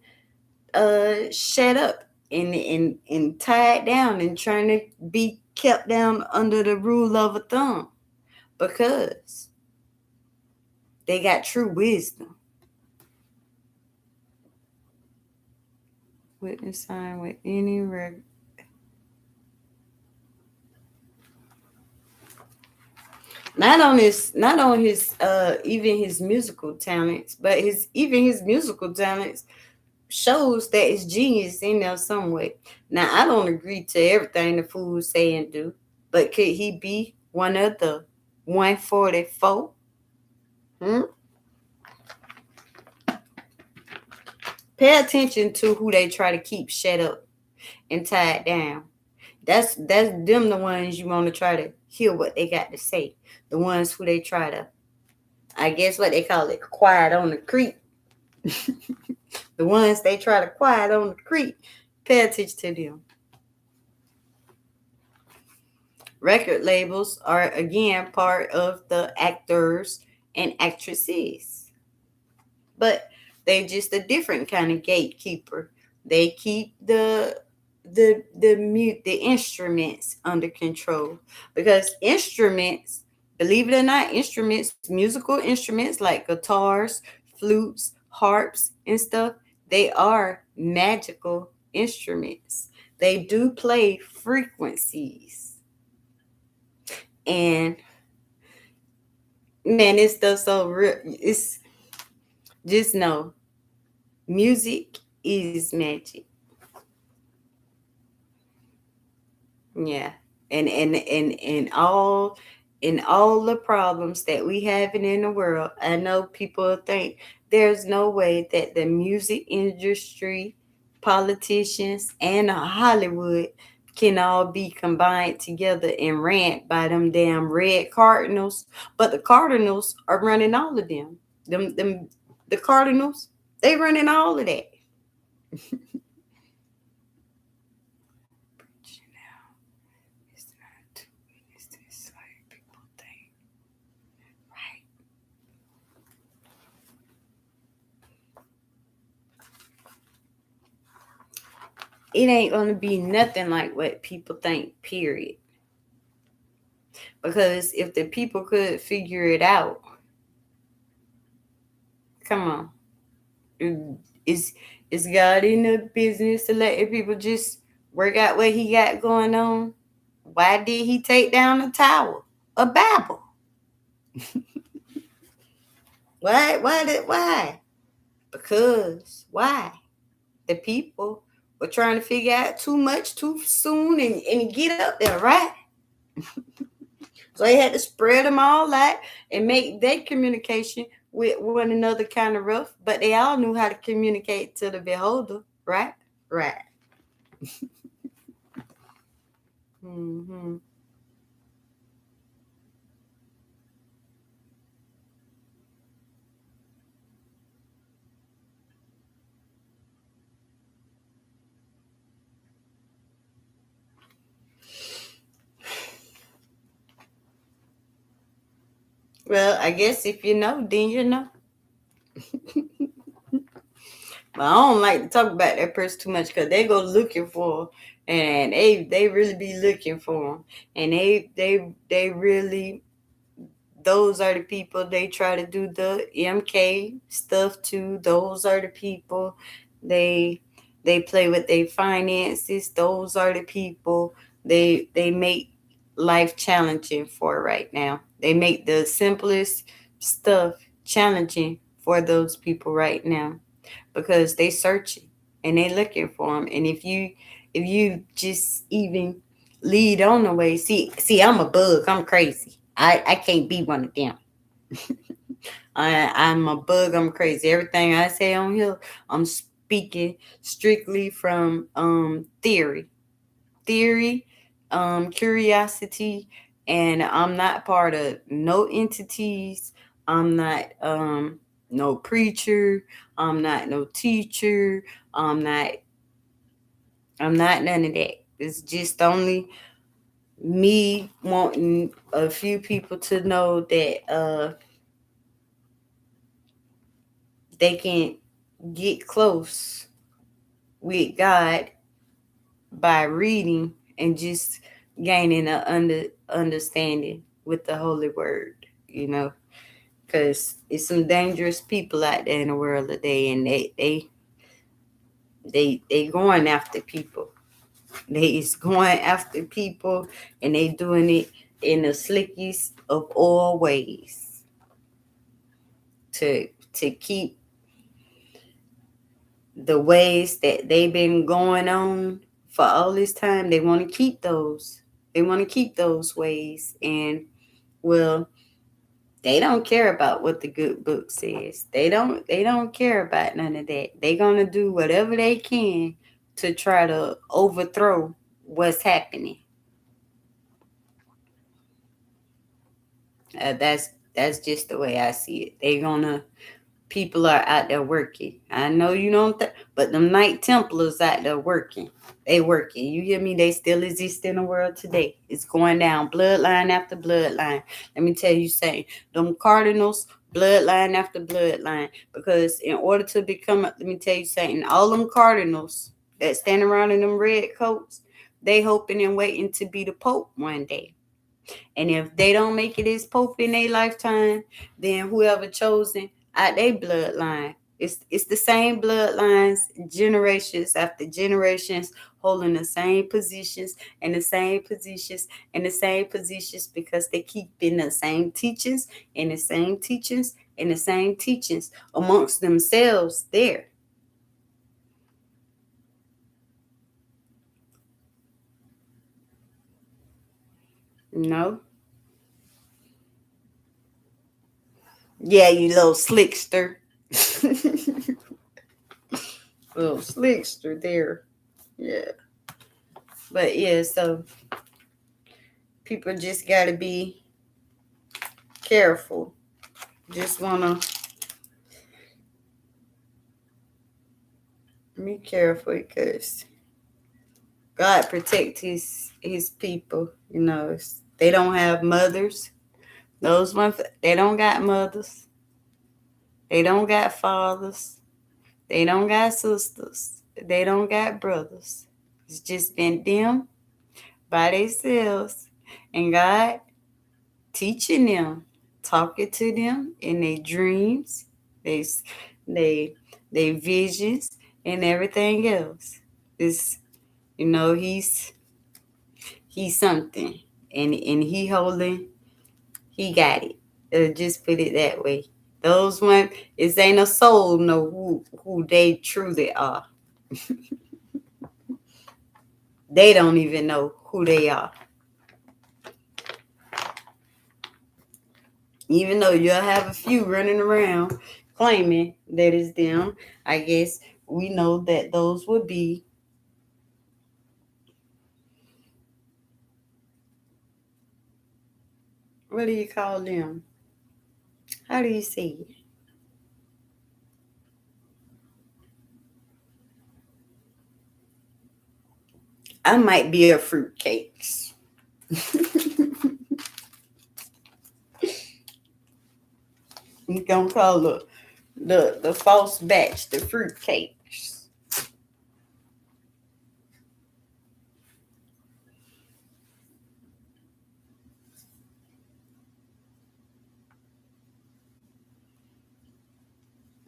shut up and tied down and trying to be kept down under the rule of a thumb because they got true wisdom. Witness sign with any not on his even his musical talents, but his musical talents shows that it's genius in there some way. Now I don't agree to everything the fool say and do, but could he be one of the 144? Hmm? Pay attention to who they try to keep shut up and tied down. That's them the ones you want to try to hear what they got to say. The ones who they try to, I guess what they call it, quiet on the creek. The ones they try to quiet on the creek. Pay attention to them. Record labels are again part of the actors and actresses, but they just a different kind of gatekeeper. They keep the instruments under control, because instruments, believe it or not, instruments, musical instruments like guitars, flutes, harps, and stuff, they are magical instruments. They do play frequencies, and man, it's stuff so real. It's just know music is magic. Yeah. And all the problems that we having in the world, I know people think there's no way that the music industry, politicians, and Hollywood can all be combined together and rant by them damn red cardinals. But the cardinals are running all of them. Them the cardinals, they running all of that. It's not. It's like people think, right? It ain't gonna be nothing like what people think, period. Because if the people could figure it out, come on. Is is God in the business to let people just work out what he got going on? Why did he take down the tower of Babel? Why? Because why? The people were trying to figure out too much too soon and get up there, right? So they had to spread them all out and make their communication with one another kind of rough, but they all knew how to communicate to the beholder, right? Right. hmm Well, I guess if you know, then you know. But I don't like to talk about that person too much because they go looking for 'em, and they really be looking for them, and they really, those are the people they try to do the MK stuff to. Those are the people they they play with their finances. Those are the people they make life challenging for right now. They make the simplest stuff challenging for those people right now because they searching and they looking for them. And if you just even lead on the way, see, I'm a bug. I'm crazy. I can't be one of them. I'm a bug. I'm crazy. Everything I say on here, I'm speaking strictly from theory, curiosity, and I'm not part of no entities. I'm not no preacher. I'm not no teacher. I'm not. I'm not none of that. It's just only me wanting a few people to know that they can get close with God by reading and just gaining a understanding with the Holy Word, you know, because it's some dangerous people out there in the world today, and they going after people. They is going after people, and they doing it in the slickest of all ways to keep the ways that they've been going on for all this time. They want to keep those. They want to keep those ways. And well, they don't care about what the good book says. They don't care about none of that. They're gonna do whatever they can to try to overthrow what's happening. That's just the way I see it. They're gonna people are out there working. I know you don't, but them Knight Templars out there working. They working. You hear me? They still exist in the world today. It's going down bloodline after bloodline. Let me tell you something. Them Cardinals, bloodline after bloodline. Because in order to become, let me tell you something. All them Cardinals that stand around in them red coats, they hoping and waiting to be the Pope one day. And if they don't make it as Pope in their lifetime, then whoever chosen out their bloodline. It's the same bloodlines, generations after generations, holding the same positions and the same positions and the same positions because they keep in the same teachings and the same teachings and the same teachings amongst themselves there. No? Yeah, you little slickster. Little slickster there. Yeah. But yeah, so people just got to be careful. Just want to be careful because God protect his people. You know, they don't have mothers. Those ones, they don't got mothers. They don't got fathers. They don't got sisters. They don't got brothers. It's just been them by themselves. And God teaching them, talking to them in their dreams, they they they visions and everything else. It's he's something, and he got it. Just put it that way. Those one is ain't a soul know who they truly are. They don't even know who they are. Even though you'll have a few running around claiming that it's them, I guess we know that those would be, what do you call them? How do you say it? I might be a fruitcakes. You gonna call the false batch the fruitcakes.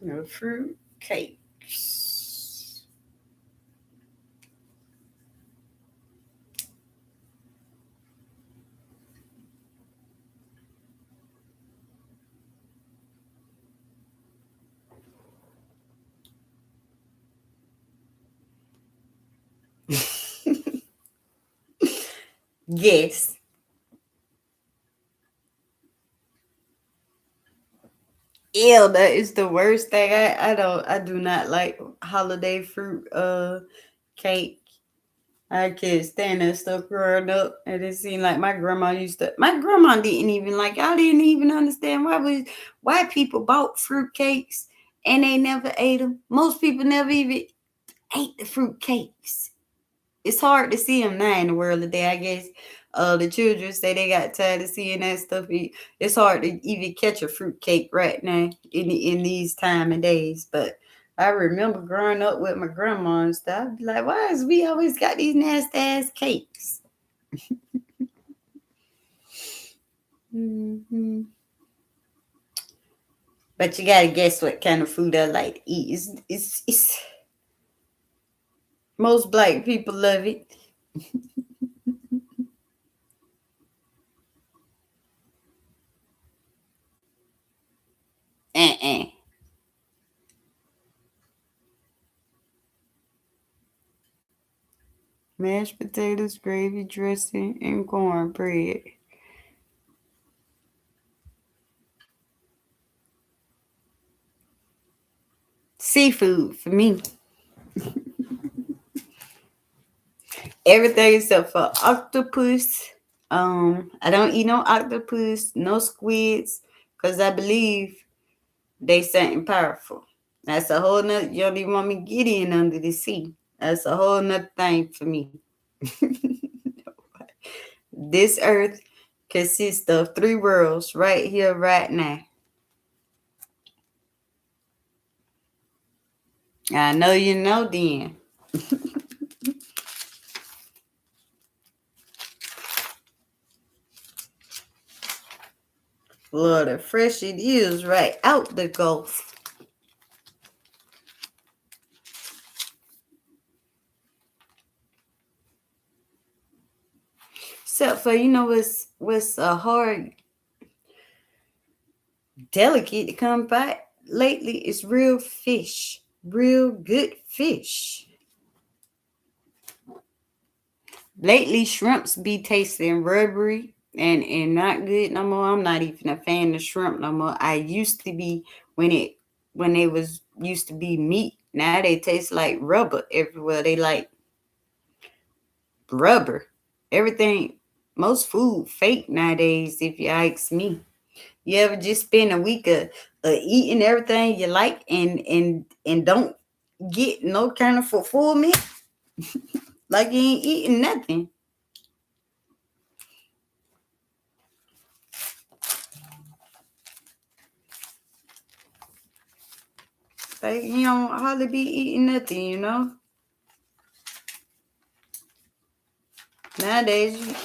The fruitcakes. Yes. Ew, that is the worst thing. I do not like holiday fruit cake. I can't stand that stuff growing up. And it seemed like my grandma didn't even like, I didn't even understand why people bought fruit cakes and they never ate them. Most people never even ate the fruit cakes. It's hard to see them now in the world today, I guess. The children say they got tired of seeing that stuff. It's hard to even catch a fruit cake right now in these time and days. But I remember growing up with my grandma and stuff. I'd be like, why is we always got these nasty ass cakes? Hmm. But you gotta guess what kind of food I like to eat. It's most black people love it. Uh-uh. Mashed potatoes, gravy, dressing, and cornbread. Seafood for me. Everything except for octopus. I don't eat no octopus, no squids, because I believe They something powerful. That's a whole nother. You don't even want me to get in under the sea. That's a whole nother thing for me. This earth consists of three worlds right here, right now. I know you know then. Lord, the fresh it is right out the Gulf. Except for, what's a hard, delicate to come by lately is real fish. Real good fish. Lately, shrimps be tasting rubbery and not good no more. I'm not even a fan of shrimp no more. I used to be when they was used to be meat. Now they taste like rubber everywhere. They like rubber. Everything, most food fake nowadays. If you ask me, you ever just spend a week of eating everything you like and don't get no kind of fulfillment, like you ain't eating nothing. Like you don't hardly be eating nothing. Nowadays,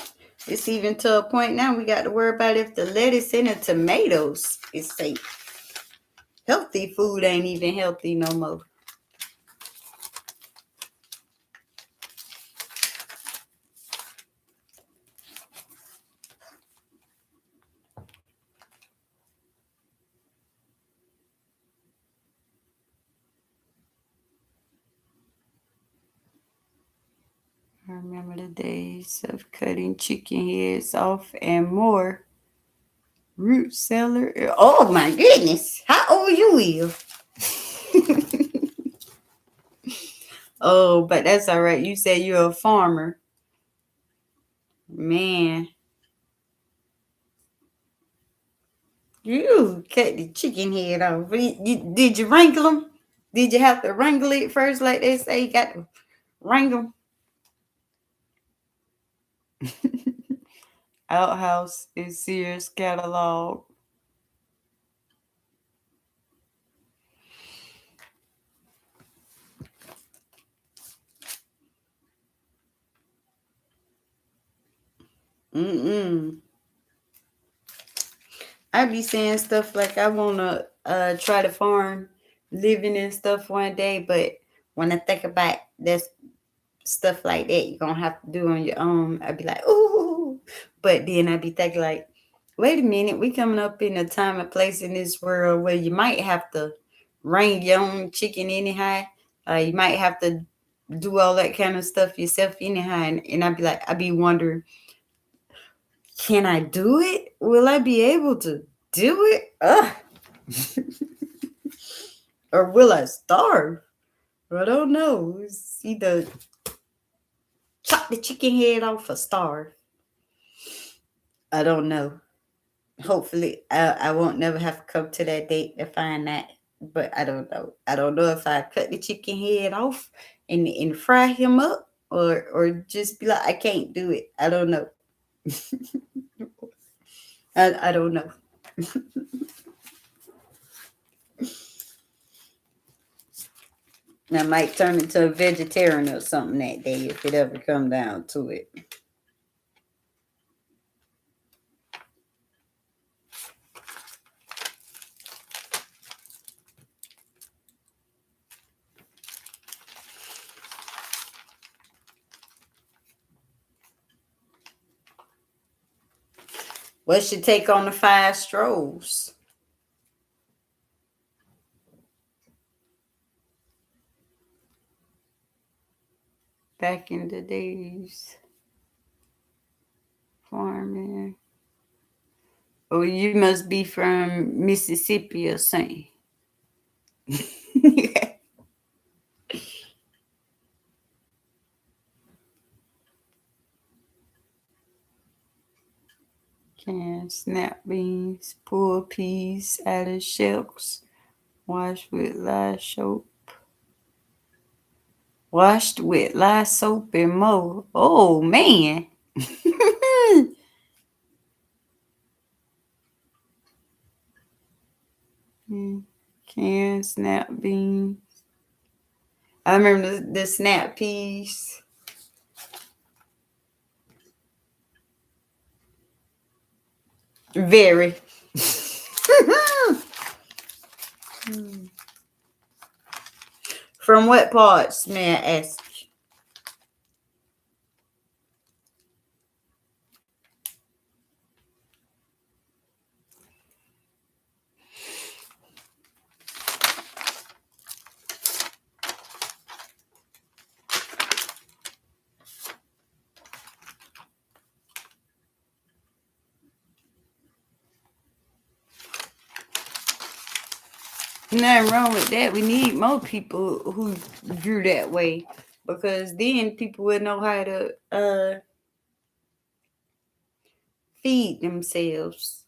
it's even to a point now we got to worry about if the lettuce and the tomatoes is safe. Healthy food ain't even healthy no more. I remember the days of cutting chicken heads off and more. Root cellar. Oh my goodness. How old you is? Oh, but that's all right. You said you're a farmer. Man. You cut the chicken head off. Did you wrangle them? Did you have to wrangle it first, like they say? You got to wrangle. Outhouse is Sears catalog. Mm-mm. I be saying stuff like I wanna try to farm living and stuff one day, but when I think about this stuff like that you're gonna have to do on your own, I'd be like, ooh. But then I'd be thinking like, wait a minute, we coming up in a time and place in this world where you might have to wring your own chicken anyhow. You might have to do all that kind of stuff yourself anyhow. And I'd be wondering, can I do it? Will I be able to do it? Or will I starve? I don't know. It's either chop the chicken head off or starve. I don't know. Hopefully, I won't never have to come to that date to find that. But I don't know. I don't know if I cut the chicken head off and fry him up or just be like, I can't do it. I don't know. I don't know. I might turn into a vegetarian or something that day if it ever come down to it. What's your take on the 5 strolls? Back in the days, farming. Oh, you must be from Mississippi or something. Canned snap beans, pull peas out of shells, Wash with lye soap. Washed with lye soap and mo. Oh man. Canned snap beans. I remember the snap peas. Very. From what parts, may I ask? Nothing wrong with that. We need more people who grew that way, because then people would know how to feed themselves.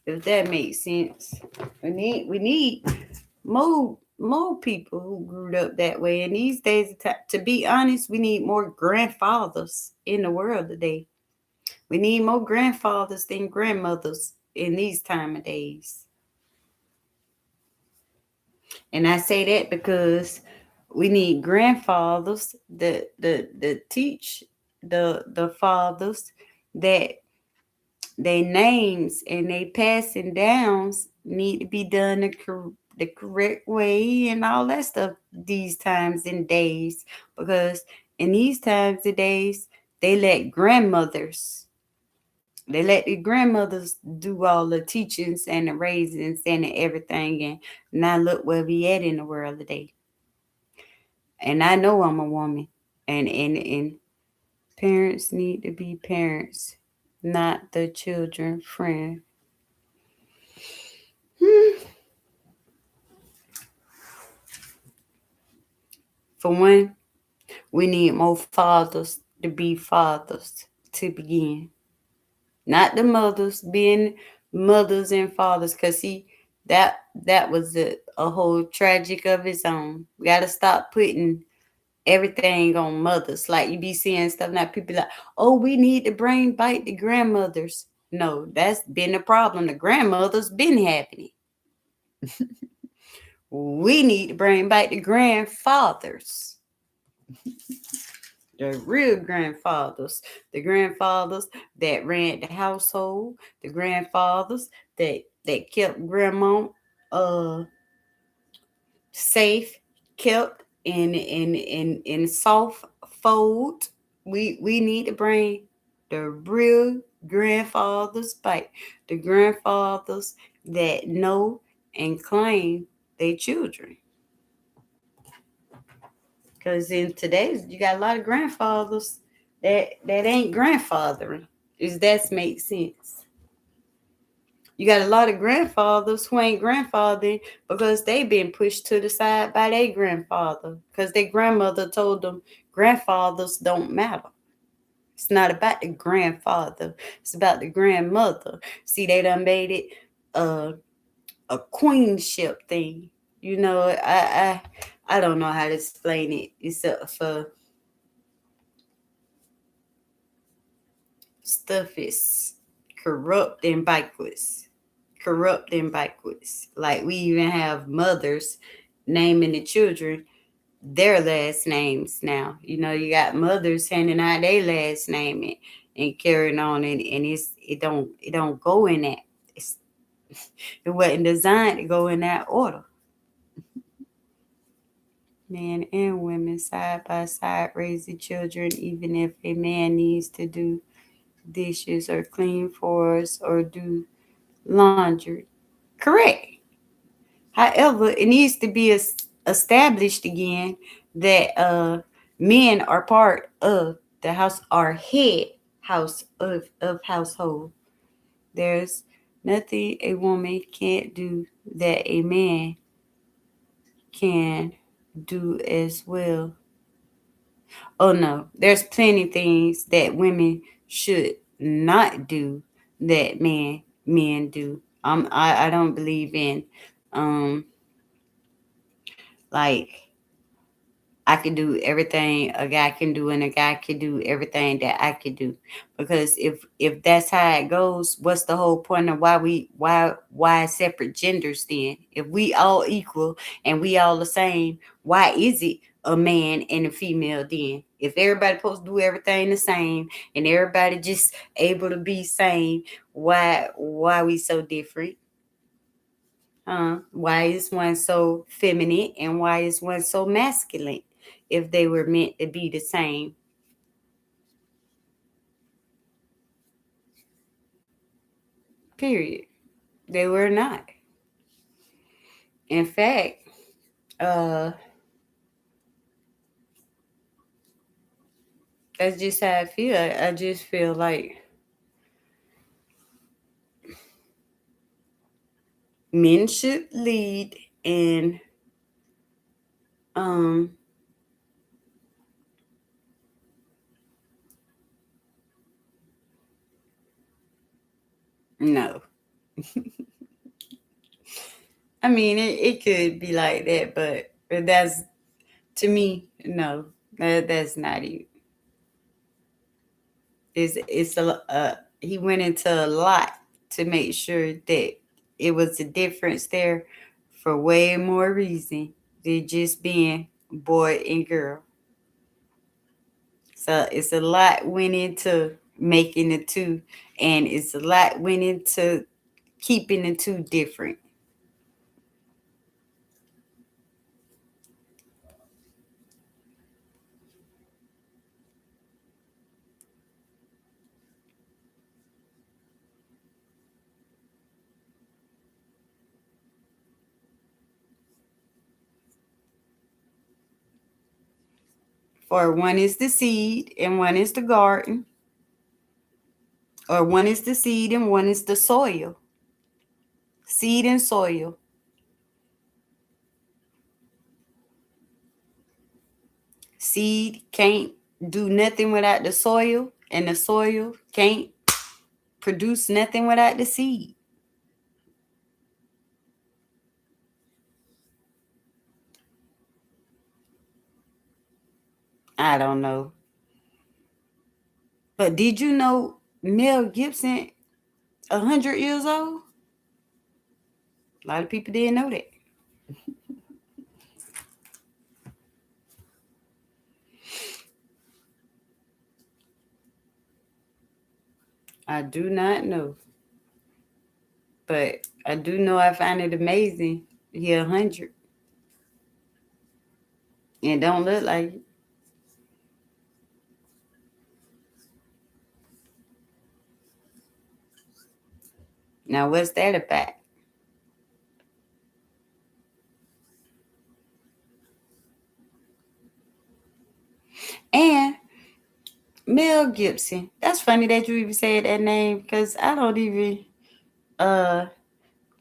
If that makes sense. We need more people who grew up that way. And these days, to be honest, we need more grandfathers in the world today. We need more grandfathers than grandmothers in these time of days. And I say that because we need grandfathers that teach the fathers that their names and they passing downs need to be done the correct way and all that stuff these times and days. Because in these times and days, they let the grandmothers do all the teachings and the raisins and everything. And now look where we at in the world today. And I know I'm a woman. And parents need to be parents, not the children friend. For one, we need more fathers to be fathers to begin. Not the mothers being mothers and fathers. Cause see, that was a whole tragic of its own. We gotta stop putting everything on mothers. Like you be seeing stuff now, people like, oh, we need to bring back the grandmothers. No, that's been a problem. The grandmothers been having it. We need to bring back the grandfathers. The real grandfathers, the grandfathers that ran the household, the grandfathers that kept grandma uh safe, kept in soft fold. We need to bring the real grandfathers back, the grandfathers that know and claim their children. Because in today's, you got a lot of grandfathers that ain't grandfathering. Is that makes sense? You got a lot of grandfathers who ain't grandfathering because they been pushed to the side by their grandfather. Because their grandmother told them grandfathers don't matter. It's not about the grandfather. It's about the grandmother. See, they done made it a queenship thing. You know, I don't know how to explain it except for stuff is corrupt and backwards. Corrupt and backwards. Like we even have mothers naming the children their last names now. You know, you got mothers handing out their last name and carrying on, and it don't go in that. It wasn't designed to go in that order. Men and women side by side raising children, even if a man needs to do dishes or clean floors or do laundry. Correct. However, it needs to be established again that men are part of the house, are head house of household. There's nothing a woman can't do that a man can do as well. Oh no, there's plenty things that women should not do that men do. I don't believe in um like I can do everything a guy can do and a guy can do everything that I can do. Because if that's how it goes, what's the whole point of why separate genders then? If we all equal and we all the same, why is it a man and a female then? If everybody supposed to do everything the same and everybody just able to be same, why we so different? Why is one so feminine and why is one so masculine if they were meant to be the same? Period. They were not. In fact, uh, that's just how I feel. I just feel like men should lead and um no. I mean it could be like that, but that's to me, no. That's not it. It's he went into a lot to make sure that it was a difference there for way more reason than just being boy and girl. So it's a lot went into making the two, and it's a lot went into keeping the two different. For one is the seed and one is the garden, or one is the seed and one is the soil. Seed and soil. Seed can't do nothing without the soil, and the soil can't produce nothing without the seed. I don't know. But did you know Mel Gibson 100 years old? A lot of people didn't know that. I do not know. But I do know I find it amazing. He 100 and don't look like it. Now what's that about? And Mel Gibson. That's funny that you even said that name because I don't even uh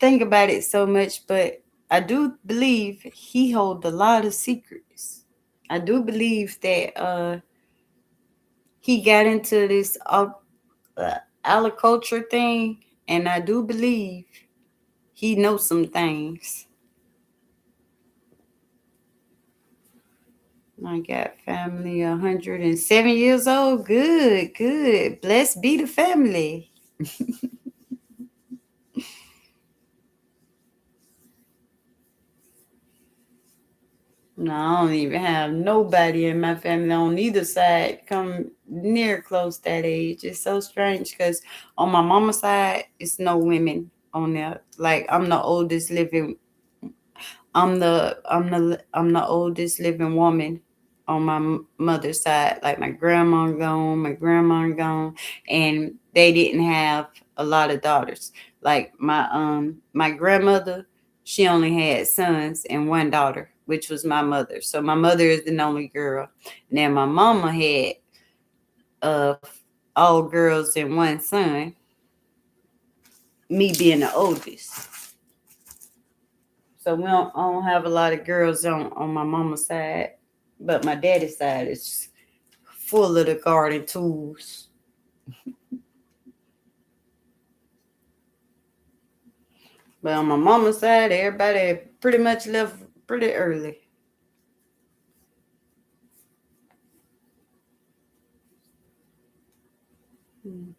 think about it so much, but I do believe he holds a lot of secrets. I do believe that he got into this agriculture thing, and I do believe he knows some things. I got family 107 years old. Good, good. Blessed be the family. No, I don't even have nobody in my family on either side come near close that age. It's so strange because on my mama's side, it's no women on there. Like I'm the oldest living. I'm the oldest living woman on my mother's side. Like my grandma gone, my grandma gone, and they didn't have a lot of daughters. Like my grandmother, she only had sons and one daughter, which was my mother. So my mother is the only girl. And then my mama had uh all girls and one son, me being the oldest. So I don't have a lot of girls on my mama's side, but my daddy's side is full of the garden tools. But on my mama's side, everybody pretty much left pretty early. Mm.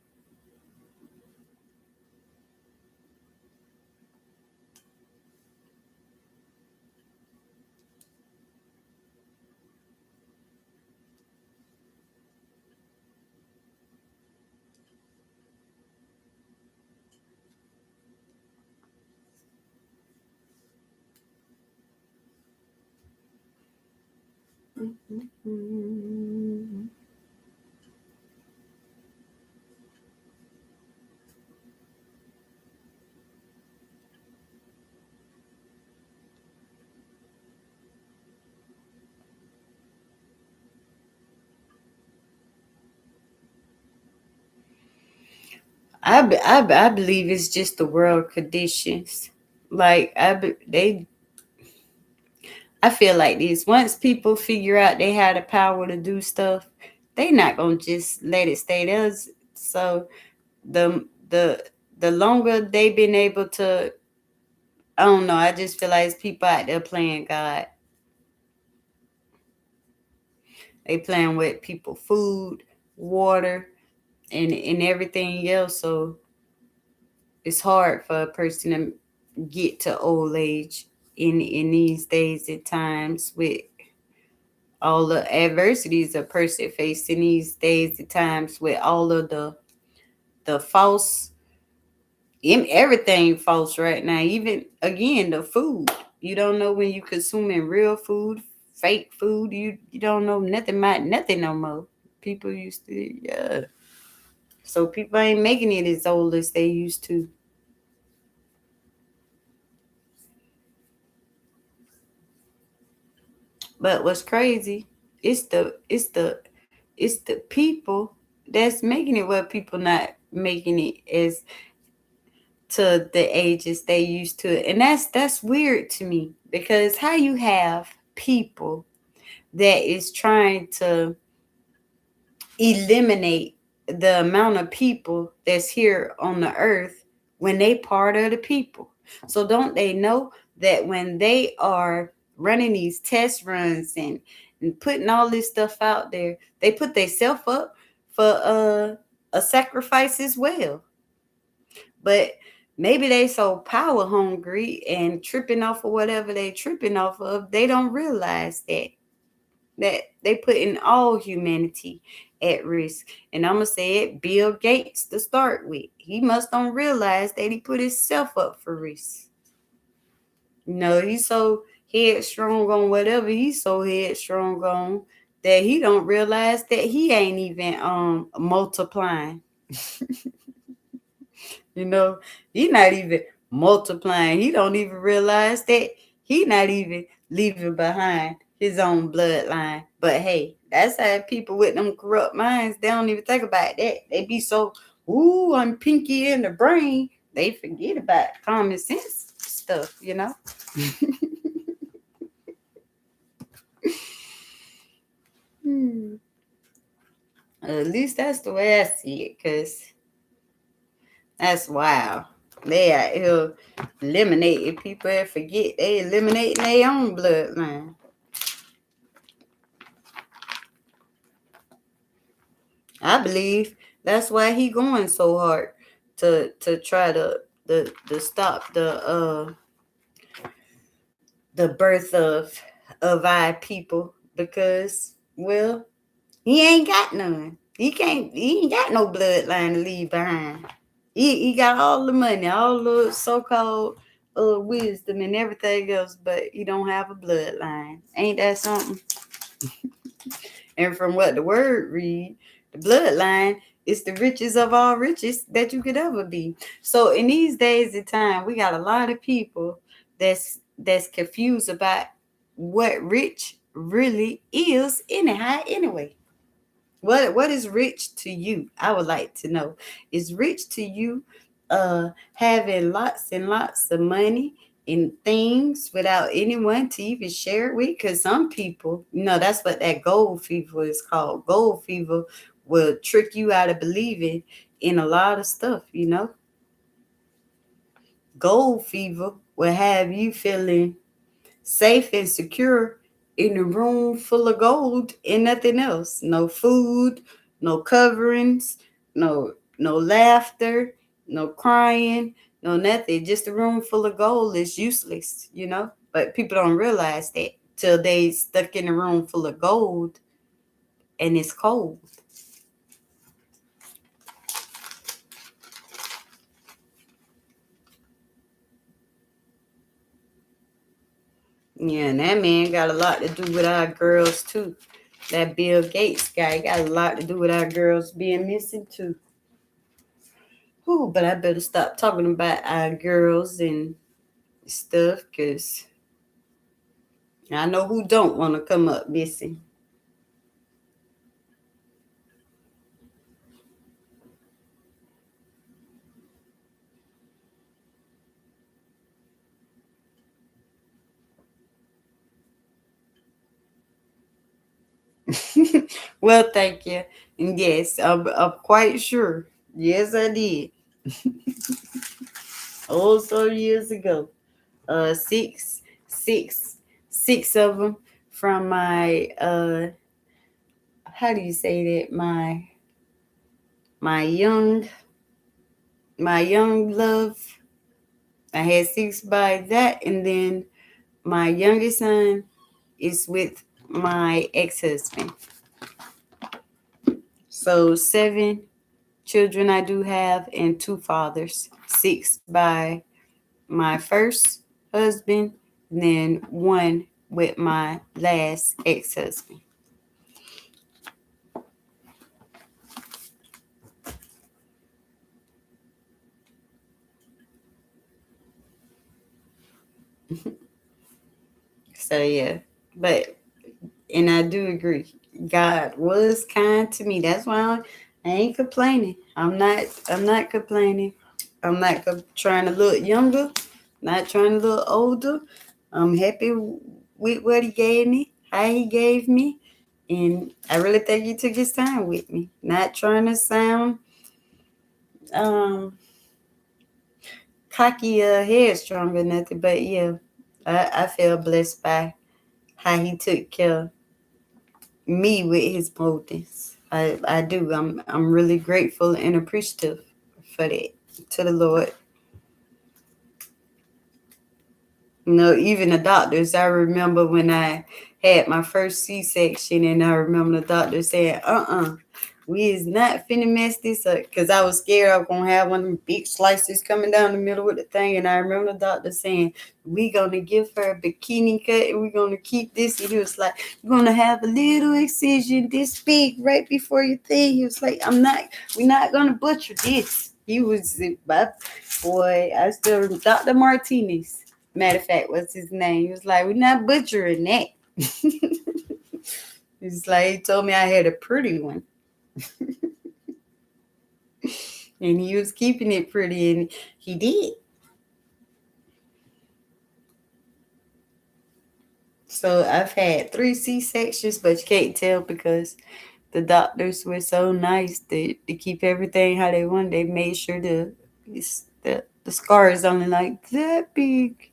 Mm. I believe it's just the world conditions. Like I feel like this. Once people figure out they have the power to do stuff, they not gonna just let it stay there. So the the the longer they been able to, I don't know. I just feel like it's people out there playing God. They playing with people food, water, and everything else. So it's hard for a person to get to old age in these days and times with all the adversities a person facing these days and times with all of the false everything false right now. Even again the food. You don't know when you consuming real food, fake food. You don't know nothing about nothing no more. People used to, yeah. So people ain't making it as old as they used to. But what's crazy, it's the people that's making it where people not making it as to the ages they used to. And that's weird to me because how you have people that is trying to eliminate the amount of people that's here on the earth when they part of the people. So don't they know that when they are running these test runs and putting all this stuff out there, they put themselves up for a sacrifice as well. But maybe they so power hungry and tripping off of whatever they tripping off of, they don't realize that they putting all humanity at risk. And I'm gonna say it, Bill Gates to start with. He must don't realize that he put himself up for risk. He's so headstrong on whatever he's so headstrong on that he don't realize that he ain't even multiplying. You know, he not even multiplying. He don't even realize that he not even leaving behind his own bloodline. But hey, that's how people with them corrupt minds, they don't even think about that. They be so, ooh, I'm pinky in the brain. They forget about common sense stuff. Hmm. At least that's the way I see it, because that's wild. They out here eliminating people and forget they eliminating their own bloodline. I believe that's why he going so hard to try to stop the birth of our people, because well, he ain't got none. He ain't got no bloodline to leave behind. He got all the money, all the so-called wisdom and everything else, but he don't have a bloodline. Ain't that something? And from what the word read, the bloodline is the richest of all riches that you could ever be. So in these days of time, we got a lot of people that's confused about what rich really is anyhow anyway. What is rich to you? I would like to know. Is rich to you having lots and lots of money and things without anyone to even share it with? Because some people, that's what that gold fever is called. Gold fever, will trick you out of believing in a lot of stuff, you know. Gold fever will have you feeling safe and secure in a room full of gold and nothing else. No food, no coverings, no laughter, no crying, no nothing. Just a room full of gold is useless, you know? But people don't realize that till they stuck in a room full of gold and it's cold. Yeah, and that man got a lot to do with our girls too. That Bill Gates guy got a lot to do with our girls being missing too. Whew, but I better stop talking about our girls and stuff because I know who don't want to come up missing. Well, thank you. And yes, I'm quite sure. Yes, I did. Oh, so years ago. Uh, six, six, six of them from my how do you say that? My young, my young love. I had six by that, and then my youngest son is with my ex-husband. So 7 children I do have, and 2 fathers. 6 by my first husband, and then 1 with my last ex-husband. So yeah, but and I do agree. God was kind to me. That's why I ain't complaining. I'm not. I'm not complaining. I'm not trying to look younger. Not trying to look older. I'm happy with what He gave me, how He gave me, and I really think He took His time with me. Not trying to sound um cocky or headstrong or nothing, but yeah, I feel blessed by how He took care of me with His moldings. I do. I'm really grateful and appreciative for that to the Lord. You know, even the doctors, I remember when I had my first C-section, and I remember the doctor saying, we is not finna mess this up, because I was scared I was going to have one of them big slices coming down the middle with the thing. And I remember the doctor saying, we going to give her a bikini cut, and we're going to keep this. And he was like, you're going to have a little incision this big right before your thing. He was like, we're not going to butcher this. He was, my boy, I still, Dr. Martinez. Matter of fact, what's his name? He was like, we're not butchering that. He's like, he told me I had a pretty one. And he was keeping it pretty, and he did. So I've had 3 C-sections, but you can't tell because the doctors were so nice to keep everything how they wanted. They made sure the scar is only like that big.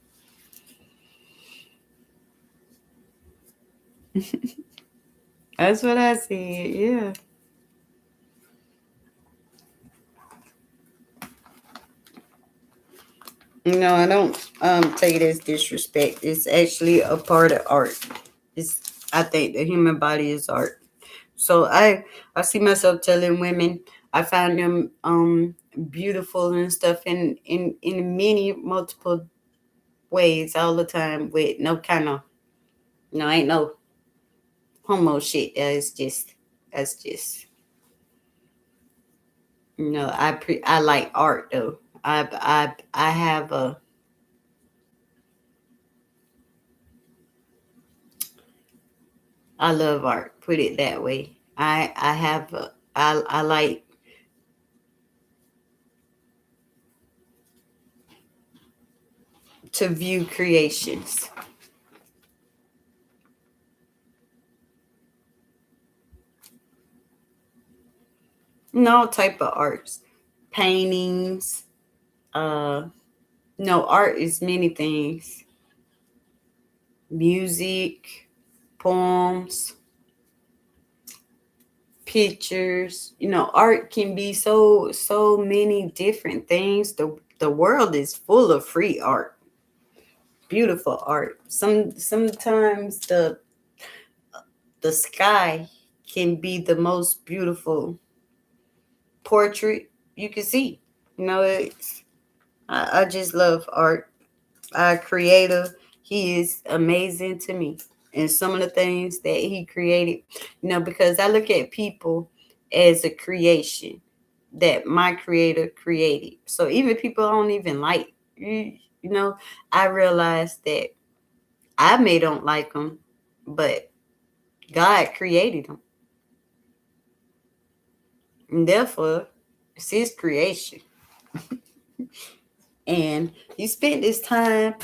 That's what I said, yeah. No, I don't take it as disrespect. It's actually a part of art. I think the human body is art. So I see myself telling women I find them beautiful and stuff in many multiple ways all the time, with no kind of ain't no homo shit. That's just I like art though. I have a I love art. Put it that way. I have I like to view creations. all type of arts, paintings. Uh, no, art is many things. Music, poems, pictures. Art can be so many different things. The world is full of free art, beautiful art. Sometimes the sky can be the most beautiful portrait you can see. I just love art. Our creator, he is amazing to me. And some of the things that he created, because I look at people as a creation that my creator created. So even people I don't even like, you know, I realize that I may don't like them, but God created them. And therefore, it's his creation. And he spent his time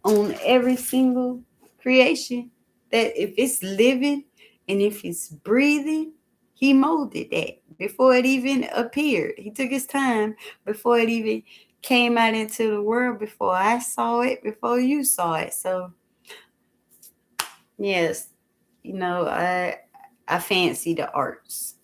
on every single creation that if it's living and if it's breathing, he molded that before it even appeared. He took his time before it even came out into the world, before I saw it, before you saw it. So yes, I fancy the arts.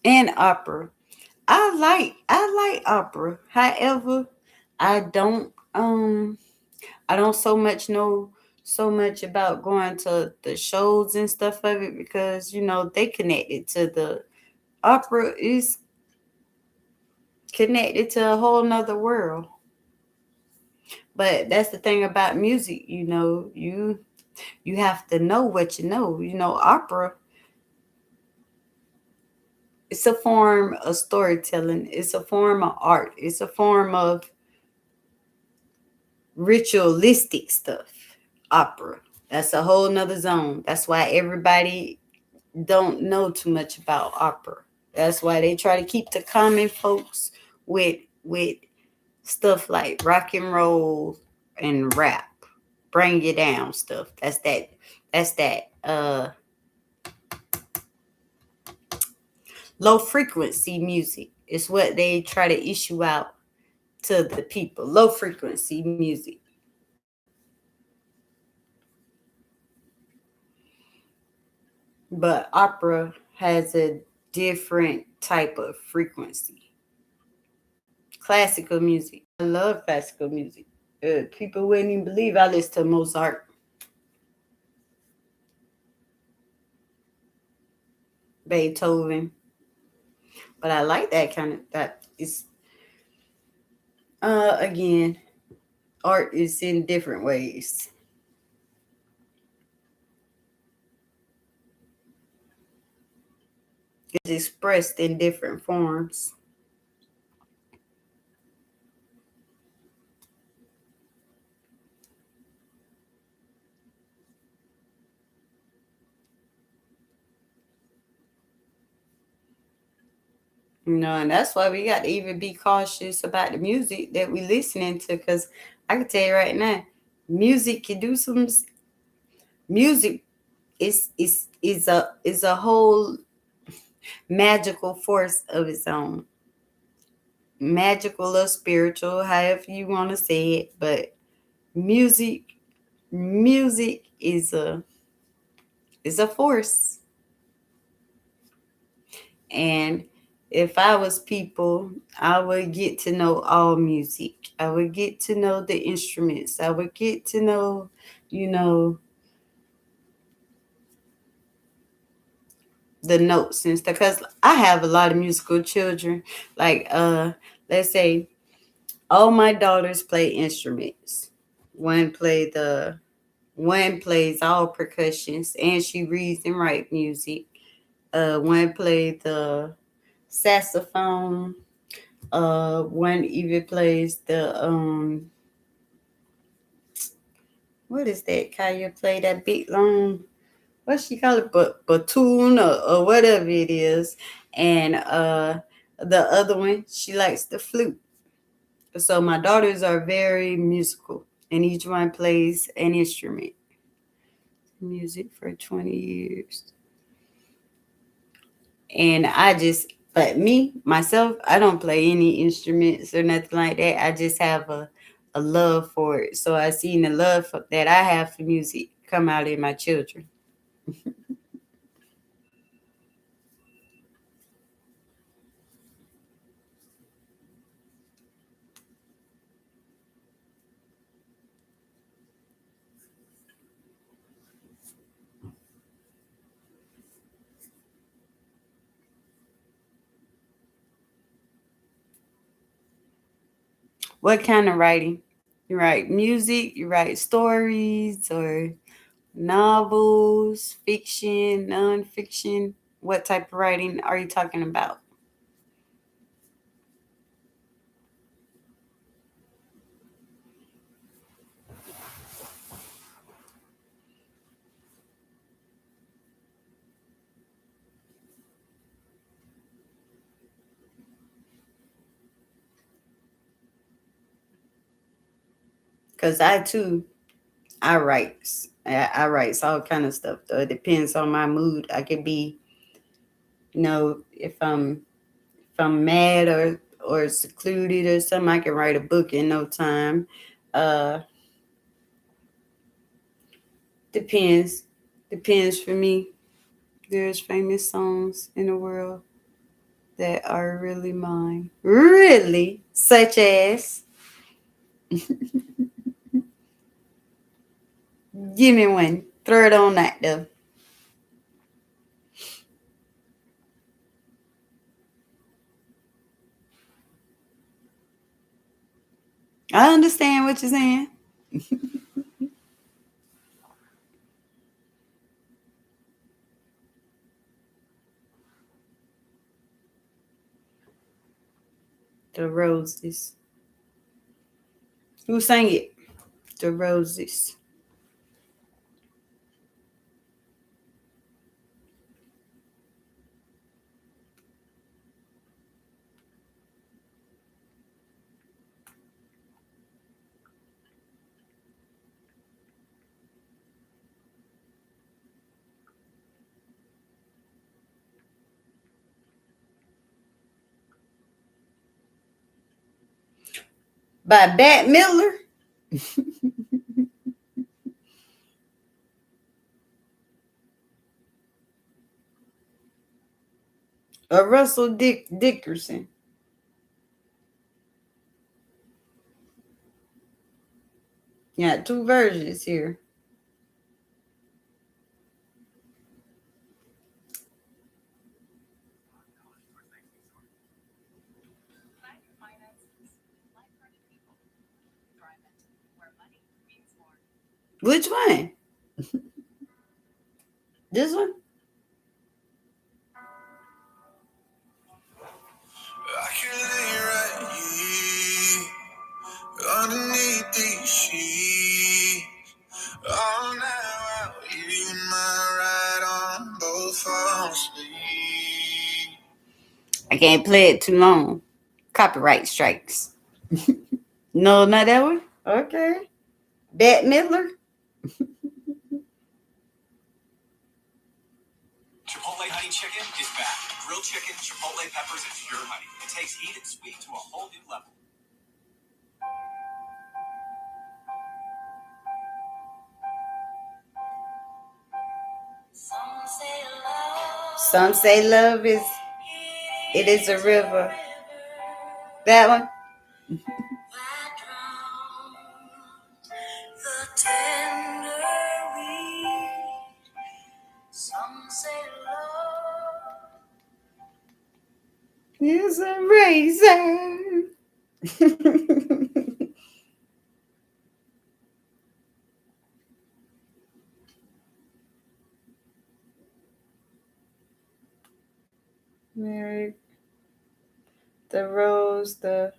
And opera. I like opera. However, I don't I don't so much know so much about going to the shows and stuff of it, because they connected to the opera is connected to a whole nother world. But that's the thing about music, you have to know what you know. Opera, it's a form of storytelling, it's a form of art, it's a form of ritualistic stuff. Opera, that's a whole nother zone. That's why everybody don't know too much about opera. That's why they try to keep the common folks with stuff like rock and roll and rap, bring you down stuff. That's that low frequency music is what they try to issue out to the people. Low frequency music. But opera has a different type of frequency. Classical music. I love classical music. People wouldn't even believe I listen to Mozart, Beethoven. But I like that kind of that is again, art is in different ways. It's expressed in different forms. And that's why we got to even be cautious about the music that we listening to, because I can tell you right now, music can do some music is a whole magical force of its own. Magical or spiritual, however you want to say it, but music music is a force. And if I was people, I would get to know all music. I would get to know the instruments. I would get to know, you know, the notes and stuff. Because I have a lot of musical children. Like, let's say all my daughters play instruments. One play the one plays all percussions, and she reads and writes music. One play the saxophone. One even plays the what is that? Kaya play that big long. what she call it, batoon or whatever it is, and the other one she likes the flute. So my daughters are very musical, and each one plays an instrument. Music for 20 years. And but me, myself, I don't play any instruments or nothing like that. I just have a love for it. So I seen the that I have for music come out in my children. What kind of writing? You write music, you write stories or novels, fiction, nonfiction. What type of writing are you talking about? Because I write. I write all kind of stuff. Though it depends on my mood. I could be, if I'm mad or secluded or something, I can write a book in no time. Uh, depends. Depends for me. There's famous songs in the world that are really mine. Really, such as, give me one. Throw it on that though. I understand what you're saying. The Roses. Who sang it? The Roses. By Bat Miller or Russell Dickerson. Yeah, two versions here. Which one? This one? I can lay right here underneath these sheets. All now I'll even my right arm both fall asleep. I can't play it too long. Copyright strikes. No, not that one? Okay. Bette Midler? Chipotle honey chicken is back. Grilled chicken, chipotle peppers, and pure honey. It takes heat and sweet to a whole new level. Some say love is it is a river. That one? Is a razor. Mary, the rose, the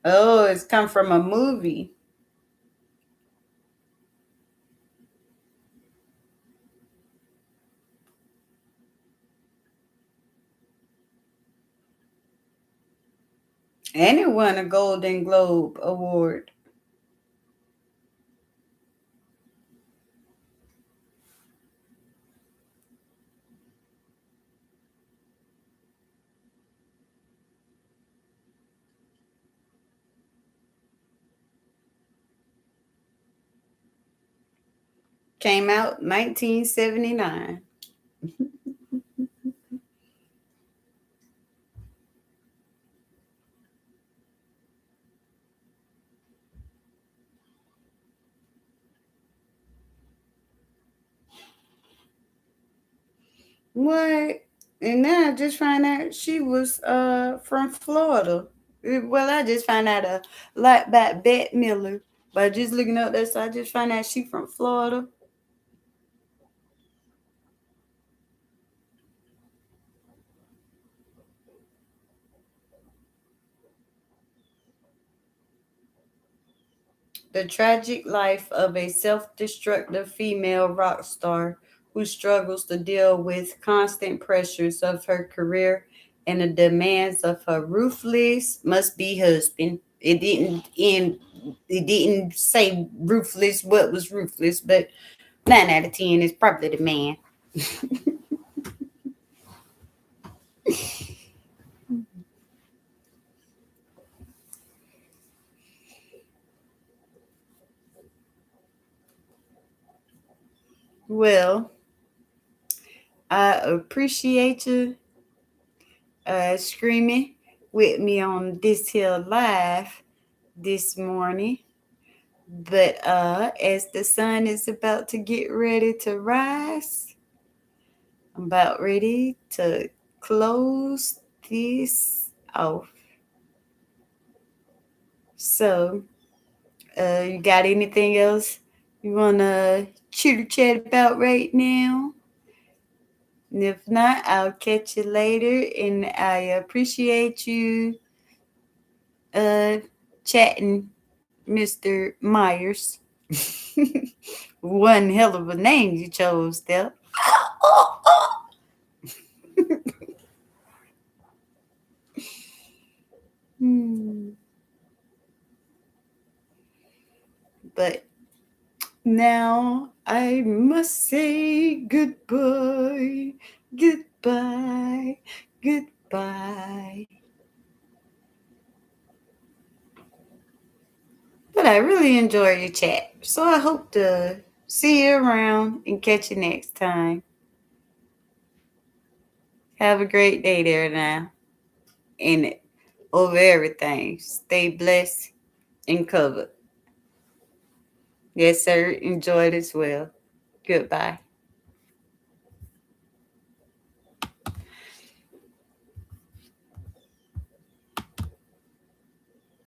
oh, it's come from a movie. And it won a Golden Globe Award. Came out 1979. What? And now I just find out she was from Florida. Well, I just found out a lot about Bette Miller by just looking up there. So I just found out she from Florida. The tragic life of a self-destructive female rock star who struggles to deal with constant pressures of her career and the demands of her ruthless must be husband. It didn't say ruthless what was ruthless, but 9 out of 10 is probably the man. Well, I appreciate you screaming with me on this here live this morning. But as the sun is about to get ready to rise, I'm about ready to close this off. So, you got anything else you want to chitter chat about right now? And if not, I'll catch you later. And I appreciate you uh, chatting, Mr. Myers. One hell of a name you chose there. Hmm. But now I must say goodbye, goodbye, goodbye. But I really enjoy your chat, so I hope to see you around and catch you next time. Have a great day there now. And over everything, stay blessed and covered. Yes, sir. Enjoy it as well. Goodbye.